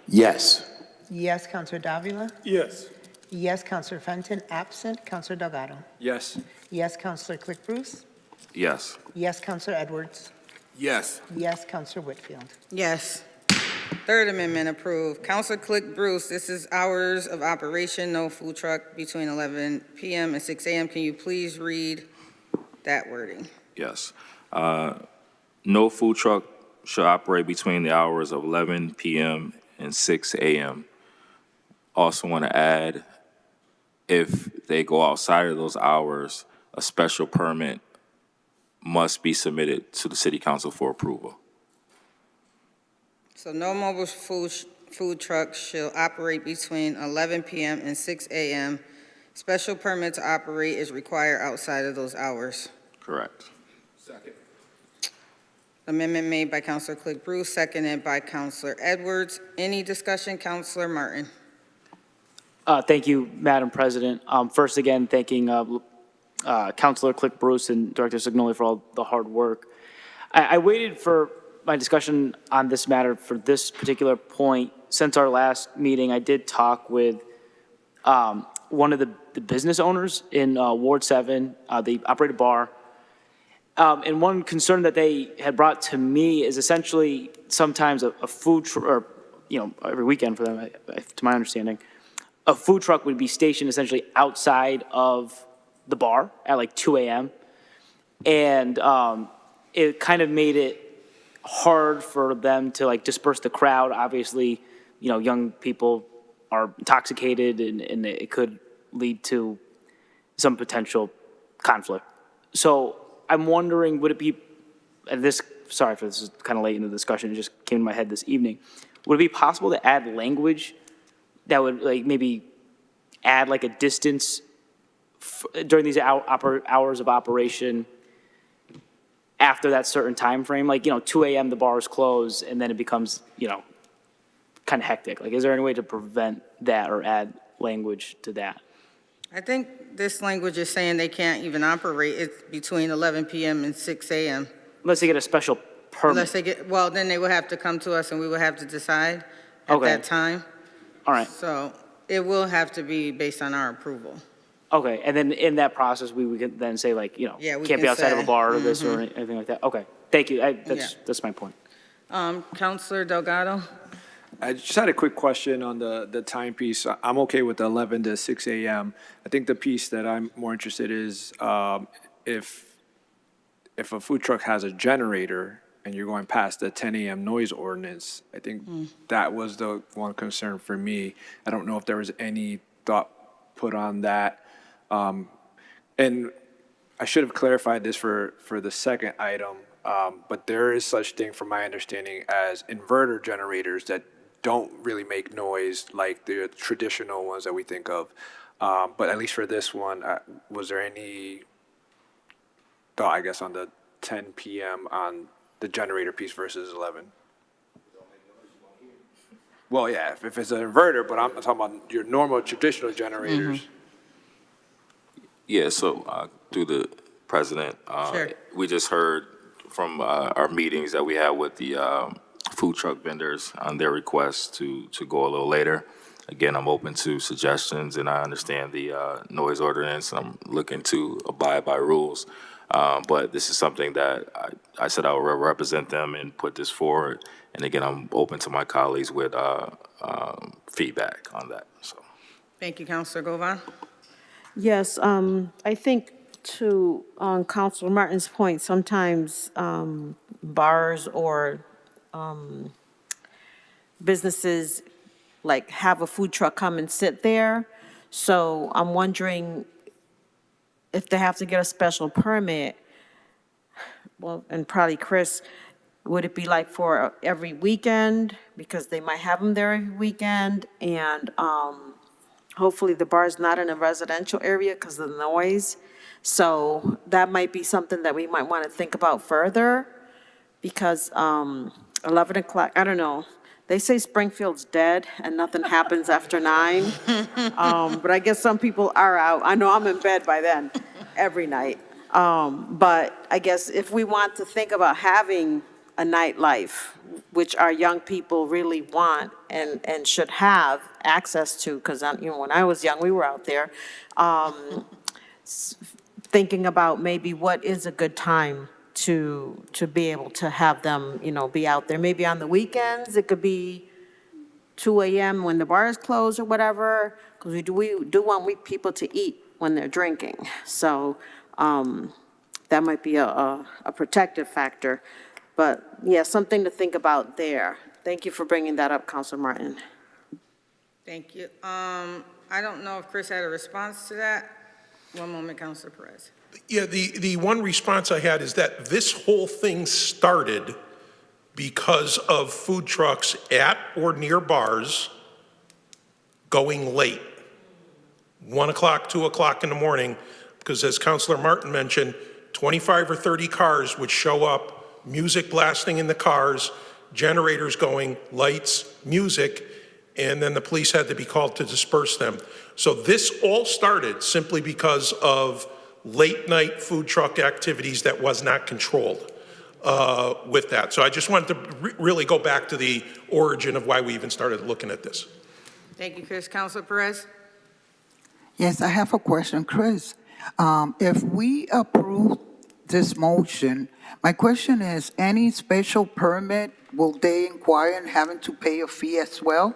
Yes. Yes, Councilor Davila. Yes. Yes, Councilor Fenton absent. Councilor Delgado. Yes. Yes, Councilor Click Bruce. Yes. Yes, Councilor Edwards. Yes. Yes, Councilor Whitfield. Yes. Third amendment approved. Councilor Click Bruce, this is hours of operation, no food truck between 11 p.m. and 6 a.m. Can you please read that wording? Yes. No food truck shall operate between the hours of 11 p.m. and 6 a.m. Also want to add, if they go outside of those hours, a special permit must be submitted to the City Council for approval. So no mobile food trucks shall operate between 11 p.m. and 6 a.m. Special permit to operate is required outside of those hours. Correct. Second. Amendment made by Councilor Click Bruce, seconded by Councilor Edwards. Any discussion, Councilor Martin? Thank you, Madam President. First, again, thanking Councilor Click Bruce and Director Signoli for all the hard work. I waited for my discussion on this matter for this particular point. Since our last meeting, I did talk with one of the business owners in Ward 7. They operate a bar. And one concern that they had brought to me is essentially sometimes a food truck, or, every weekend for them, to my understanding, a food truck would be stationed essentially outside of the bar at like 2 a.m. And it kind of made it hard for them to like disperse the crowd. Obviously, young people are intoxicated and it could lead to some potential conflict. So I'm wondering, would it be, and this, sorry for this is kind of late in the discussion, it just came to my head this evening. Would it be possible to add language that would like maybe add like a distance during these hours of operation after that certain time frame? Like, 2 a.m. the bars close and then it becomes, kind of hectic. Like, is there any way to prevent that or add language to that? I think this language is saying they can't even operate. It's between 11 p.m. and 6 a.m. Unless they get a special permit. Unless they get, well, then they would have to come to us and we would have to decide at Okay. that time. All right. So it will have to be based on our approval. Okay, and then in that process, we would then say like, Yeah, we can't be can outside of a say, bar or this or anything like that. Okay, thank you. That's my point. Councilor Delgado? I just had a quick question on the timepiece. I'm okay with the 11 to 6 a.m. I think the piece that I'm more interested is if a food truck has a generator and you're going past the 10 a.m. noise ordinance. I think that was the one concern for me. I don't know if there was any thought put on that. And I should have clarified this for the second item, but there is such thing, from my understanding, as inverter generators that don't really make noise like the traditional ones that we think of. But at least for this one, was there any thought, I guess, on the 10 p.m. on the generator piece versus 11? Well, yeah, if it's an inverter, but I'm talking about your normal traditional generators. Yeah, so through the president, Sure. we just heard from our meetings that we had with the food truck vendors on their request to go a little later. Again, I'm open to suggestions, and I understand the noise ordinance, and I'm looking to abide by rules. But this is something that I said I would represent them and put this forward. And again, I'm open to my colleagues with feedback on that. So. Thank you, Counselor Govan. Yes, I think on Councilor Martin's point, sometimes bars or businesses like have a food truck come and sit there. So I'm wondering if they have to get a special permit. Well, and probably Chris, would it be like for every weekend? Because they might have them there every weekend, and hopefully the bar's not in a residential area because of the noise. So that might be something that we might want to think about further, because 11 o'clock, I don't know. They say Springfield's dead and nothing happens after 9. But I guess some people are out. I know I'm in bed by then, every night. But I guess if we want to think about having a nightlife, which our young people really want and should have access to, because when I was young, we were out there, thinking about maybe what is a good time to be able to have them, be out there. Maybe on the weekends, it could be 2 a.m. when the bar is closed or whatever, because we do want people to eat when they're drinking. So that might be a protective factor. But yeah, something to think about there. Thank you for bringing that up, Councilor Martin. Thank you. I don't know if Chris had a response to that. One moment, Counselor Perez. Yeah, the one response I had is that this whole thing started because of food trucks at or near bars going late, 1 o'clock, 2 o'clock in the morning, because as Councilor Martin mentioned, 25 or 30 cars would show up, music blasting in the cars, generators going, lights, music, and then the police had to be called to disperse them. So this all started simply because of late night food truck activities that was not controlled with that. So I just wanted to really go back to the origin of why we even started looking at this. Thank you, Chris. Counselor Perez? Yes, I have a question, Chris. If we approve this motion, my question is, any special permit, will they inquire and having to pay a fee as well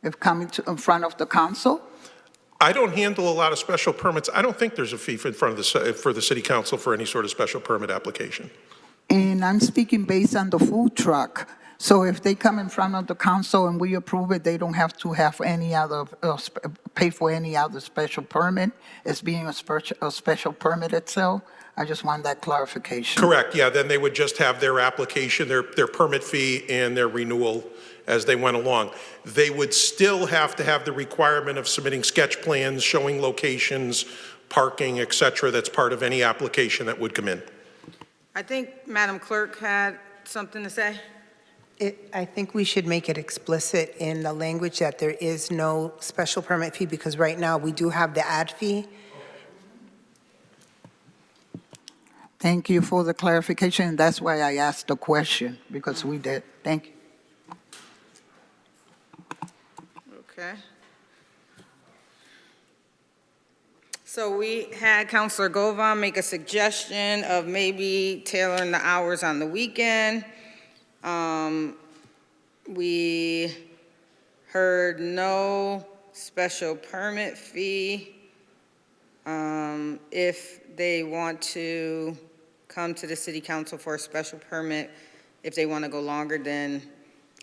if coming in front of the council? I don't handle a lot of special permits. I don't think there's a fee in front of for the city council for any sort of special permit application. And I'm speaking based on the food truck. So if they come in front of the council and we approve it, they don't have to have any other, pay for any other special permit as being a special permit itself? I just want that clarification. Correct, yeah, then they would just have their application, their permit fee and their renewal as they went along. They would still have to have the requirement of submitting sketch plans, showing locations, parking, et cetera. That's part of any application that would come in. I think Madam Clerk had something to say. I think we should make it explicit in the language that there is no special permit fee, because right now we do have the ad fee. Thank you for the clarification. That's why I asked the question, because we did. Thank you. Okay. So we had Counselor Govan make a suggestion of maybe tailoring the hours on the weekend. We heard no special permit fee. If they want to come to the city council for a special permit, if they want to go longer than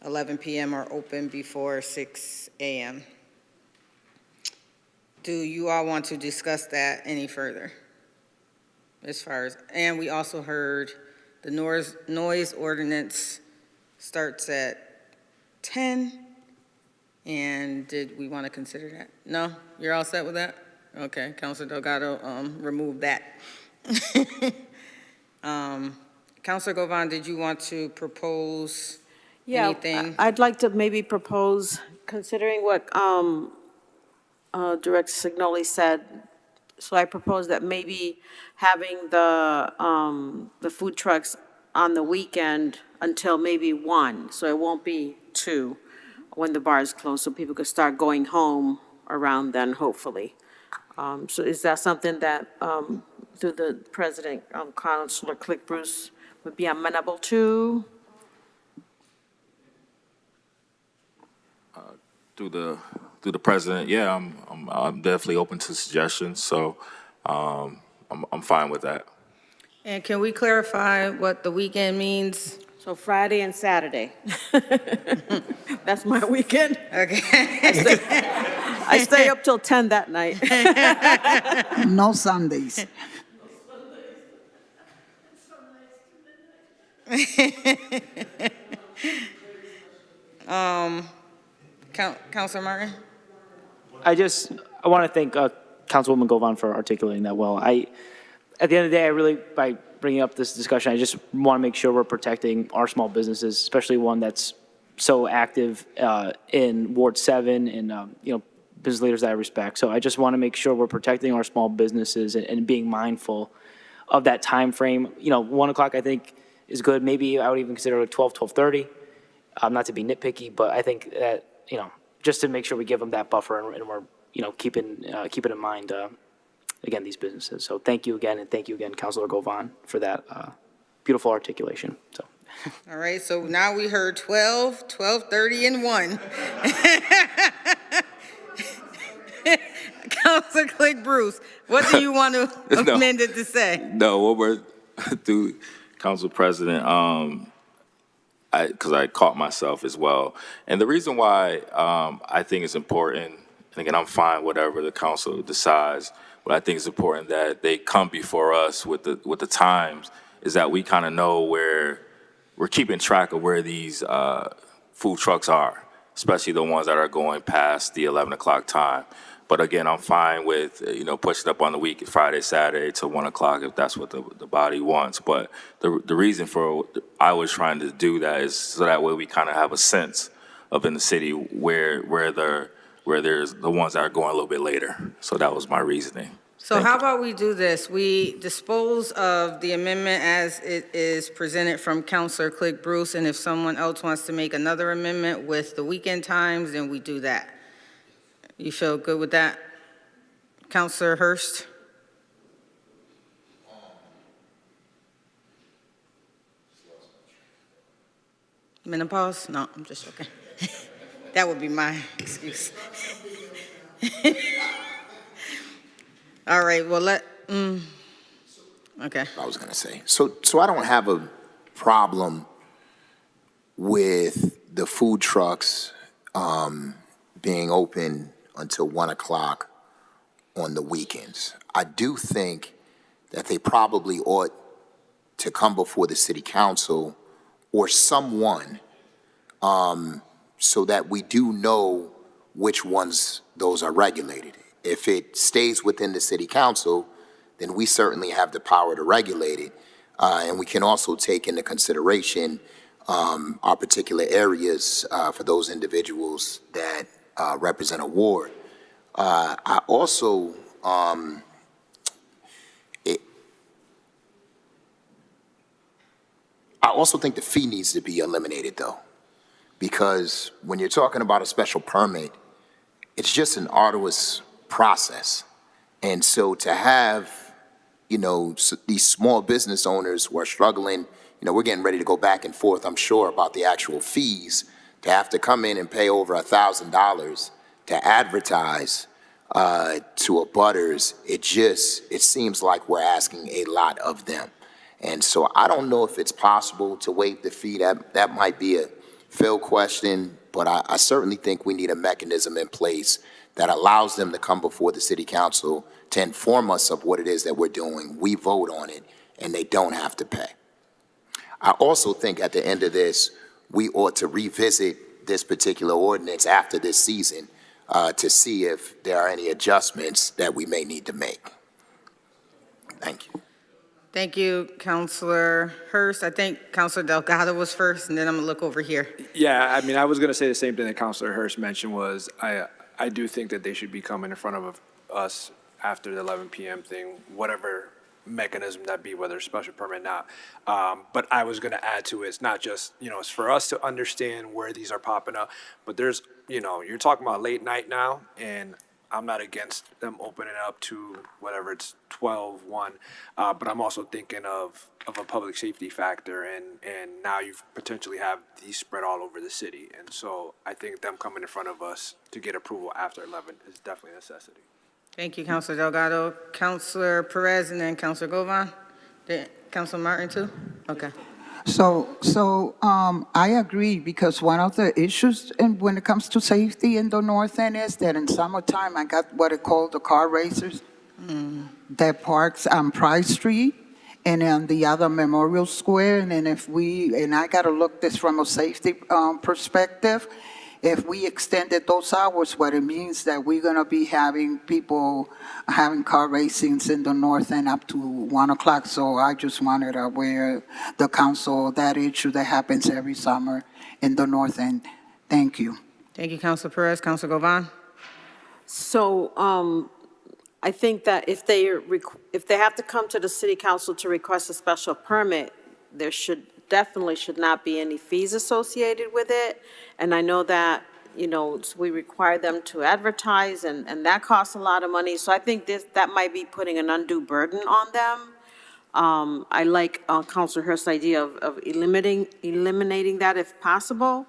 11 p.m. or open before 6 a.m. do you all want to discuss that any further? As far as, and we also heard the noise ordinance starts at 10, and did we want to consider that? No? You're all set with that? Okay, Councilor Delgado removed that. Councilor Govan, did you want to propose anything? I'd like to maybe propose, considering what Director Signoli said, so I propose that maybe having the food trucks on the weekend until maybe 1, so it won't be 2 when the bars close, so people could start going home around then, hopefully. So is that something that, through the President, Councilor Click Bruce would be amenable to? Through the president, yeah, I'm definitely open to suggestions. So I'm fine with that. And can we clarify what the weekend means? So Friday and Saturday. That's my weekend. Okay. I stay up till 10 that night. No Sundays. Councilor Martin? I want to thank Councilwoman Govan for articulating that well. At the end of the day, I really, by bringing up this discussion, I just want to make sure we're protecting our small businesses, especially one that's so active in Ward 7 and, business leaders that I respect. So I just want to make sure we're protecting our small businesses and being mindful of that time frame. 1 o'clock, I think, is good. Maybe I would even consider it 12:30. Not to be nitpicky, but I think that, just to make sure we give them that buffer and we're, keeping in mind, again, these businesses. So thank you again, and thank you again, Councilor Govan, for that beautiful articulation. So. All right, so now we heard 12, 12:30, and 1. Councilor Click Bruce, what do you want to amend it to say? No, what we're through Council President, because I caught myself as well. And the reason why I think it's important, and again, I'm fine whatever the council decides, but I think it's important that they come before us with the times, is that we kind of know where we're keeping track of where these food trucks are, especially the ones that are going past the 11 o'clock time. But again, I'm fine with, pushing up on the week, Friday, Saturday to 1 o'clock if that's what the body wants. But the reason for I was trying to do that is so that way we kind of have a sense of in the city where there's the ones that are going a little bit later. So that was my reasoning. So how about we do this? We dispose of the amendment as it is presented from Councilor Click Bruce, and if someone else wants to make another amendment with the weekend times, then we do that. You feel good with that? Councilor Hurst? Menopause? No, I'm just joking. That would be my excuse. All right, well, okay. I was going to say. So I don't have a problem with the food trucks being open until 1 o'clock on the weekends. I do think that they probably ought to come before the city council or someone so that we do know which ones those are regulated. If it stays within the city council, then we certainly have the power to regulate it. And we can also take into consideration our particular areas for those individuals that represent a ward. I also, I also think the fee needs to be eliminated, though, because when you're talking about a special permit, it's just an arduous process. And so to have, these small business owners who are struggling, we're getting ready to go back and forth, I'm sure, about the actual fees, to have to come in and pay over $1,000 to advertise to abutters, it seems like we're asking a lot of them. And so I don't know if it's possible to waive the fee. That might be a fair question, but I certainly think we need a mechanism in place that allows them to come before the city council to inform us of what it is that we're doing. We vote on it, and they don't have to pay. I also think at the end of this, we ought to revisit this particular ordinance after this season to see if there are any adjustments that we may need to make. Thank you. Thank you, Councilor Hurst. I think Councilor Delgado was first, and then I'm gonna look over here. Yeah, I mean, I was going to say the same thing that Councilor Hurst mentioned was I do think that they should be coming in front of us after the 11 p.m. thing, whatever mechanism that be, whether it's special permit or not. But I was going to add to it, it's not just, it's for us to understand where these are popping up, but there's, you're talking about late night now, and I'm not against them opening up to whatever it's 12, 1, but I'm also thinking of a public safety factor, and now you potentially have these spread all over the city. And so I think them coming in front of us to get approval after 11 is definitely a necessity. Thank you, Councilor Delgado. Councilor Perez, and then Councilor Govan. Councilor Martin, too? Okay. So I agree, because one of the issues when it comes to safety in the north end is that in summertime, I got what it called the car racers that parks on Price Street and on the other Memorial Square. And then and I got to look this from a safety perspective, if we extended those hours, what it means that we're going to be having people having car racings in the north end up to 1 o'clock. So I just wanted to aware the council that issue that happens every summer in the north end. Thank you. Thank you, Councilor Perez. Councilor Govan. So I think that if they have to come to the city council to request a special permit, there definitely should not be any fees associated with it. And I know that, we require them to advertise, and that costs a lot of money. So I think that might be putting an undue burden on them. I like Councilor Hurst's idea of eliminating that if possible,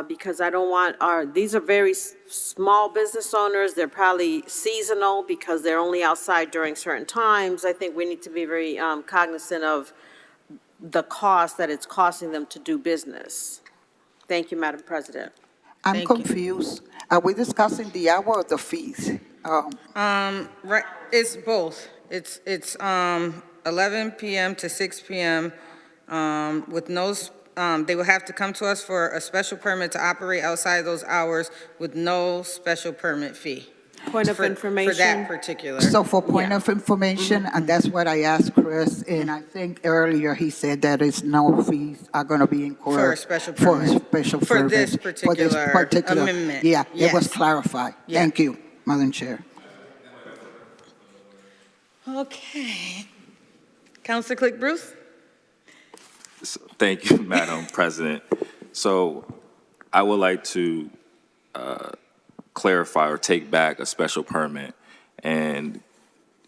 because I don't want these are very small business owners. They're probably seasonal because they're only outside during certain times. I think we need to be very cognizant of the cost that it's costing them to do business. Thank you, Madam President. I'm confused. Are we discussing the hour or the fees? Right, it's both. It's 11 p.m. to 6 p.m. With no, they will have to come to us for a special permit to operate outside those hours with no special permit fee. Point of information. For that particular. So for point of information, and that's what I asked Chris, and I think earlier he said that no fees are going to be incurred. For a special permit. For a special For permit. this particular amendment. Yeah, Yes. it was clarified. Yeah. Thank you, Madam Chair. Okay. Councilor Click Bruce? Thank you, Madam President. So I would like to clarify or take back a special permit and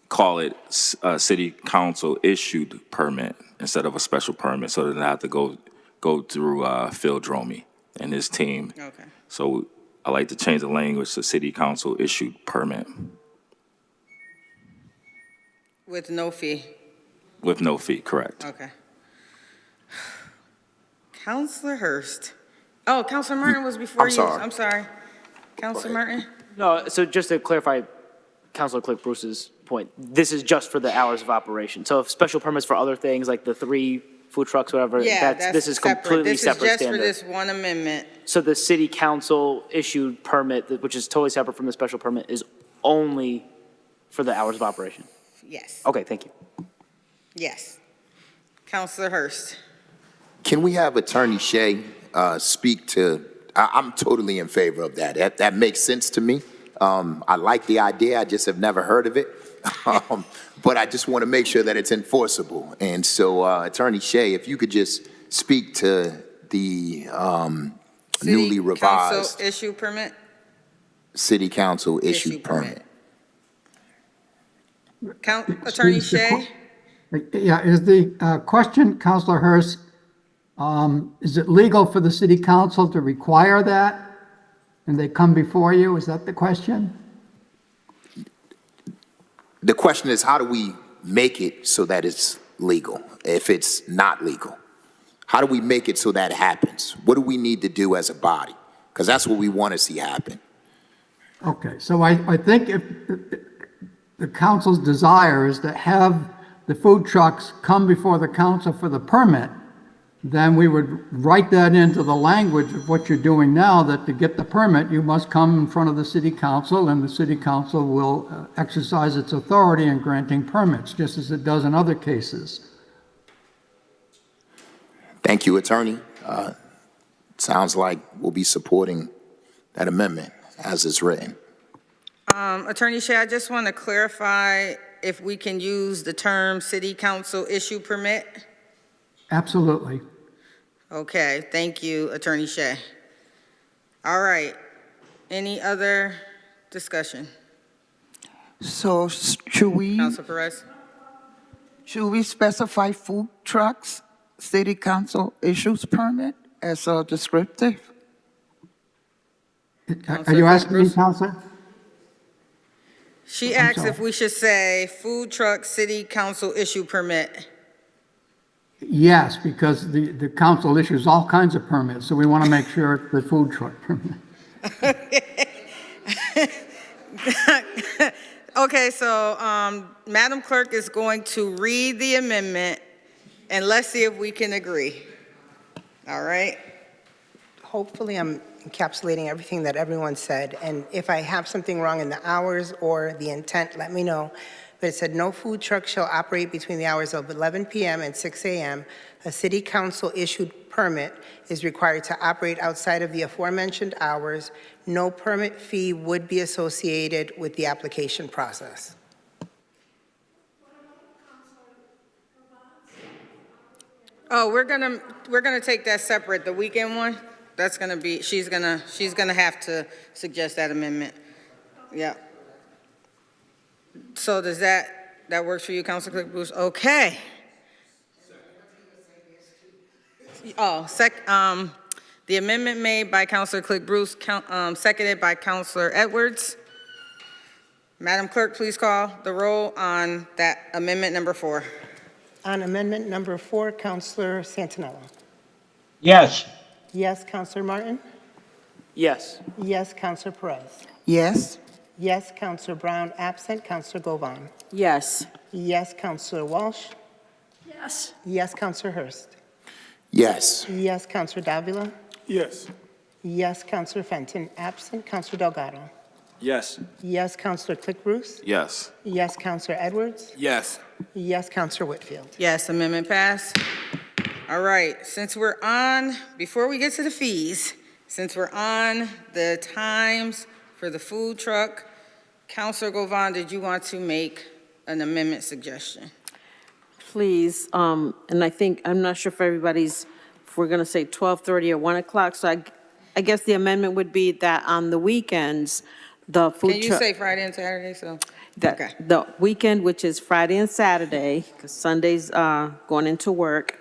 call it a city council issued permit instead of a special permit, so that they have to go through Phil Dromey and his team. Okay. So I like to change the language to city council issued permit. With no fee. With no fee, correct. Okay. Councilor Hurst. Oh, Councilor Martin was before I'm you. sorry. I'm sorry. Councilor Martin? No, so just to clarify Councilor Click Bruce's point, this is just for the hours of operation. So if special permits for other things like the 3 food trucks, whatever, Yeah, this is completely separate This is just standard. for this one amendment. So the city council issued permit, which is totally separate from the special permit, is only for the hours of operation? Yes. Okay, thank you. Yes. Councilor Hurst. Can we have Attorney Shea speak to, I'm totally in favor of that. That makes sense to me. I like the idea, I just have never heard of it. But I just want to make sure that it's enforceable. And so Attorney Shea, if you could just speak to the newly revised Council issue permit? City Council issued permit. Attorney Shea? Yeah, is the question, Councilor Hurst, is it legal for the city council to require that? And they come before you, is that the question? The question is, how do we make it so that it's legal if it's not legal? How do we make it so that happens? What do we need to do as a body? Because that's what we want to see happen. Okay, so I think if the council's desire is to have the food trucks come before the council for the permit, then we would write that into the language of what you're doing now, that to get the permit, you must come in front of the city council, and the city council will exercise its authority in granting permits, just as it does in other cases. Thank you, Attorney. Sounds like we'll be supporting that amendment as it's written. Attorney Shea, I just want to clarify if we can use the term city council issue permit. Absolutely. Okay, thank you, Attorney Shea. All right, any other discussion? So should we Council Perez? specify food trucks, city council issues permit as a descriptive? Are you asking me, Counselor? She asked if we should say food truck city council issue permit. Yes, because the council issues all kinds of permits, so we want to make sure it's the food truck permit. Okay, so Madam Clerk is going to read the amendment, and let's see if we can agree. All right? Hopefully, I'm encapsulating everything that everyone said, and if I have something wrong in the hours or the intent, let me know. But it said, no food truck shall operate between the hours of 11 p.m. and 6 a.m. A city council issued permit is required to operate outside of the aforementioned hours. No permit fee would be associated with the application process. Oh, we're gonna take that separate, the weekend one. That's gonna be, she's gonna have to suggest that amendment. Yeah. So does that works for you, Council Clerk Bruce? Okay. Oh, the amendment made by Councilor Clerk Bruce, seconded by Councilor Edwards. Madam Clerk, please call the roll on that amendment number 4. On amendment number 4, Councilor Santinella. Yes. Yes, Councilor Martin. Yes. Yes, Councilor Perez. Yes? Yes, Councilor Brown, absent. Councilor Govan. Yes. Yes, Councilor Walsh. Yes. Yes, Councilor Hurst. Yes. Yes, Councilor Davila. Yes. Yes, Councilor Fenton, absent. Councilor Delgado. Yes. Yes, Councilor Click Bruce. Yes. Yes, Councilor Edwards. Yes. Yes, Councilor Whitfield. Yes, amendment passed. All right, since we're on, before we get to the fees, since we're on the times for the food truck, Councilor Govan, did you want to make an amendment suggestion? Please, and I think, I'm not sure if everybody's, if we're going to say 12:30 or 1 o'clock, so I guess the amendment would be that on the weekends, the food Can you truck. say Friday and Saturday, so? That Okay. the weekend, which is Friday and Saturday, because Sunday's going into work,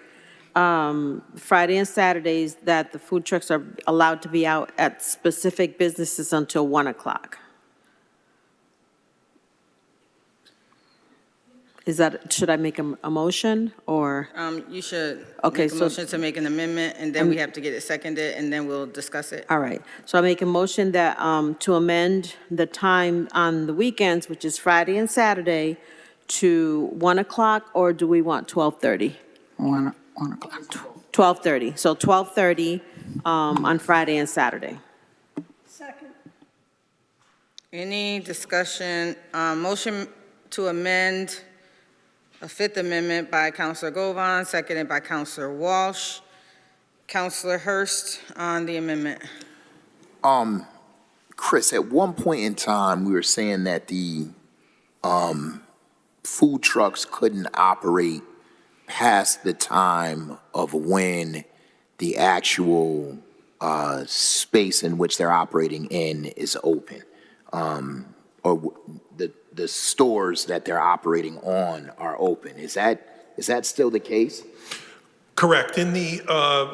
Friday and Saturdays, that the food trucks are allowed to be out at specific businesses until 1 o'clock. Is that, should I make a motion, or? You should Okay, make a so- motion to make an amendment, and then we have to get it seconded, and then we'll discuss it. All right, so I make a motion that, to amend the time on the weekends, which is Friday and Saturday, to 1 o'clock, or do we want 12:30? 1 o'clock. 12:30, so 12:30 on Friday and Saturday. Second. Any discussion, motion to amend a fifth amendment by Councilor Govan, seconded by Councilor Walsh. Councilor Hurst on the amendment. Chris, at one point in time, we were saying that the food trucks couldn't operate past the time of when the actual space in which they're operating in is open, or the stores that they're operating on are open. Is that still the case? Correct. In the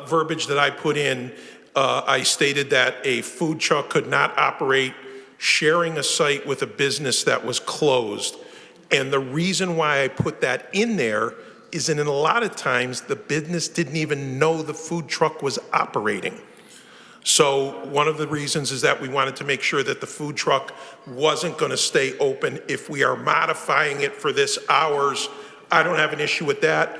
verbiage that I put in, I stated that a food truck could not operate sharing a site with a business that was closed. And the reason why I put that in there is in a lot of times the business didn't even know the food truck was operating. So one of the reasons is that we wanted to make sure that the food truck wasn't going to stay open. If we are modifying it for this hours, I don't have an issue with that.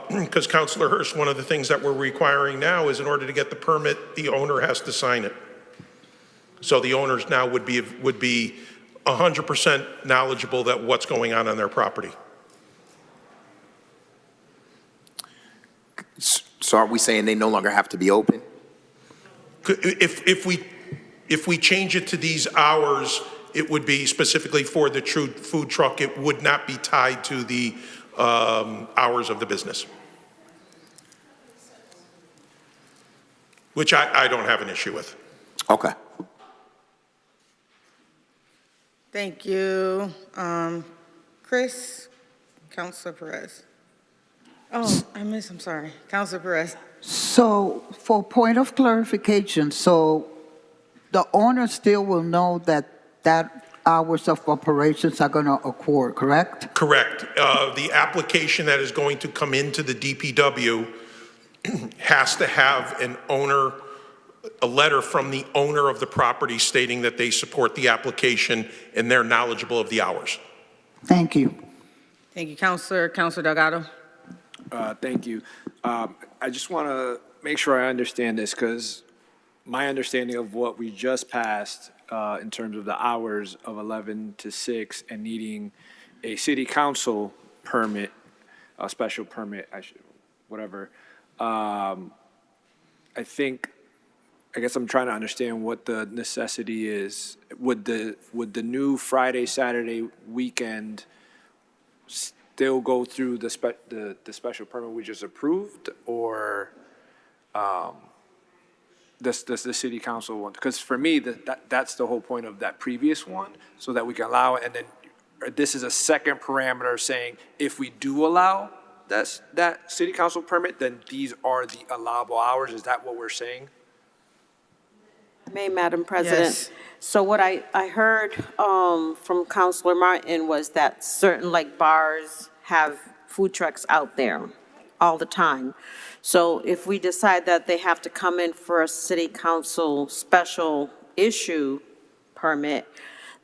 Because Councilor Hurst, one of the things that we're requiring now is in order to get the permit, the owner has to sign it. So the owners now would be 100% knowledgeable that what's going on their property. So are we saying they no longer have to be open? If we change it to these hours, it would be specifically for the true food truck. It would not be tied to the hours of the business, which I don't have an issue with. Okay. Thank you. Chris, Councilor Perez. Oh, I'm sorry. Councilor Perez. So for point of clarification, so the owner still will know that hours of operations are going to occur, correct? Correct. The application that is going to come into the DPW has to have a letter from the owner of the property stating that they support the application and they're knowledgeable of the hours. Thank you. Thank you, Councilor Delgado. Thank you. I just want to make sure I understand this, because my understanding of what we just passed in terms of the hours of 11 to 6 and needing a city council permit, a special permit, whatever. I guess I'm trying to understand what the necessity is. Would the new Friday, Saturday weekend still go through the special permit we just approved, or does the city council want? Because for me, that's the whole point of that previous one, so that we can allow it, and then this is a second parameter saying if we do allow that city council permit, then these are the allowable hours. Is that what we're saying? May, Madam President. Yes. So what I heard from Councilor Martin was that certain like bars have food trucks out there all the time. So if we decide that they have to come in for a city council special issue permit,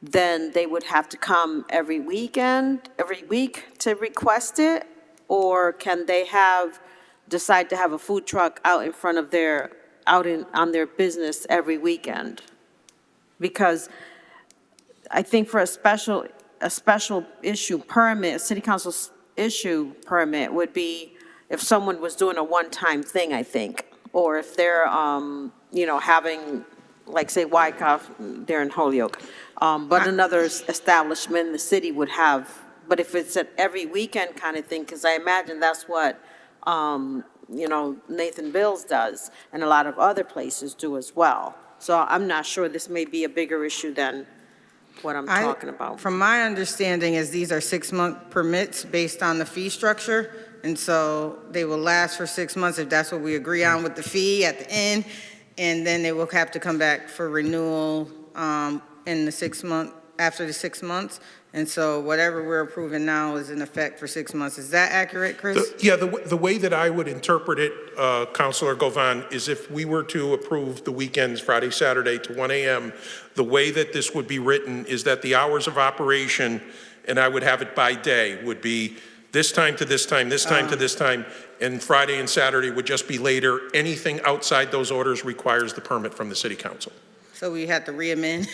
then they would have to come every week to request it? Or can they decide to have a food truck out in front of on their business every weekend? Because I think for a special issue permit, a city council issue permit would be if someone was doing a one-time thing, I think, or if they're, having, like, say, Wyckoff, they're in Holyoke, but another establishment in the city would have. But if it's an every weekend kind of thing, because I imagine that's what, Nathan Bills does, and a lot of other places do as well. So I'm not sure, this may be a bigger issue than what I'm talking about. From my understanding is these are 6-month permits based on the fee structure. And so they will last for 6 months if that's what we agree on with the fee at the end. And then they will have to come back for renewal in the after the 6 months. And so whatever we're approving now is in effect for 6 months. Is that accurate, Chris? The way that I would interpret it, Councilor Govan, is if we were to approve the weekends, Friday, Saturday to 1 a.m., the way that this would be written is that the hours of operation, and I would have it by day, would be this time to this time, this time to this time, and Friday and Saturday would just be later. Anything outside those orders requires the permit from the city council. So we have to re-amend?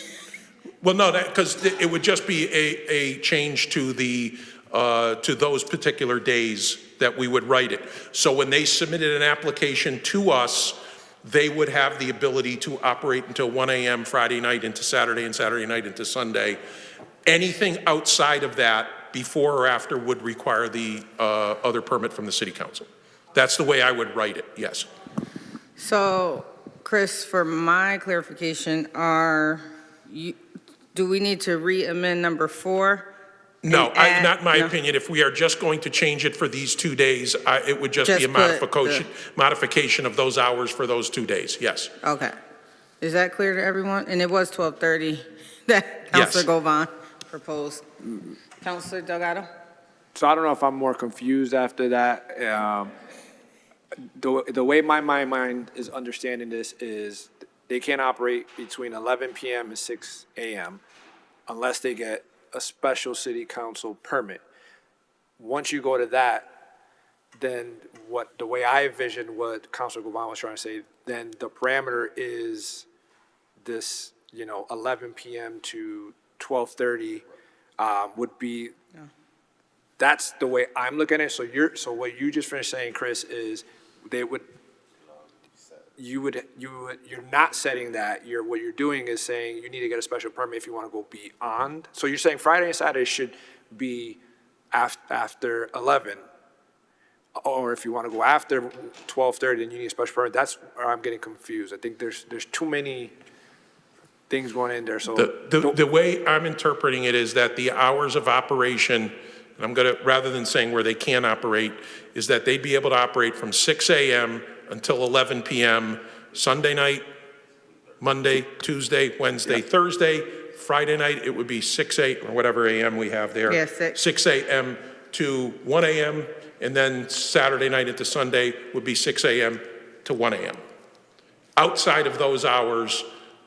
Well, no, because it would just be a change to those particular days that we would write it. So when they submitted an application to us, they would have the ability to operate until 1 a.m. Friday night into Saturday and Saturday night into Sunday. Anything outside of that, before or after, would require the other permit from the city council. That's the way I would write it, yes. So, Chris, for my clarification, do we need to re-amend number 4? No, not my opinion. If we are just going to change it for these 2 days, it would just be a modification of those hours for those 2 days, yes. Okay. Is that clear to everyone? And it was 12:30 that Councilor Govan proposed. Councilor Delgado? So I don't know if I'm more confused after that. The way my mind is understanding this is they can't operate between 11 p.m. and 6 a.m. unless they get a special city council permit. Once you go to that, then the way I envisioned what Councilor Govan was trying to say, then the parameter is this, 11 p.m. to 12:30 would be, that's the way I'm looking at it. So what you just finished saying, Chris, is you're not setting that. What you're doing is saying you need to get a special permit if you want to go beyond. So you're saying Friday and Saturday should be after 11. Or if you want to go after 12:30, then you need a special permit. That's where I'm getting confused. I think there's too many things going in there, so. The way I'm interpreting it is that the hours of operation, and I'm gonna, rather than saying where they can operate, is that they'd be able to operate from 6 a.m. until 11 p.m. Sunday night, Monday, Tuesday, Wednesday, Thursday. Friday night, it would be 6 or whatever a.m. we have there. Yeah, 6 a.m. to 1 a.m. And then Saturday night into Sunday would be 6 a.m. to 1 a.m. Outside of those hours,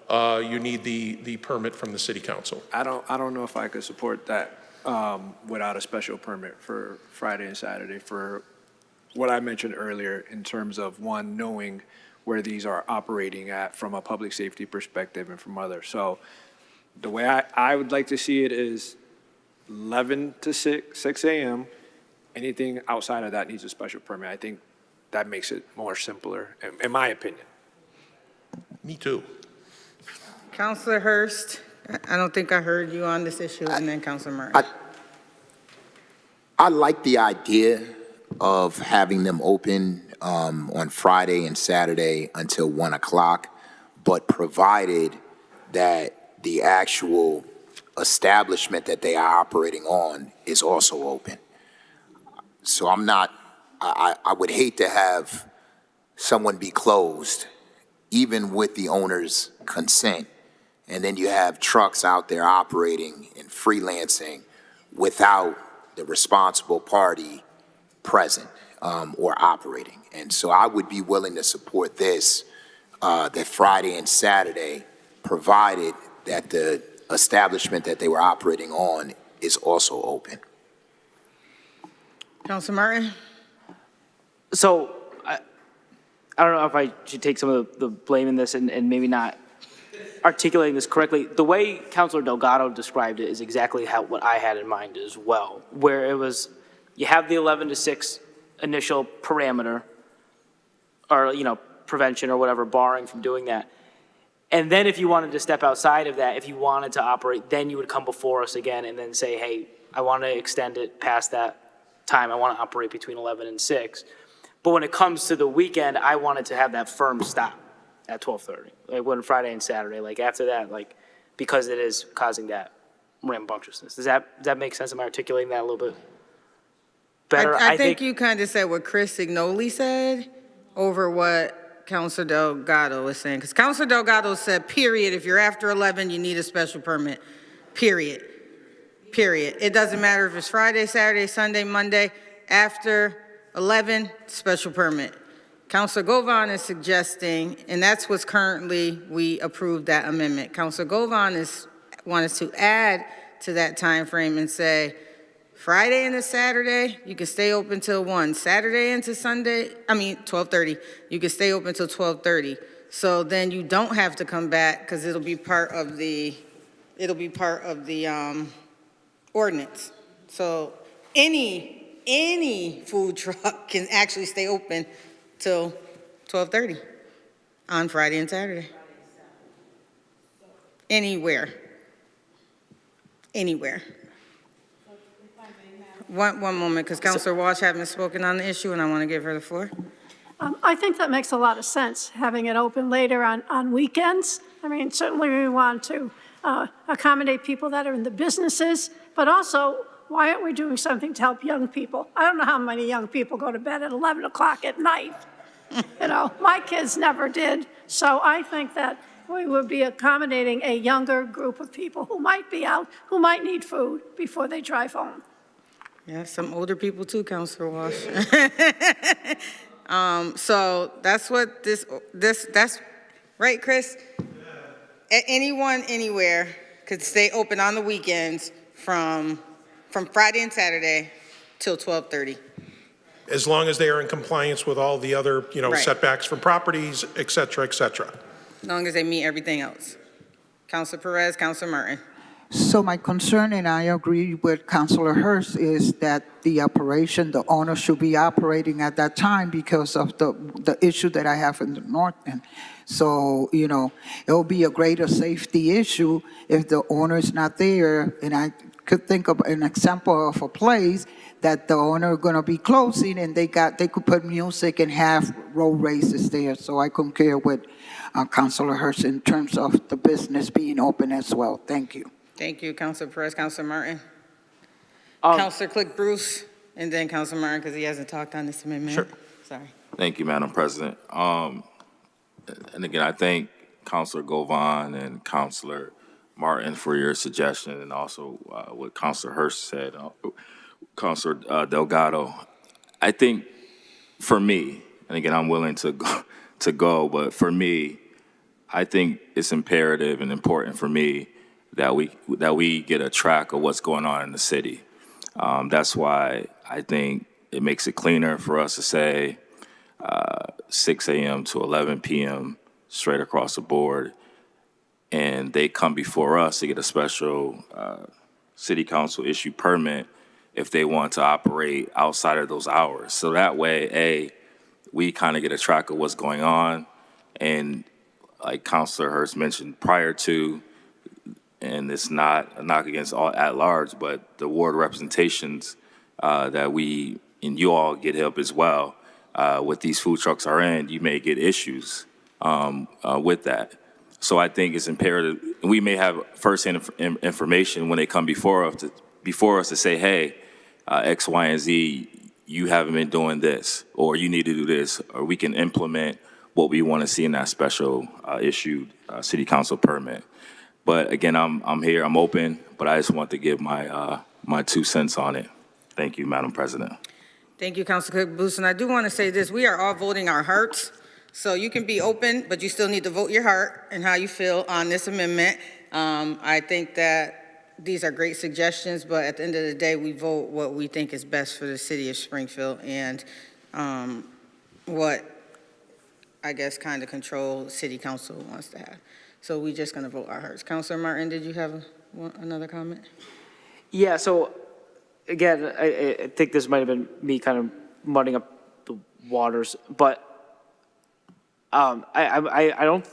you need the permit from the city council. I don't know if I could support that without a special permit for Friday and Saturday for what I mentioned earlier in terms of one, knowing where these are operating at from a public safety perspective and from others. So the way I would like to see it is 11 to 6 a.m. Anything outside of that needs a special permit. I think that makes it more simpler, in my opinion. Me too. Councilor Hurst, I don't think I heard you on this issue, and then Councilor Murray. I like the idea of having them open on Friday and Saturday until 1 o'clock, but provided that the actual establishment that they are operating on is also open. So I would hate to have someone be closed, even with the owner's consent, and then you have trucks out there operating and freelancing without the responsible party present or operating. And so I would be willing to support this, that Friday and Saturday, provided that the establishment that they were operating on is also open. Councilor Martin? So I don't know if I should take some of the blame in this and maybe not articulating this correctly. The way Councilor Delgado described it is exactly what I had in mind as well, where it was, you have the 11 to 6 initial parameter, or, prevention or whatever, barring from doing that. And then if you wanted to step outside of that, if you wanted to operate, then you would come before us again and then say, hey, I want to extend it past that time. I want to operate between 11 and 6. But when it comes to the weekend, I wanted to have that firm stop at 12:30, like when Friday and Saturday, like after that, like, because it is causing that rambunctiousness. Does that make sense? Am I articulating that a little bit better? I think you kind of said what Chris Signoli said over what Councilor Delgado was saying. Because Councilor Delgado said, period, if you're after 11, you need a special permit, period. Period. It doesn't matter if it's Friday, Saturday, Sunday, Monday, after 11, special permit. Councilor Govan is suggesting, and that's what's currently, we approved that amendment. Councilor Govan wanted to add to that time frame and say, Friday into Saturday, you can stay open till 1. Saturday into Sunday, 12:30, you can stay open till 12:30. So then you don't have to come back because it'll be part of the ordinance. So any food truck can actually stay open till 12:30 on Friday and Saturday. Anywhere. One moment, because Councilor Walsh hasn't spoken on the issue, and I want to give her the floor. I think that makes a lot of sense, having it open later on weekends. I mean, certainly we want to accommodate people that are in the businesses, but also, why aren't we doing something to help young people? I don't know how many young people go to bed at 11 o'clock at night. My kids never did. So I think that we would be accommodating a younger group of people who might be out, who might need food before they drive home. Yeah, some older people too, Councilor Walsh. So that's what Right, Chris? Anyone, anywhere could stay open on the weekends from Friday and Saturday till 12:30. As long as they are in compliance with all the other, Right. setbacks from properties, et cetera, et cetera. As long as they meet everything else. Counselor Perez, Counselor Martin. So my concern, and I agree with Councilor Hurst, is that the owner should be operating at that time because of the issue that I have in the north end. So, it'll be a greater safety issue if the owner is not there. And I could think of an example of a place that the owner gonna be closing and they could put music and have road races there. So I concur with Councilor Hurst in terms of the business being open as well. Thank you. Thank you, Counselor Perez, Counselor Martin. Counselor Click Bruce, and then Counselor Martin, because he hasn't talked on this amendment. Sure. Sorry. Thank you, Madam President. And again, I thank Counselor Govan and Counselor Martin for your suggestion, and also what Counselor Hurst said, Counselor Delgado. I think for me, and again, I'm willing to go, but for me, I think it's imperative and important for me that we get a track of what's going on in the city. That's why I think it makes it cleaner for us to say 6 a.m. to 11 p.m. straight across the board, and they come before us to get a special city council issue permit if they want to operate outside of those hours. So that way, we kind of get a track of what's going on, and like Councilor Hurst mentioned prior to, and it's not a knock against all at large, but the ward representations that we and you all get help as well. With these food trucks are in, you may get issues with that. So I think it's imperative. We may have firsthand information when they come before us to say, hey, X, Y, and Z, you haven't been doing this, or you need to do this, or we can implement what we want to see in that special issued city council permit. But again, I'm here, I'm open, but I just want to give my 2 cents on it. Thank you, Madam President. Thank you, Councilor Cook Bruce. And I do want to say this, we are all voting our hearts. So you can be open, but you still need to vote your heart and how you feel on this amendment. I think that these are great suggestions, but at the end of the day, we vote what we think is best for the city of Springfield and what, I guess, kind of control city council wants to have. So we're just going to vote our hearts. Councilor Martin, did you have another comment? Yeah, so again, I think this might have been me kind of muddying up the waters, but I don't,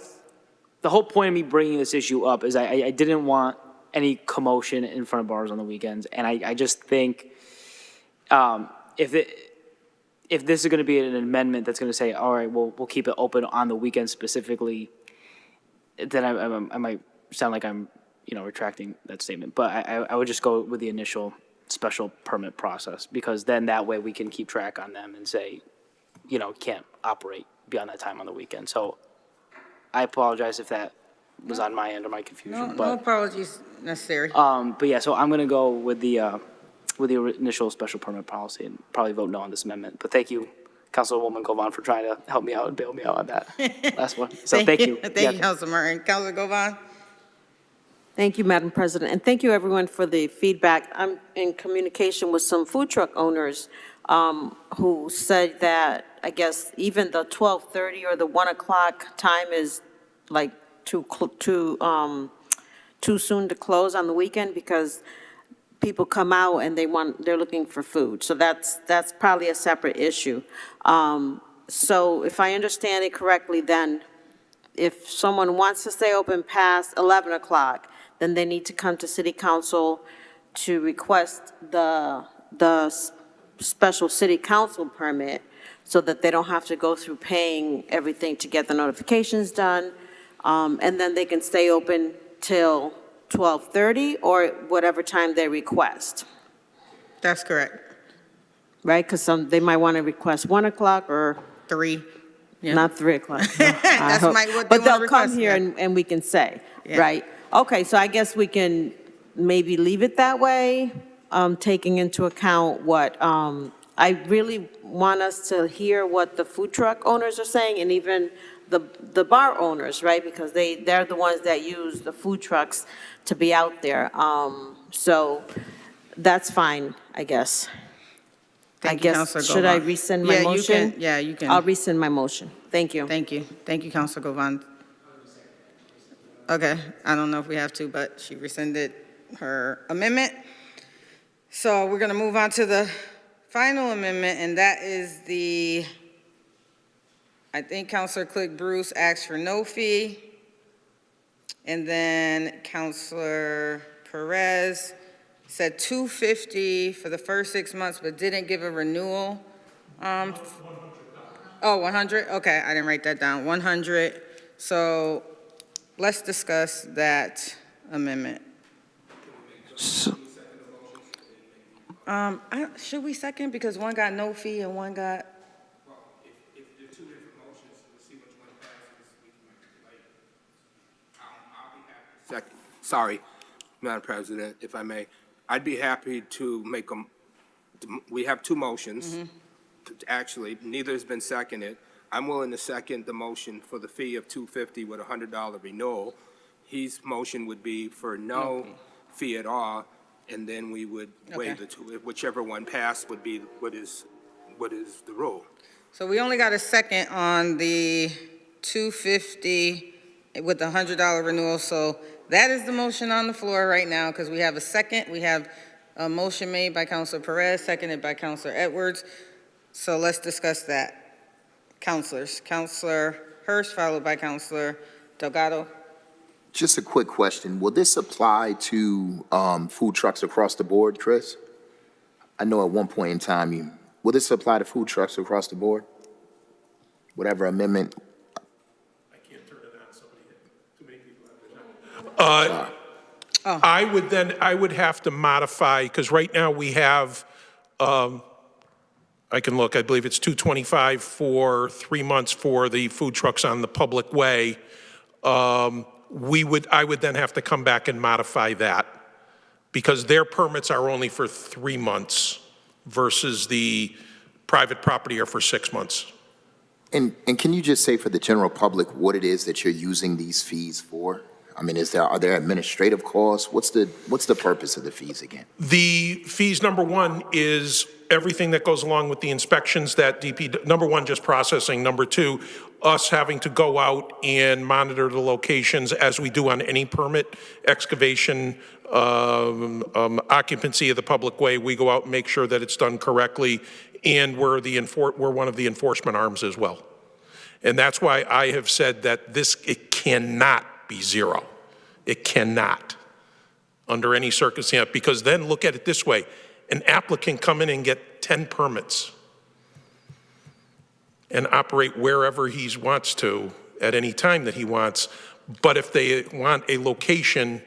the whole point of me bringing this issue up is I didn't want any commotion in front of bars on the weekends, and I just think if this is going to be an amendment that's going to say, all right, we'll keep it open on the weekend specifically, then I might sound like I'm retracting that statement. But I would just go with the initial special permit process, because then that way we can keep track on them and say, can't operate beyond that time on the weekend. So I apologize if that was on my end or my confusion. No apologies necessary. But yeah, so I'm going to go with the initial special permit policy and probably vote no on this amendment. But thank you, Councilwoman Govan, for trying to help me out and bail me out on that last one. So thank you. Thank you, Councilor Martin. Councilor Govan? Thank you, Madam President, and thank you, everyone, for the feedback. I'm in communication with some food truck owners who said that, I guess, even the 12:30 or the 1 o'clock time is like too soon to close on the weekend, because people come out and they're looking for food. So that's probably a separate issue. So if I understand it correctly, then if someone wants to stay open past 11 o'clock, then they need to come to City Council to request the special City Council permit, so that they don't have to go through paying everything to get the notifications done. And then they can stay open till 12:30 or whatever time they request. That's correct. Right, because they might want to request 1 o'clock or 3. Yeah. Not 3 o'clock. That's what they but they'll wanna come request, here yeah. and we can say, Yeah. right? Okay, so I guess we can maybe leave it that way, taking into account what I really want us to hear what the food truck owners are saying, and even the bar owners, right? Because they're the ones that use the food trucks to be out there. So that's fine, I guess. Thank you, Counselor Should I Govan. rescind my motion? Yeah, you can. I'll rescind my motion. Thank you. Thank you. Thank you, Counselor Govan. Okay, I don't know if we have to, but she rescinded her amendment. So we're going to move on to the final amendment, and that is I think Counselor Click Bruce asked for no fee, and then Counselor Perez said $250 for the first 6 months, but didn't give a renewal. Oh, 100? Okay, I didn't write that down. 100. So let's discuss that amendment. Should we second? Because one got no fee and one got... Well, if they're two different motions, we'll see which one passes. We can make it later. I'll be happy. Sorry, Madam President, if I may. I'd be happy to make them, we have two motions. Actually, neither has been seconded. I'm willing to second the motion for the fee of $250 with a $100 renewal. His motion would be for no fee at all, and then we would waive the two. Whichever one passed would be what is the rule. So we only got a second on the $250 with the $100 renewal. So that is the motion on the floor right now, because we have a second. We have a motion made by Counselor Perez, seconded by Counselor Edwards. So let's discuss that. Counselors, Counselor Hurst, followed by Counselor Delgado. Just a quick question. Will this apply to food trucks across the board, Chris? I know at one point in time, will this apply to food trucks across the board? Whatever amendment? I can't turn it on. Somebody hit too many people have their hand. I would have to modify, because right now we have, I can look, I believe it's $225 for 3 months for the food trucks on the public way. I would then have to come back and modify that, because their permits are only for 3 months versus the private property are for 6 months. And can you just say for the general public what it is that you're using these fees for? I mean, are there administrative costs? What's the purpose of the fees again? The fees, number one, is everything that goes along with the inspections that number one, just processing. Number two, us having to go out and monitor the locations as we do on any permit, excavation, occupancy of the public way. We go out and make sure that it's done correctly, and we're one of the enforcement arms as well. And that's why I have said that it cannot be zero. It cannot, under any circumstance, because then look at it this way. An applicant come in and get 10 permits and operate wherever he wants to at any time that he wants. But if they want a location,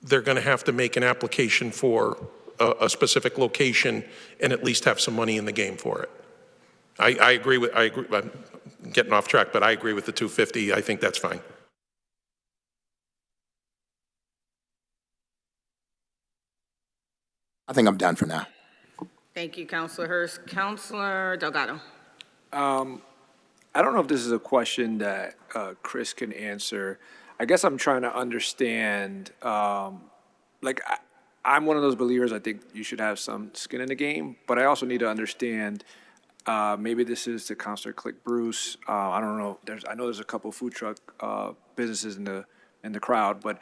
they're going to have to make an application for a specific location and at least have some money in the game for it. I agree. I'm getting off track, but I agree with the 250. I think that's fine. I think I'm done for now. Thank you, Counselor Hurst. Counselor Delgado. I don't know if this is a question that Chris can answer. I guess I'm trying to understand, I'm one of those believers, I think you should have some skin in the game, but I also need to understand, maybe this is to Counselor Click Bruce. I don't know, I know there's a couple food truck businesses in the crowd, but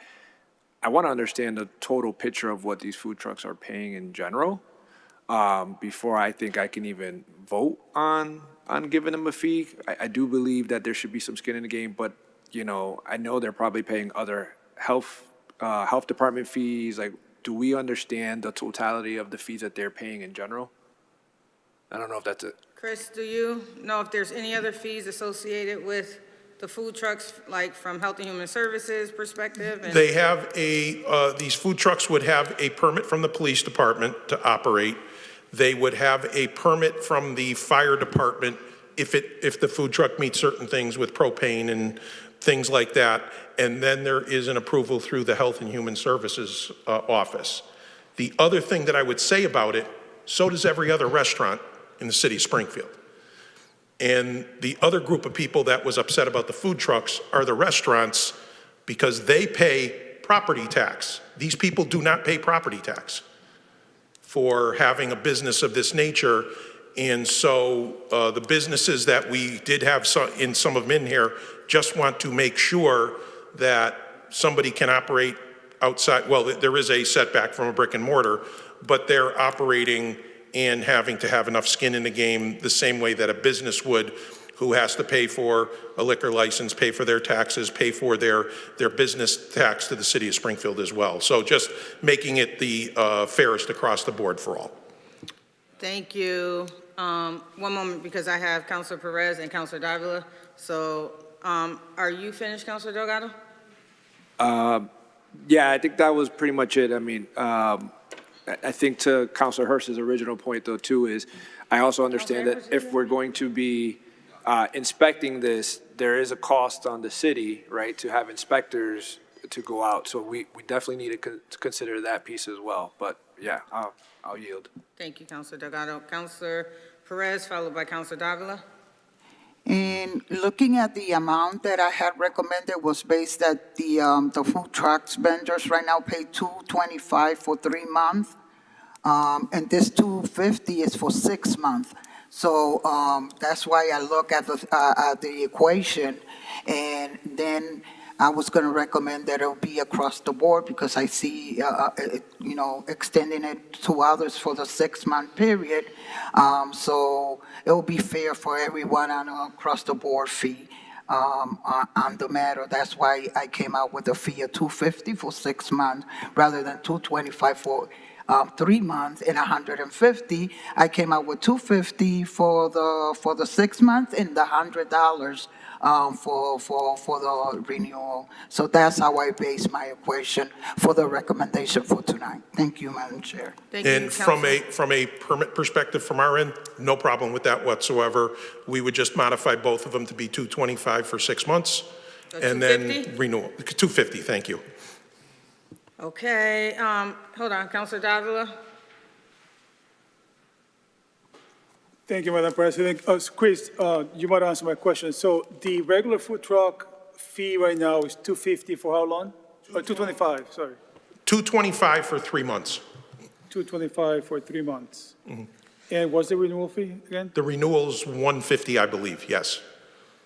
I want to understand the total picture of what these food trucks are paying in general before I think I can even vote on giving them a fee. I do believe that there should be some skin in the game, but I know they're probably paying other health department fees. Like, do we understand the totality of the fees that they're paying in general? I don't know if that's it. Chris, do you know if there's any other fees associated with the food trucks, like from Health and Human Services perspective? They have these food trucks would have a permit from the police department to operate. They would have a permit from the fire department if the food truck meets certain things with propane and things like that. And then there is an approval through the Health and Human Services office. The other thing that I would say about it, so does every other restaurant in the city of Springfield. And the other group of people that was upset about the food trucks are the restaurants, because they pay property tax. These people do not pay property tax for having a business of this nature. And so the businesses that we did have some of them in here just want to make sure that somebody can operate outside. Well, there is a setback from a brick and mortar, but they're operating and having to have enough skin in the game the same way that a business would, who has to pay for a liquor license, pay for their taxes, pay for their business tax to the city of Springfield as well. So just making it the fairest across the board for all. Thank you. One moment, because I have Councilor Perez and Councilor Davila. So are you finished, Councilor Delgado? Yeah, I think that was pretty much it. I mean, I think to Councilor Hurst's original point, though, too, is I also understand that if we're going to be inspecting this, there is a cost on the city, right, to have inspectors to go out. So we definitely need to consider that piece as well. But yeah, I'll yield. Thank you, Councilor Delgado. Councilor Perez, followed by Councilor Davila. And looking at the amount that I had recommended was based at the food trucks vendors right now pay $225 for 3 months. And this $250 is for 6 months. So that's why I look at the equation, and then I was going to recommend that it'll be across the board, because I see, extending it to others for the 6-month period. So it'll be fair for everyone on an across the board fee on the matter. That's why I came out with a fee of $250 for 6 months rather than $225 for 3 months and $150. I came out with $250 for the 6 months and the $100 for the renewal. So that's how I base my equation for the recommendation for tonight. Thank you, Madam Chair. Thank you, And from a permit perspective from our end, no problem with that whatsoever. We would just modify both of them to be $225 for 6 months, and then renewal. $250, thank you. Okay, hold on, Councilor Davila. Thank you, Madam President. Chris, you might answer my question. So the regular food truck fee right now is $250 for how long? $225, sorry. $225 for 3 months. $225 for 3 months. And what's the renewal fee again? The renewal's $150, I believe, yes.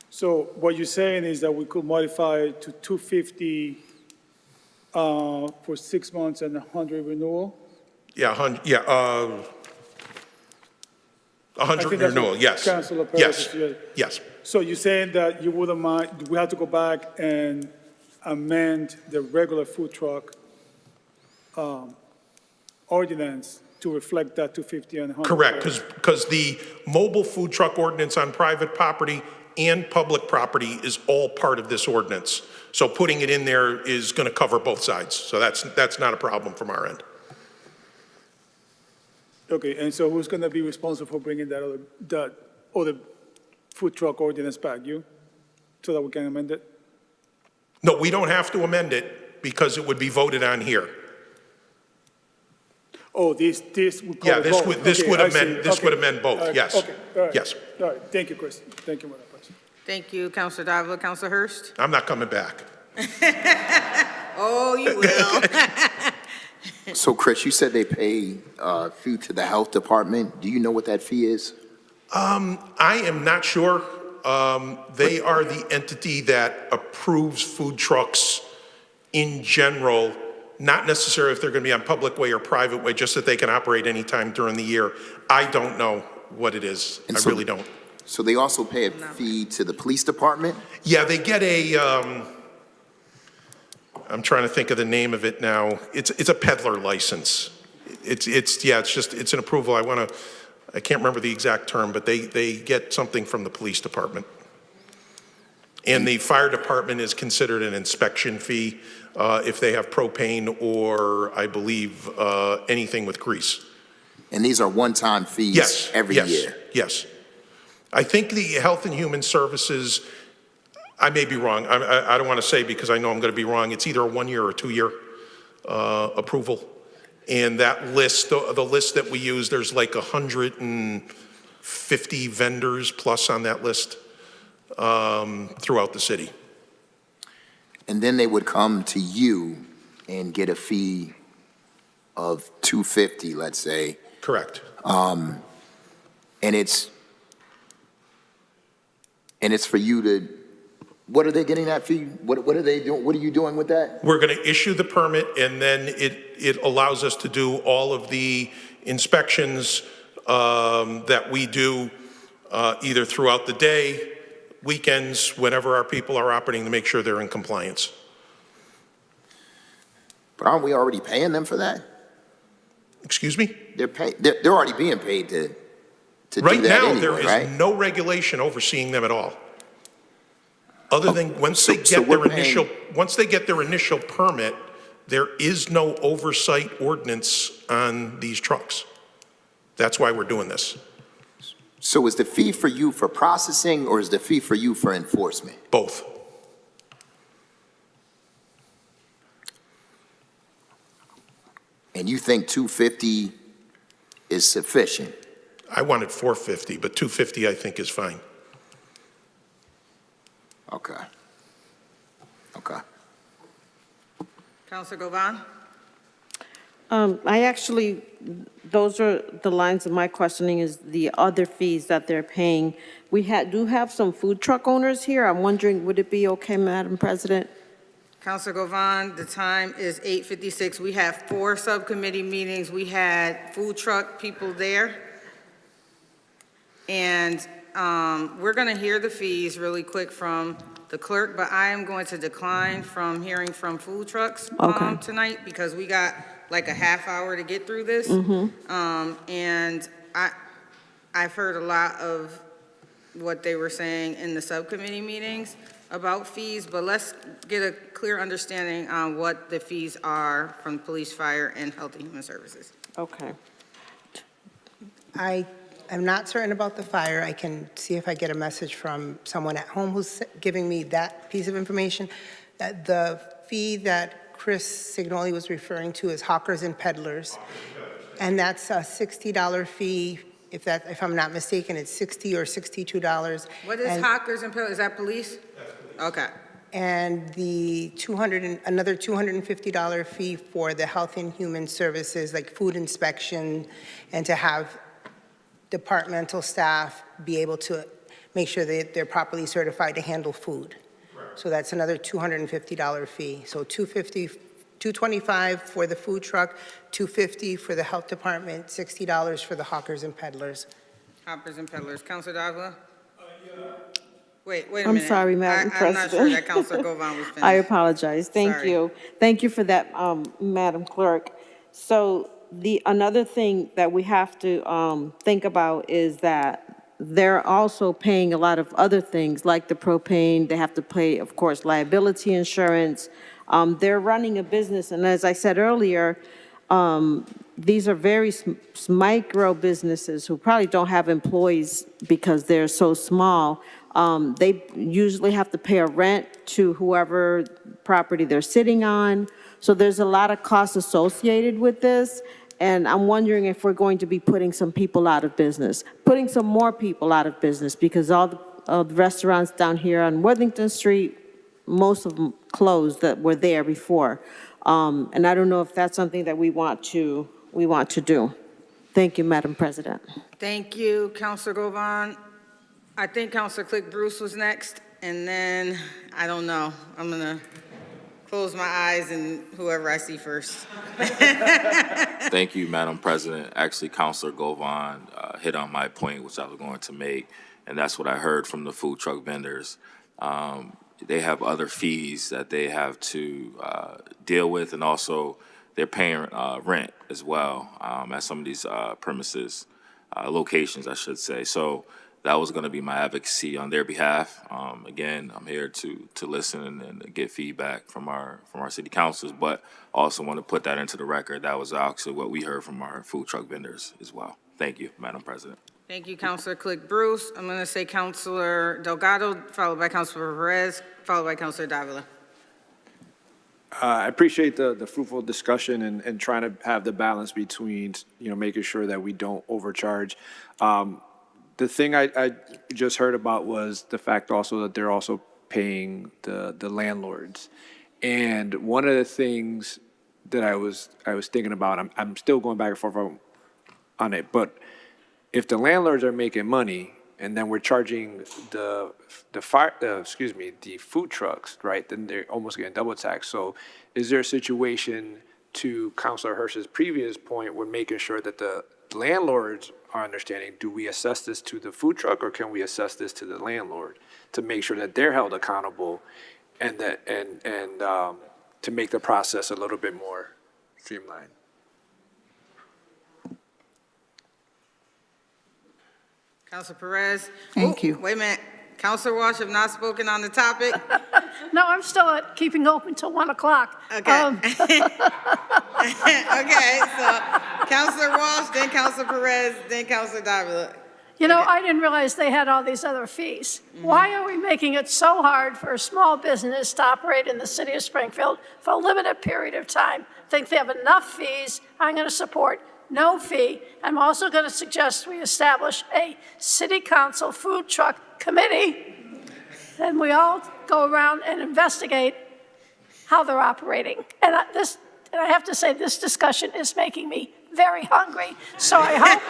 So what you're saying is that we could modify it to $250 for 6 months and $100 renewal? Yeah, 100 renewal, yes. Councilor Yes, Perez, yes. So you're saying that you wouldn't mind, we have to go back and amend the regular food truck ordinance to reflect that $250 and $100? Correct, because the mobile food truck ordinance on private property and public property is all part of this ordinance. So putting it in there is going to cover both sides. So that's not a problem from our end. Okay, and so who's going to be responsible for bringing that other food truck ordinance back? You? So that we can amend it? No, we don't have to amend it because it would be voted on here. Oh, this would call Yeah, it vote. this Okay, would I see. amend, this Okay. would amend both, All right, yes. Okay, all right. Yes. All right, thank you, Chris. Thank you, Madam President. Thank you, Councilor Davila. Councilor Hurst? I'm not coming back. Oh, you will. So Chris, you said they pay fee to the health department. Do you know what that fee is? I am not sure. They are the entity that approves food trucks in general, not necessarily if they're going to be on public way or private way, just that they can operate anytime during the year. I don't know what it is. I really don't. So they also pay a fee to the police department? Yeah, they get a, I'm trying to think of the name of it now. It's a peddler license. It's an approval. I can't remember the exact term, but they get something from the police department. And the fire department is considered an inspection fee if they have propane or, I believe, anything with grease. And these are one-time fees every year? Yes. I think the Health and Human Services, I may be wrong. I don't want to say because I know I'm going to be wrong. It's either a 1-year or 2-year approval. And that list, the list that we use, there's like 100 and 50 vendors plus on that list throughout the city. And then they would come to you and get a fee of $250, let's say. Correct. And it's for you to, what are they getting that fee? What are they doing? What are you doing with that? We're going to issue the permit, and then it allows us to do all of the inspections that we do either throughout the day, weekends, whenever our people are operating, to make sure they're in compliance. But aren't we already paying them for that? Excuse me? They're already being paid to do Right that now, anyway, there is right? no regulation overseeing them at all. Other than once so they get we're their paying- initial permit, there is no oversight ordinance on these trucks. That's why we're doing this. So is the fee for you for processing, or is the fee for you for enforcement? Both. And you think $250 is sufficient? I wanted $450, but $250 I think is fine. Okay. Okay. Counselor Govan? I actually, those are the lines of my questioning is the other fees that they're paying. We do have some food truck owners here. I'm wondering, would it be okay, Madam President? Counselor Govan, the time is 8:56. We have 4 subcommittee meetings. We had food truck people there. And we're going to hear the fees really quick from the clerk, but I am going to decline from hearing from food trucks tonight because we got like a half hour to get through this. And I've heard a lot of what they were saying in the subcommittee meetings about fees, but let's get a clear understanding on what the fees are from police, fire, and health and human services. Okay. I'm not certain about the fire. I can see if I get a message from someone at home who's giving me that piece of information. The fee that Chris Signoli was referring to is hawkers and peddlers. And that's a $60 fee. If I'm not mistaken, it's $60 or $62. What is hawkers and peddlers? Is that police? That's police. Okay. And the another $250 fee for the health and human services, like food inspection, and to have departmental staff be able to make sure that they're properly certified to handle food. Right. So that's another $250 fee. So $225 for the food truck, $250 for the health department, $60 for the hawkers and peddlers. Hawkers and peddlers. Counselor Davila? Wait a minute. I'm sorry, Madam President. I'm not sure that Counselor Govan was finished. I apologize. Thank Sorry. you. Thank you for that, Madam Clerk. So another thing that we have to think about is that they're also paying a lot of other things like the propane. They have to pay, of course, liability insurance. They're running a business, and as I said earlier, these are very micro businesses who probably don't have employees because they're so small. They usually have to pay a rent to whoever property they're sitting on. So there's a lot of costs associated with this. And I'm wondering if we're going to be putting some people out of business, putting some more people out of business, because all the restaurants down here on Worthington Street, most of them closed that were there before. And I don't know if that's something that we want to do. Thank you, Madam President. Thank you, Counselor Govan. I think Counselor Click Bruce was next, and then, I don't know, I'm gonna close my eyes and whoever I see first. Thank you, Madam President. Actually, Councilor Govan hit on my point, which I was going to make, and that's what I heard from the food truck vendors. They have other fees that they have to deal with, and also they're paying rent as well at some of these premises, locations, I should say. So that was going to be my advocacy on their behalf. Again, I'm here to listen and get feedback from our city councilors, but also want to put that into the record. That was actually what we heard from our food truck vendors as well. Thank you, Madam President. Thank you, Counselor Click Bruce. I'm gonna say Counselor Delgado, followed by Counselor Perez, followed by Counselor Davila. I appreciate the fruitful discussion and trying to have the balance between, making sure that we don't overcharge. The thing I just heard about was the fact also that they're also paying the landlords. And one of the things that I was thinking about, I'm still going back and forth on it, but if the landlords are making money and then we're charging the food trucks, right, then they're almost getting double taxed. So is there a situation, to Councilor Hirsch's previous point, we're making sure that the landlords are understanding, do we assess this to the food truck or can we assess this to the landlord to make sure that they're held accountable and to make the process a little bit more streamlined? Councilor Perez. Thank you. Wait a minute. Councilor Walsh have not spoken on the topic. No, I'm still at keeping open till 1 o'clock. Okay. Okay, so Councilor Walsh, then Councilor Perez, then Councilor Davila. You know, I didn't realize they had all these other fees. Why are we making it so hard for a small business to operate in the city of Springfield for a limited period of time? Think they have enough fees. I'm going to support no fee. I'm also going to suggest we establish a city council food truck committee, and we all go around and investigate how they're operating. And I have to say, this discussion is making me very hungry. So I hope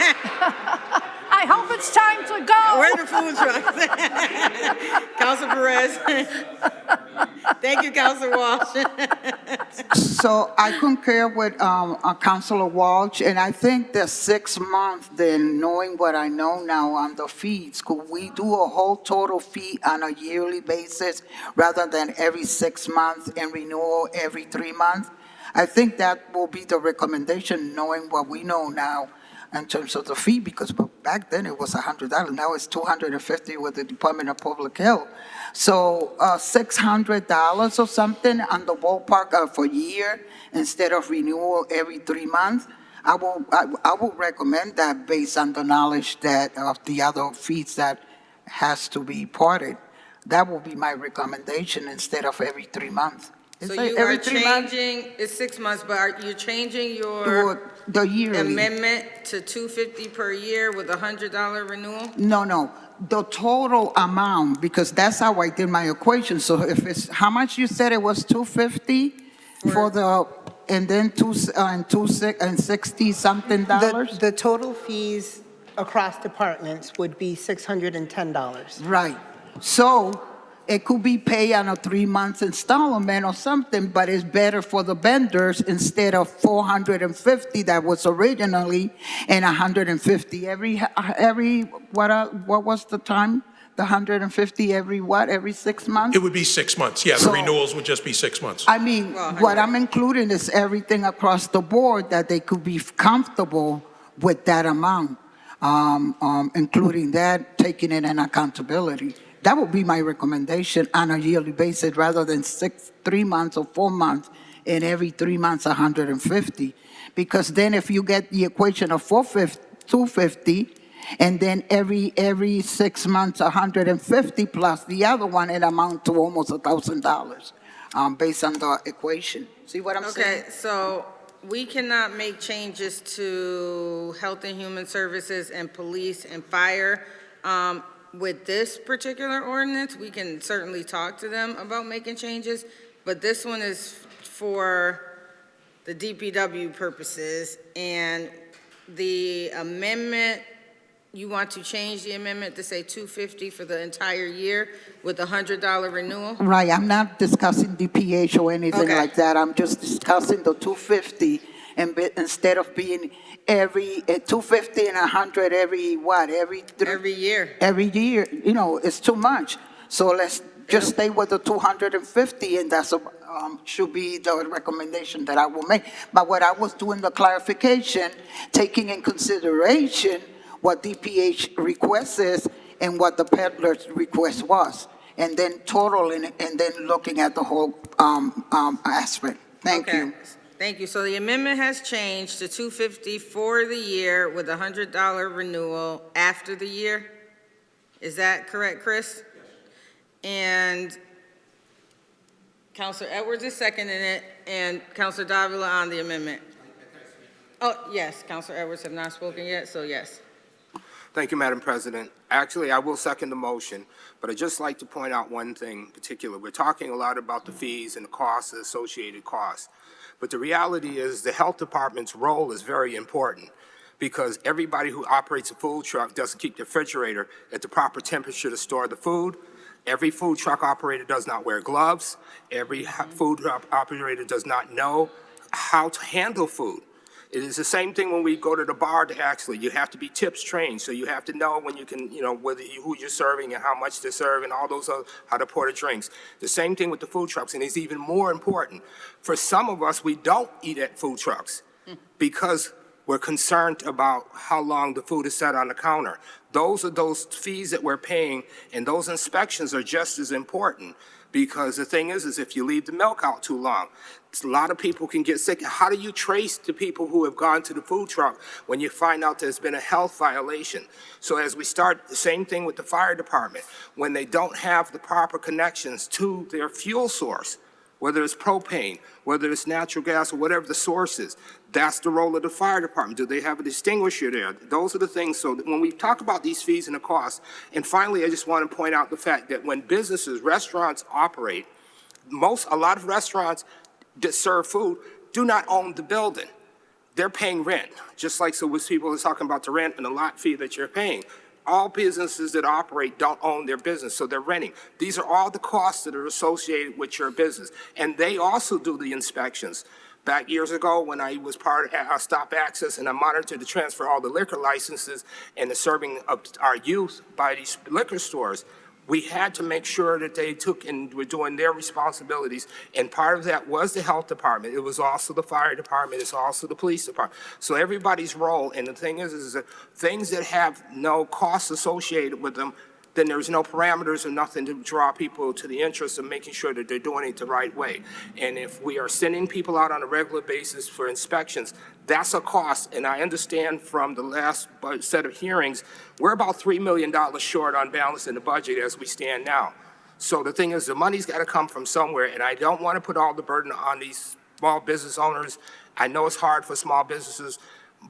I hope it's time to go. Where are the food trucks? Councilor Perez. Thank you, Councilor Walsh. So I concur with Councilor Walsh, and I think the 6 months, then knowing what I know now on the fees, could we do a whole total fee on a yearly basis rather than every 6 months and renewal every 3 months? I think that will be the recommendation, knowing what we know now in terms of the fee, because back then it was $100. Now it's $250 with the Department of Public Health. So $600 or something on the ballpark for a year instead of renewal every 3 months. I will recommend that based on the knowledge that of the other fees that has to be parted. That will be my recommendation instead of every 3 months. So you are changing, it's 6 months, but are you changing your the yearly amendment to $250 per year with a $100 renewal? No, the total amount, because that's how I did my equation. So if it's, how much you said it was $250 for the, and then 60 something dollars? The total fees across departments would be $610. Right. So it could be paid on a 3 months installment or something, but it's better for the vendors instead of $450 that was originally, and $150 every what was the time? The $150 every 6 months? It would be 6 months. Yeah, the renewals would just be 6 months. I mean, what I'm including is everything across the board that they could be comfortable with that amount, including that, taking it in accountability. That would be my recommendation on a yearly basis rather than 3 months or 4 months, and every 3 months, $150. Because then if you get the equation of $250, and then every 6 months, $150 plus the other one, it amounts to almost $1,000 based on the equation. See what I'm saying? Okay, so we cannot make changes to Health and Human Services and Police and Fire. With this particular ordinance, we can certainly talk to them about making changes, but this one is for the DPW purposes, and the amendment, you want to change the amendment to say $250 for the entire year with a $100 renewal? Right, I'm not discussing DPH or anything like that. I'm just discussing the $250, and instead of being every $250 and $100 every year. Every year, it's too much. So let's just stay with the $250, and that's should be the recommendation that I will make. But what I was doing the clarification, taking in consideration what DPH request is and what the peddler's request was, and then totaling it, and then looking at the whole aspect. Thank you. Thank you. So the amendment has changed to $250 for the year with a $100 renewal after the year. Is that correct, Chris? Yes. And Councilor Edwards is seconding it, and Councilor Davila on the amendment. Oh, yes. Councilor Edwards have not spoken yet, so yes. Thank you, Madam President. Actually, I will second the motion, but I'd just like to point out one thing in particular. We're talking a lot about the fees and the costs, the associated costs. But the reality is the health department's role is very important because everybody who operates a food truck doesn't keep the refrigerator at the proper temperature to store the food. Every food truck operator does not wear gloves. Every food truck operator does not know how to handle food. It is the same thing when we go to the bar to actually, you have to be tips trained. So you have to know when you can, who you're serving and how much to serve and all those other, how to pour the drinks. The same thing with the food trucks, and it's even more important. For some of us, we don't eat at food trucks because we're concerned about how long the food is set on the counter. Those are those fees that we're paying, and those inspections are just as important. Because the thing is if you leave the milk out too long, a lot of people can get sick. How do you trace the people who have gone to the food truck when you find out there's been a health violation? So as we start, the same thing with the fire department. When they don't have the proper connections to their fuel source, whether it's propane, whether it's natural gas, or whatever the source is, that's the role of the fire department. Do they have a distinguisher there? Those are the things. So when we talk about these fees and the costs, and finally, I just want to point out the fact that when businesses, restaurants operate, a lot of restaurants that serve food do not own the building. They're paying rent, just like so with people are talking about the rent and the lot fee that you're paying. All businesses that operate don't own their business, so they're renting. These are all the costs that are associated with your business. And they also do the inspections. Back years ago, when I was part of Stop Access and I monitored to transfer all the liquor licenses and the serving of our youth by these liquor stores, we had to make sure that they took and were doing their responsibilities. And part of that was the health department. It was also the fire department. It's also the police department. So everybody's role, and the thing is that things that have no costs associated with them, then there's no parameters or nothing to draw people to the interest of making sure that they're doing it the right way. And if we are sending people out on a regular basis for inspections, that's a cost. And I understand from the last set of hearings, we're about $3 million short on balance in the budget as we stand now. So the thing is, the money's got to come from somewhere, and I don't want to put all the burden on these small business owners. I know it's hard for small businesses.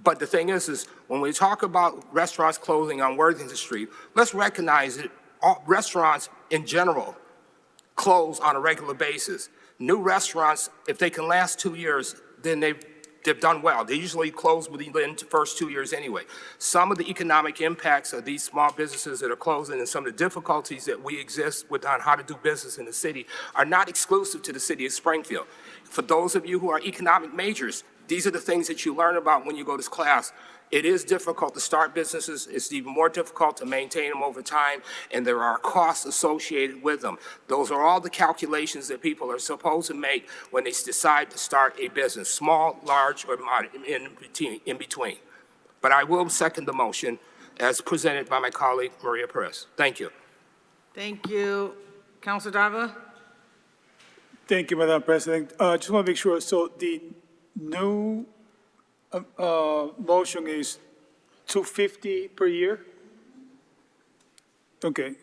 But the thing is when we talk about restaurants closing on Worthington Street, let's recognize that all restaurants in general close on a regular basis. New restaurants, if they can last 2 years, then they've done well. They usually close within the first 2 years anyway. Some of the economic impacts of these small businesses that are closing and some of the difficulties that we exist with on how to do business in the city are not exclusive to the city of Springfield. For those of you who are economic majors, these are the things that you learn about when you go to class. It is difficult to start businesses. It's even more difficult to maintain them over time, and there are costs associated with them. Those are all the calculations that people are supposed to make when they decide to start a business, small, large, or in between. But I will second the motion as presented by my colleague, Maria Perez. Thank you. Thank you. Councilor Davila? Thank you, Madam President. Just want to make sure, so the new motion is $250 per year? Okay.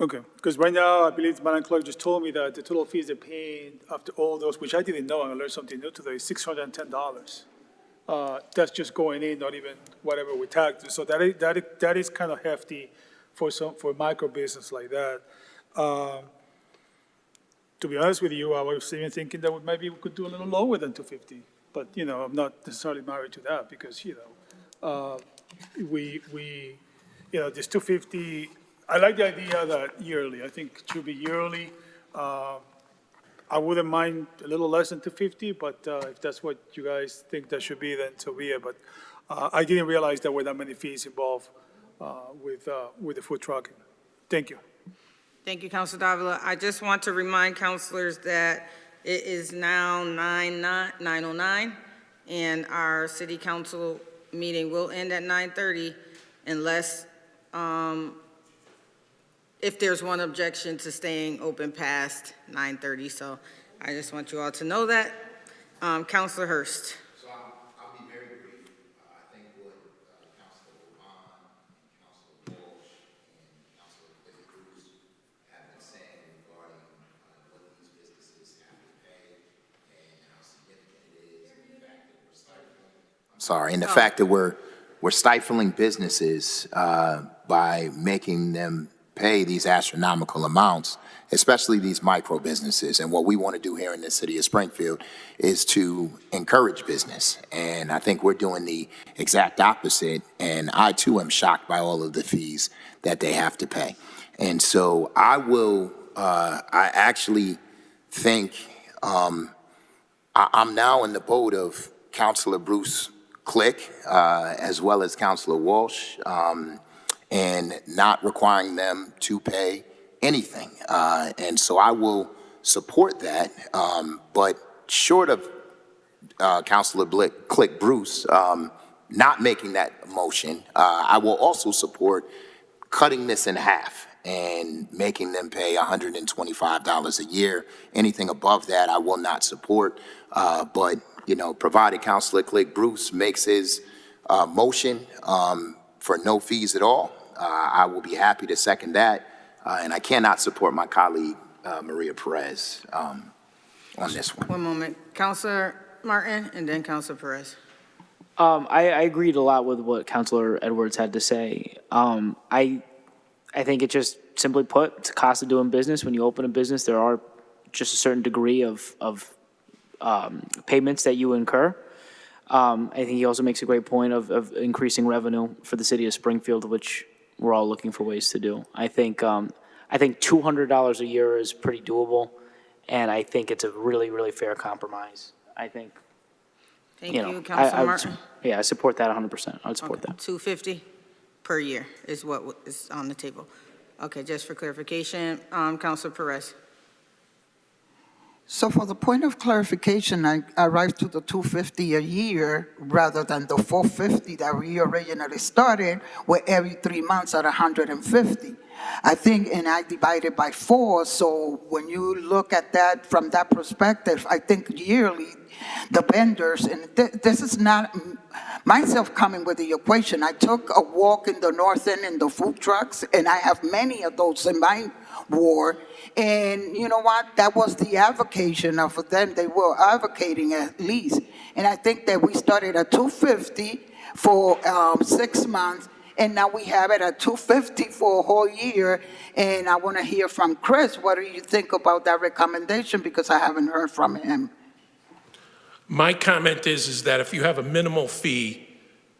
Okay, because right now, I believe Madam Clerk just told me that the total fees they're paying after all those, which I didn't know, and I learned something new today, is $610. That's just going in, not even whatever we taxed. So that is kind of hefty for micro business like that. To be honest with you, I was even thinking that maybe we could do a little lower than 250. But, I'm not necessarily married to that because, this 250, I like the idea that yearly. I think it should be yearly. I wouldn't mind a little less than 250, but if that's what you guys think that should be, then so be it. But I didn't realize there were that many fees involved with the food trucking. Thank you. Thank you, Councilor Davila. I just want to remind councilors that it is now 9:09, and our city council meeting will end at 9:30 unless, if there's one objection to staying open past 9:30. So I just want you all to know that. Councilor Hurst. So I'll be very brief. I think what Councilor Vaughn, Councilor Walsh, and Councilor Cruz have been saying regarding what these businesses have to pay and how significant it is, and the fact that we're stifling. Sorry, and the fact that we're we're stifling businesses by making them pay these astronomical amounts, especially these micro businesses. And what we want to do here in the city of Springfield is to encourage business. And I think we're doing the exact opposite. And I too am shocked by all of the fees that they have to pay. And so I actually think I'm now in the boat of Councilor Bruce Click, as well as Councilor Walsh, and not requiring them to pay anything. And so I will support that, but short of Councilor Click Bruce not making that motion, I will also support cutting this in half and making them pay $125 a year. Anything above that, I will not support. But, you know, provided Councilor Click Bruce makes his motion for no fees at all, I will be happy to second that. And I cannot support my colleague, Maria Perez, on this one. One moment. Councilor Martin and then Councilor Perez. I agreed a lot with what Councilor Edwards had to say. I think it just simply put, it's a cost of doing business. When you open a business, there are just a certain degree of payments that you incur. I think he also makes a great point of increasing revenue for the city of Springfield, which we're all looking for ways to do. I think $200 a year is pretty doable, and I think it's a really, really fair compromise. I think. Thank you, Councilor Martin. I support that 100%. I would support that. $250 per year is what is on the table. Okay, just for clarification, Councilor Perez. So for the point of clarification, I arrived to the $250 a year rather than the $450 that we originally started, where every 3 months at $150. I think, and I divided by 4, so when you look at that from that perspective, I think yearly, the vendors, and this is not myself coming with the equation. I took a walk in the North End in the food trucks, and I have many of those in my ward. And you know what? That was the advocation of them. They were advocating at least. And I think that we started at $250 for 6 months, and now we have it at $250 for a whole year. And I want to hear from Chris. What do you think about that recommendation? Because I haven't heard from him. My comment is that if you have a minimal fee,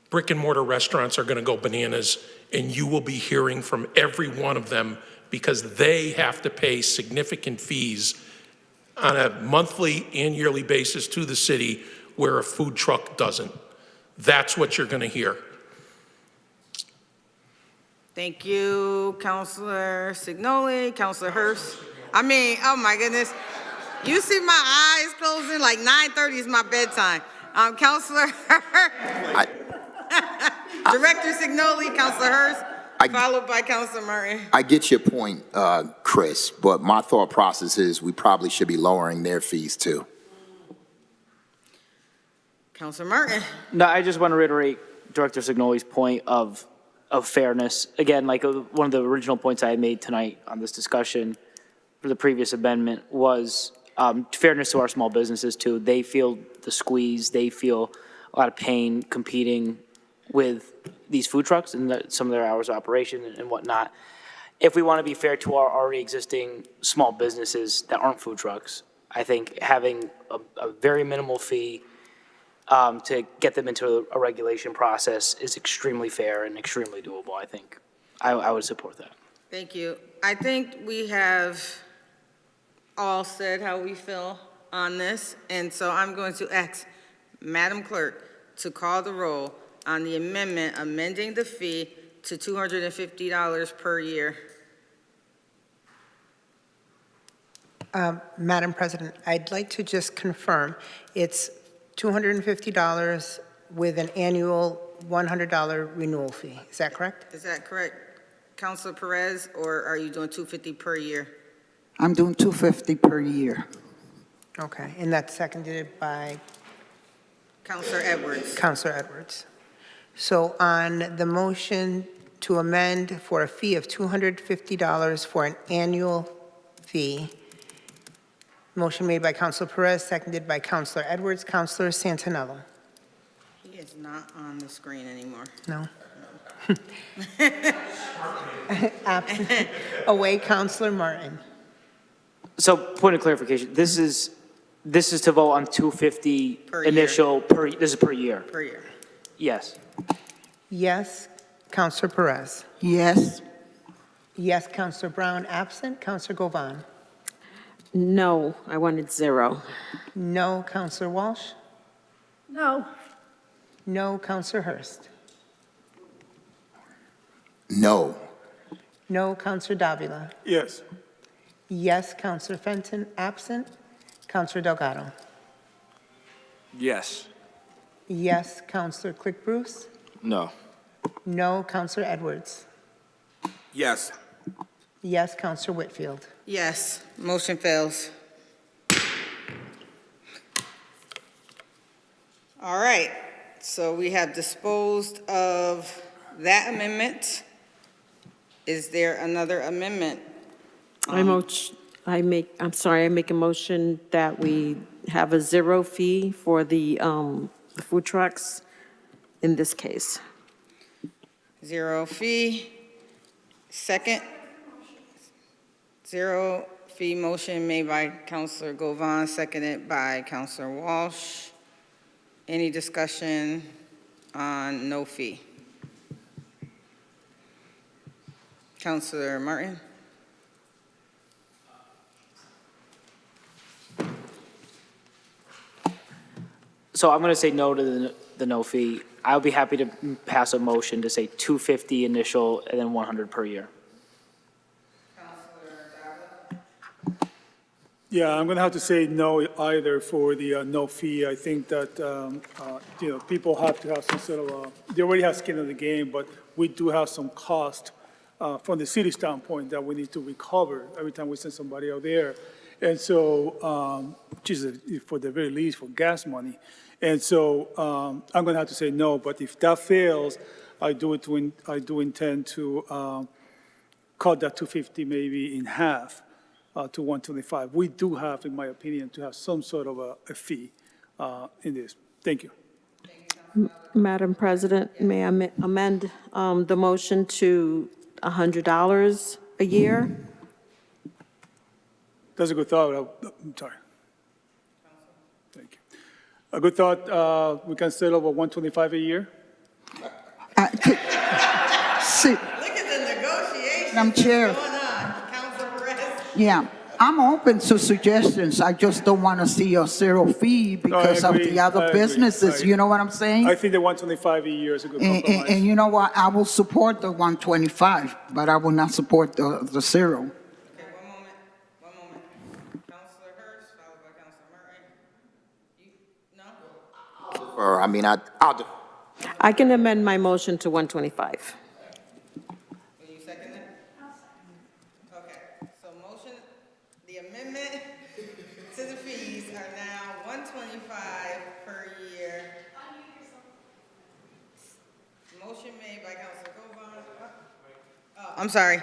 brick and mortar restaurants are going to go bananas, and you will be hearing from every one of them because they have to pay significant fees on a monthly and yearly basis to the city where a food truck doesn't. That's what you're going to hear. Thank you, Councilor Signoli, Councilor Hurst. Oh my goodness. You see my eyes closing, like 9:30 is my bedtime. Councilor Director Signoli, Councilor Hurst, followed by Councilor Martin. I get your point, Chris, but my thought process is we probably should be lowering their fees too. Councilor Martin. No, I just want to reiterate Director Signoli's point of fairness. Again, like one of the original points I had made tonight on this discussion for the previous amendment was fairness to our small businesses too. They feel the squeeze. They feel a lot of pain competing with these food trucks and some of their hours of operation and whatnot. If we want to be fair to our already existing small businesses that aren't food trucks, I think having a very minimal fee to get them into a regulation process is extremely fair and extremely doable. I think I would support that. Thank you. I think we have all said how we feel on this, and so I'm going to ask Madam Clerk to call the roll on the amendment amending the fee to $250 per year. Madam President, I'd like to just confirm, it's $250 with an annual $100 renewal fee. Is that correct? Is that correct, Councilor Perez, or are you doing $250 per year? I'm doing $250 per year. Okay, and that's seconded by Councilor Edwards. Councilor Edwards. So on the motion to amend for a fee of $250 for an annual fee, motion made by Councilor Perez, seconded by Councilor Edwards. Councilor Santinello. He It's not on the screen anymore. No. Absent. Away, Counselor Martin. So point of clarification, this is to vote on 250 Per year. initial, this is per year? Per year. Yes. Yes, Counselor Perez. Yes. Yes, Counselor Brown, absent. Counselor Govan. No, I wanted 0. No, Counselor Walsh. No. No, Counselor Hurst. No. No, Counselor Davila. Yes. Yes, Counselor Fenton, absent. Counselor Delgado. Yes. Yes, Counselor Click Bruce. No. No, Counselor Edwards. Yes. Yes, Counselor Whitfield. Yes, motion fails. All right, so we have disposed of that amendment. Is there another amendment? I make a motion that we have a 0 fee for the food trucks in this case. 0 fee. Second. 0 fee motion made by Counselor Govan, seconded by Counselor Walsh. Any discussion on no fee? Counselor Martin? So I'm going to say no to the no fee. I'll be happy to pass a motion to say 250 initial and then 100 per year. Yeah, I'm going to have to say no either for the no fee. I think that, people have to have some sort of, they already have skin in the game, but we do have some cost from the city standpoint that we need to recover every time we send somebody out there. And so, for the very least, for gas money. And so I'm going to have to say no, but if that fails, I do intend to cut that 250 maybe in half. To 125. We do have, in my opinion, to have some sort of a fee in this. Thank you. Madam President, may I amend the motion to $100 a year? That's a good thought. I'm sorry. Thank you. A good thought, we can settle over 125 a year? See, Look at the negotiations Madam Chair. going on, Counselor Perez. Yeah, I'm open to suggestions. I just don't want to see a 0 fee because of agree. the other I agree. businesses. You know what I'm saying? I think the 125 a year is a good compromise. And you know what? I will support the 125, but I will not support the 0. Okay, one moment. Counselor Hurst, followed by Counselor Martin. No? Or, I mean, I'll do. I can amend my motion to 125. Will you second it? Okay, so motion, the amendment to the fees are now 125 per year. Motion made by Counselor Govan. Oh, I'm sorry.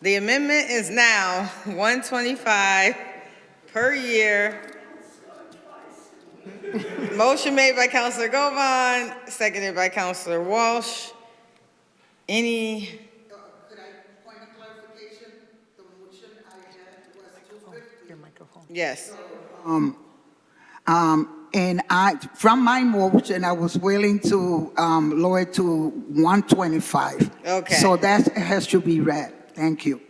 The amendment is now 125 per year. Motion made by Counselor Govan, seconded by Counselor Walsh. Any? Could I point of clarification? The motion I had was 250. Your microphone. Yes. And from my motion, I was willing to lower it to 125. Okay. So that has to be read. Thank you.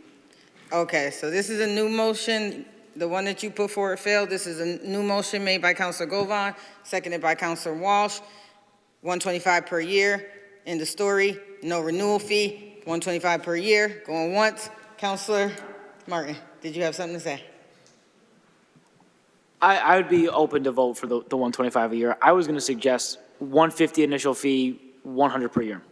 Okay, so this is a new motion. The one that you put forward failed. This is a new motion made by Counselor Govan, seconded by Counselor Walsh. 125 per year. End of story. No renewal fee. 125 per year. Going once. Counselor Martin, did you have something to say? I would be open to vote for the 125 a year. I was going to suggest 150 initial fee, 100 per year.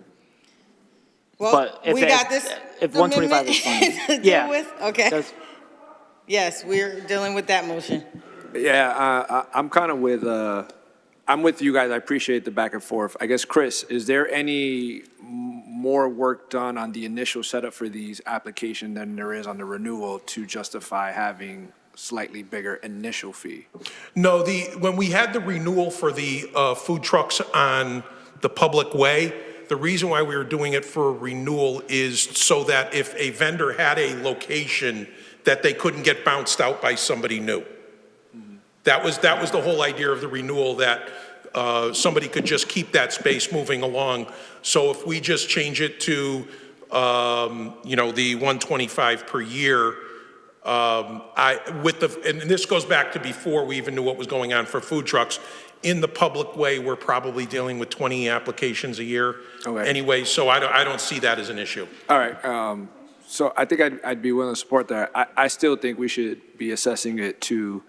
Well, But if we got this if 125 is fine. to deal with. Okay. Yes, we're dealing with that motion. Yeah, I'm kind of with, I'm with you guys. I appreciate the back and forth. I guess, Chris, is there any more work done on the initial setup for these applications than there is on the renewal to justify having slightly bigger initial fee. No, when we had the renewal for the food trucks on the public way, the reason why we were doing it for renewal is so that if a vendor had a location, that they couldn't get bounced out by somebody new. That was the whole idea of the renewal, that somebody could just keep that space moving along. So if we just change it to, the 125 per year, and this goes back to before we even knew what was going on for food trucks. In the public way, we're probably dealing with 20 applications a year. Okay. Anyway, so I don't see that as an issue. All right, so I think I'd be willing to support that. I still think we should be assessing it to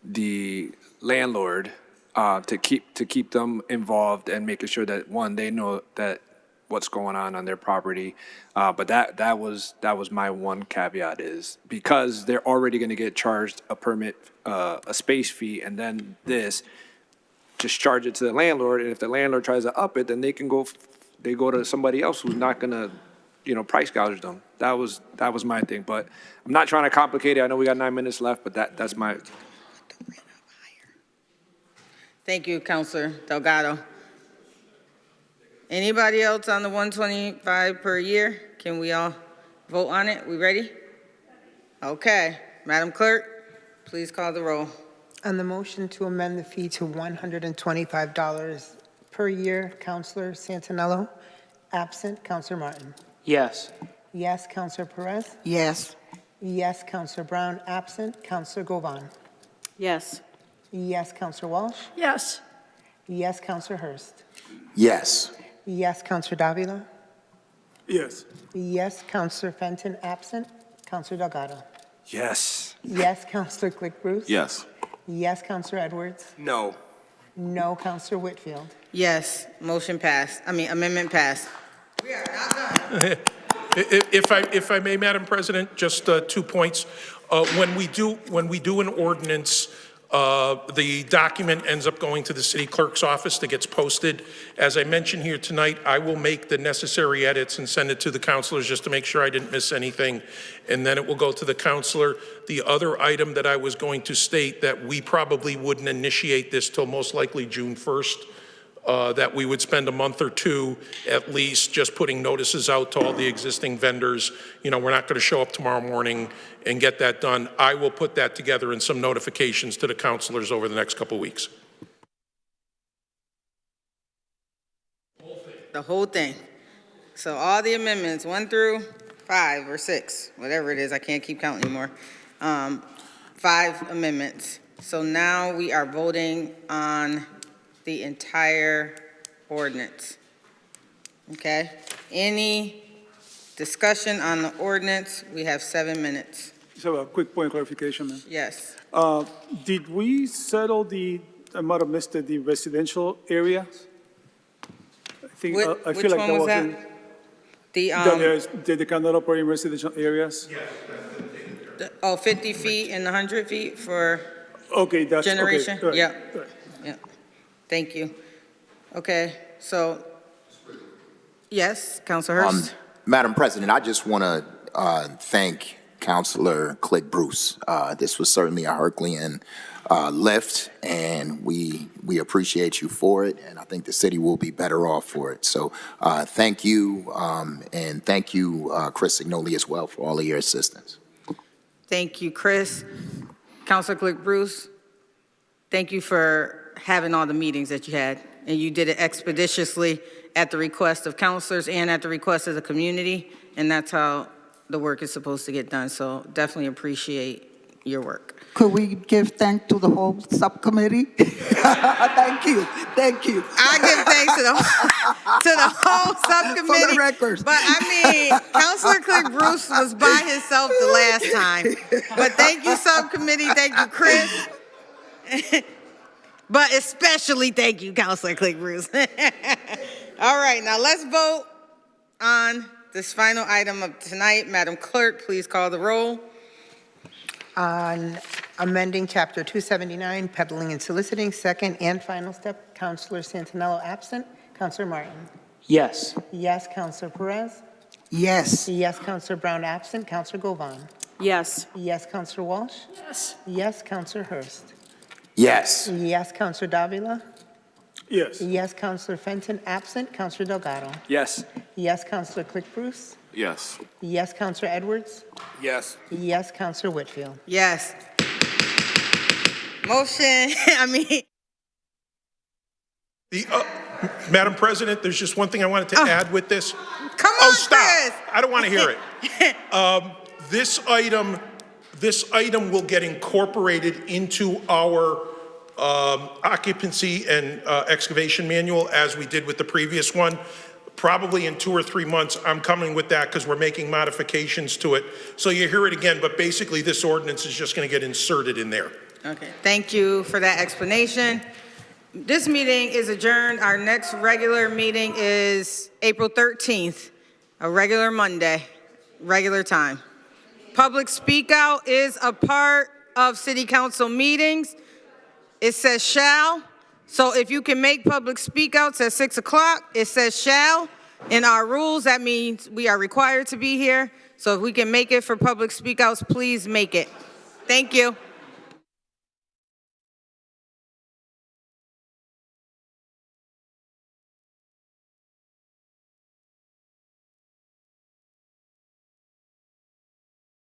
the landlord to keep them involved and making sure that, one, they know that what's going on their property. But that was my one caveat, is because they're already going to get charged a permit, a space fee, and then this, just charge it to the landlord. And if the landlord tries to up it, then they go to somebody else who's not going to, price gouge them. That was my thing. But I'm not trying to complicate it. I know we got 9 minutes left, but that's my. Thank you, Councilor Delgado. Anybody else on the 125 per year? Can we all vote on it? We ready? Okay. Madam Clerk, please call the roll. On the motion to amend the fee to $125 per year, Councilor Santinello, absent. Councilor Martin. Yes. Yes, Councilor Perez. Yes. Yes, Councilor Brown, absent. Councilor Govan. Yes. Yes, Councilor Walsh. Yes. Yes, Councilor Hurst. Yes. Yes, Councilor Davila. Yes. Yes, Councilor Fenton, absent. Councilor Delgado. Yes. Yes, Councilor Click Bruce. Yes. Yes, Councilor Edwards. No. No, Councilor Whitfield. Yes, amendment passed. We are not done. If I may, Madam President, just 2 points. When we do an ordinance, the document ends up going to the city clerk's office that gets posted. As I mentioned here tonight, I will make the necessary edits and send it to the councilors just to make sure I didn't miss anything. And then it will go to the councilor. The other item that I was going to state, that we probably wouldn't initiate this till most likely June 1st. That we would spend a month or two at least just putting notices out to all the existing vendors. We're not going to show up tomorrow morning and get that done. I will put that together in some notifications to the councilors over the next couple of weeks. The whole thing. So all the amendments, 1 through 5 or 6, whatever it is, I can't keep count anymore. 5 amendments. So now we are voting on the entire ordinance. Okay? Any discussion on the ordinance? We have 7 minutes. So a quick point of clarification, ma'am. Yes. Did we settle I might have missed it, the residential area? I think, I Which feel like one that was was that? in, did they cannot operate in residential areas? Yes. 50 feet and 100 feet for Okay, that's, generation? okay. Right, Yeah. right. Yeah. Thank you. Okay, so, yes, Councilor Hurst? Madam President, I just want to thank Councilor Click Bruce. This was certainly a Herculean lift, and we appreciate you for it, and I think the city will be better off for it. So thank you, and thank you, Chris Signoli, as well, for all of your assistance. Thank you, Chris. Councilor Click Bruce, thank you for having all the meetings that you had, and you did it expeditiously at the request of councilors and at the request of the community, and that's how the work is supposed to get done. So definitely appreciate your work. Could we give thanks to the whole subcommittee? Thank you. I give thanks to the whole subcommittee. For the records. But Councilor Click Bruce was by himself the last time. But thank you, subcommittee. Thank you, Chris. But especially thank you, Councilor Click Bruce. All right, now let's vote on this final item of tonight. Madam Clerk, please call the roll. On amending Chapter 279, peddling and soliciting, second and final step, Councilor Santinello, absent. Councilor Martin. Yes. Yes, Councilor Perez. Yes. Yes, Councilor Brown, absent. Councilor Govan. Yes. Yes, Counselor Walsh? Yes. Yes, Counselor Hurst? Yes. Yes, Counselor Davila? Yes. Yes, Counselor Fenton, absent. Counselor Delgado? Yes. Yes, Counselor Click Bruce? Yes. Yes, Counselor Edwards? Yes. Yes, Counselor Whitfield? Yes. Motion, Madam President, there's just one thing I wanted to add with this. come on, Oh, stop. Chris. I don't want to hear it. This item will get incorporated into our occupancy and excavation manual as we did with the previous one. Probably in 2 or 3 months, I'm coming with that because we're making modifications to it. So you hear it again, but basically this ordinance is just going to get inserted in there. Okay, thank you for that explanation. This meeting is adjourned. Our next regular meeting is April 13th, a regular Monday, regular time. Public speak out is a part of city council meetings. It says shall, so if you can make public speak outs at 6 o'clock, it says shall. In our rules, that means we are required to be here. So if we can make it for public speak outs, please make it. Thank you.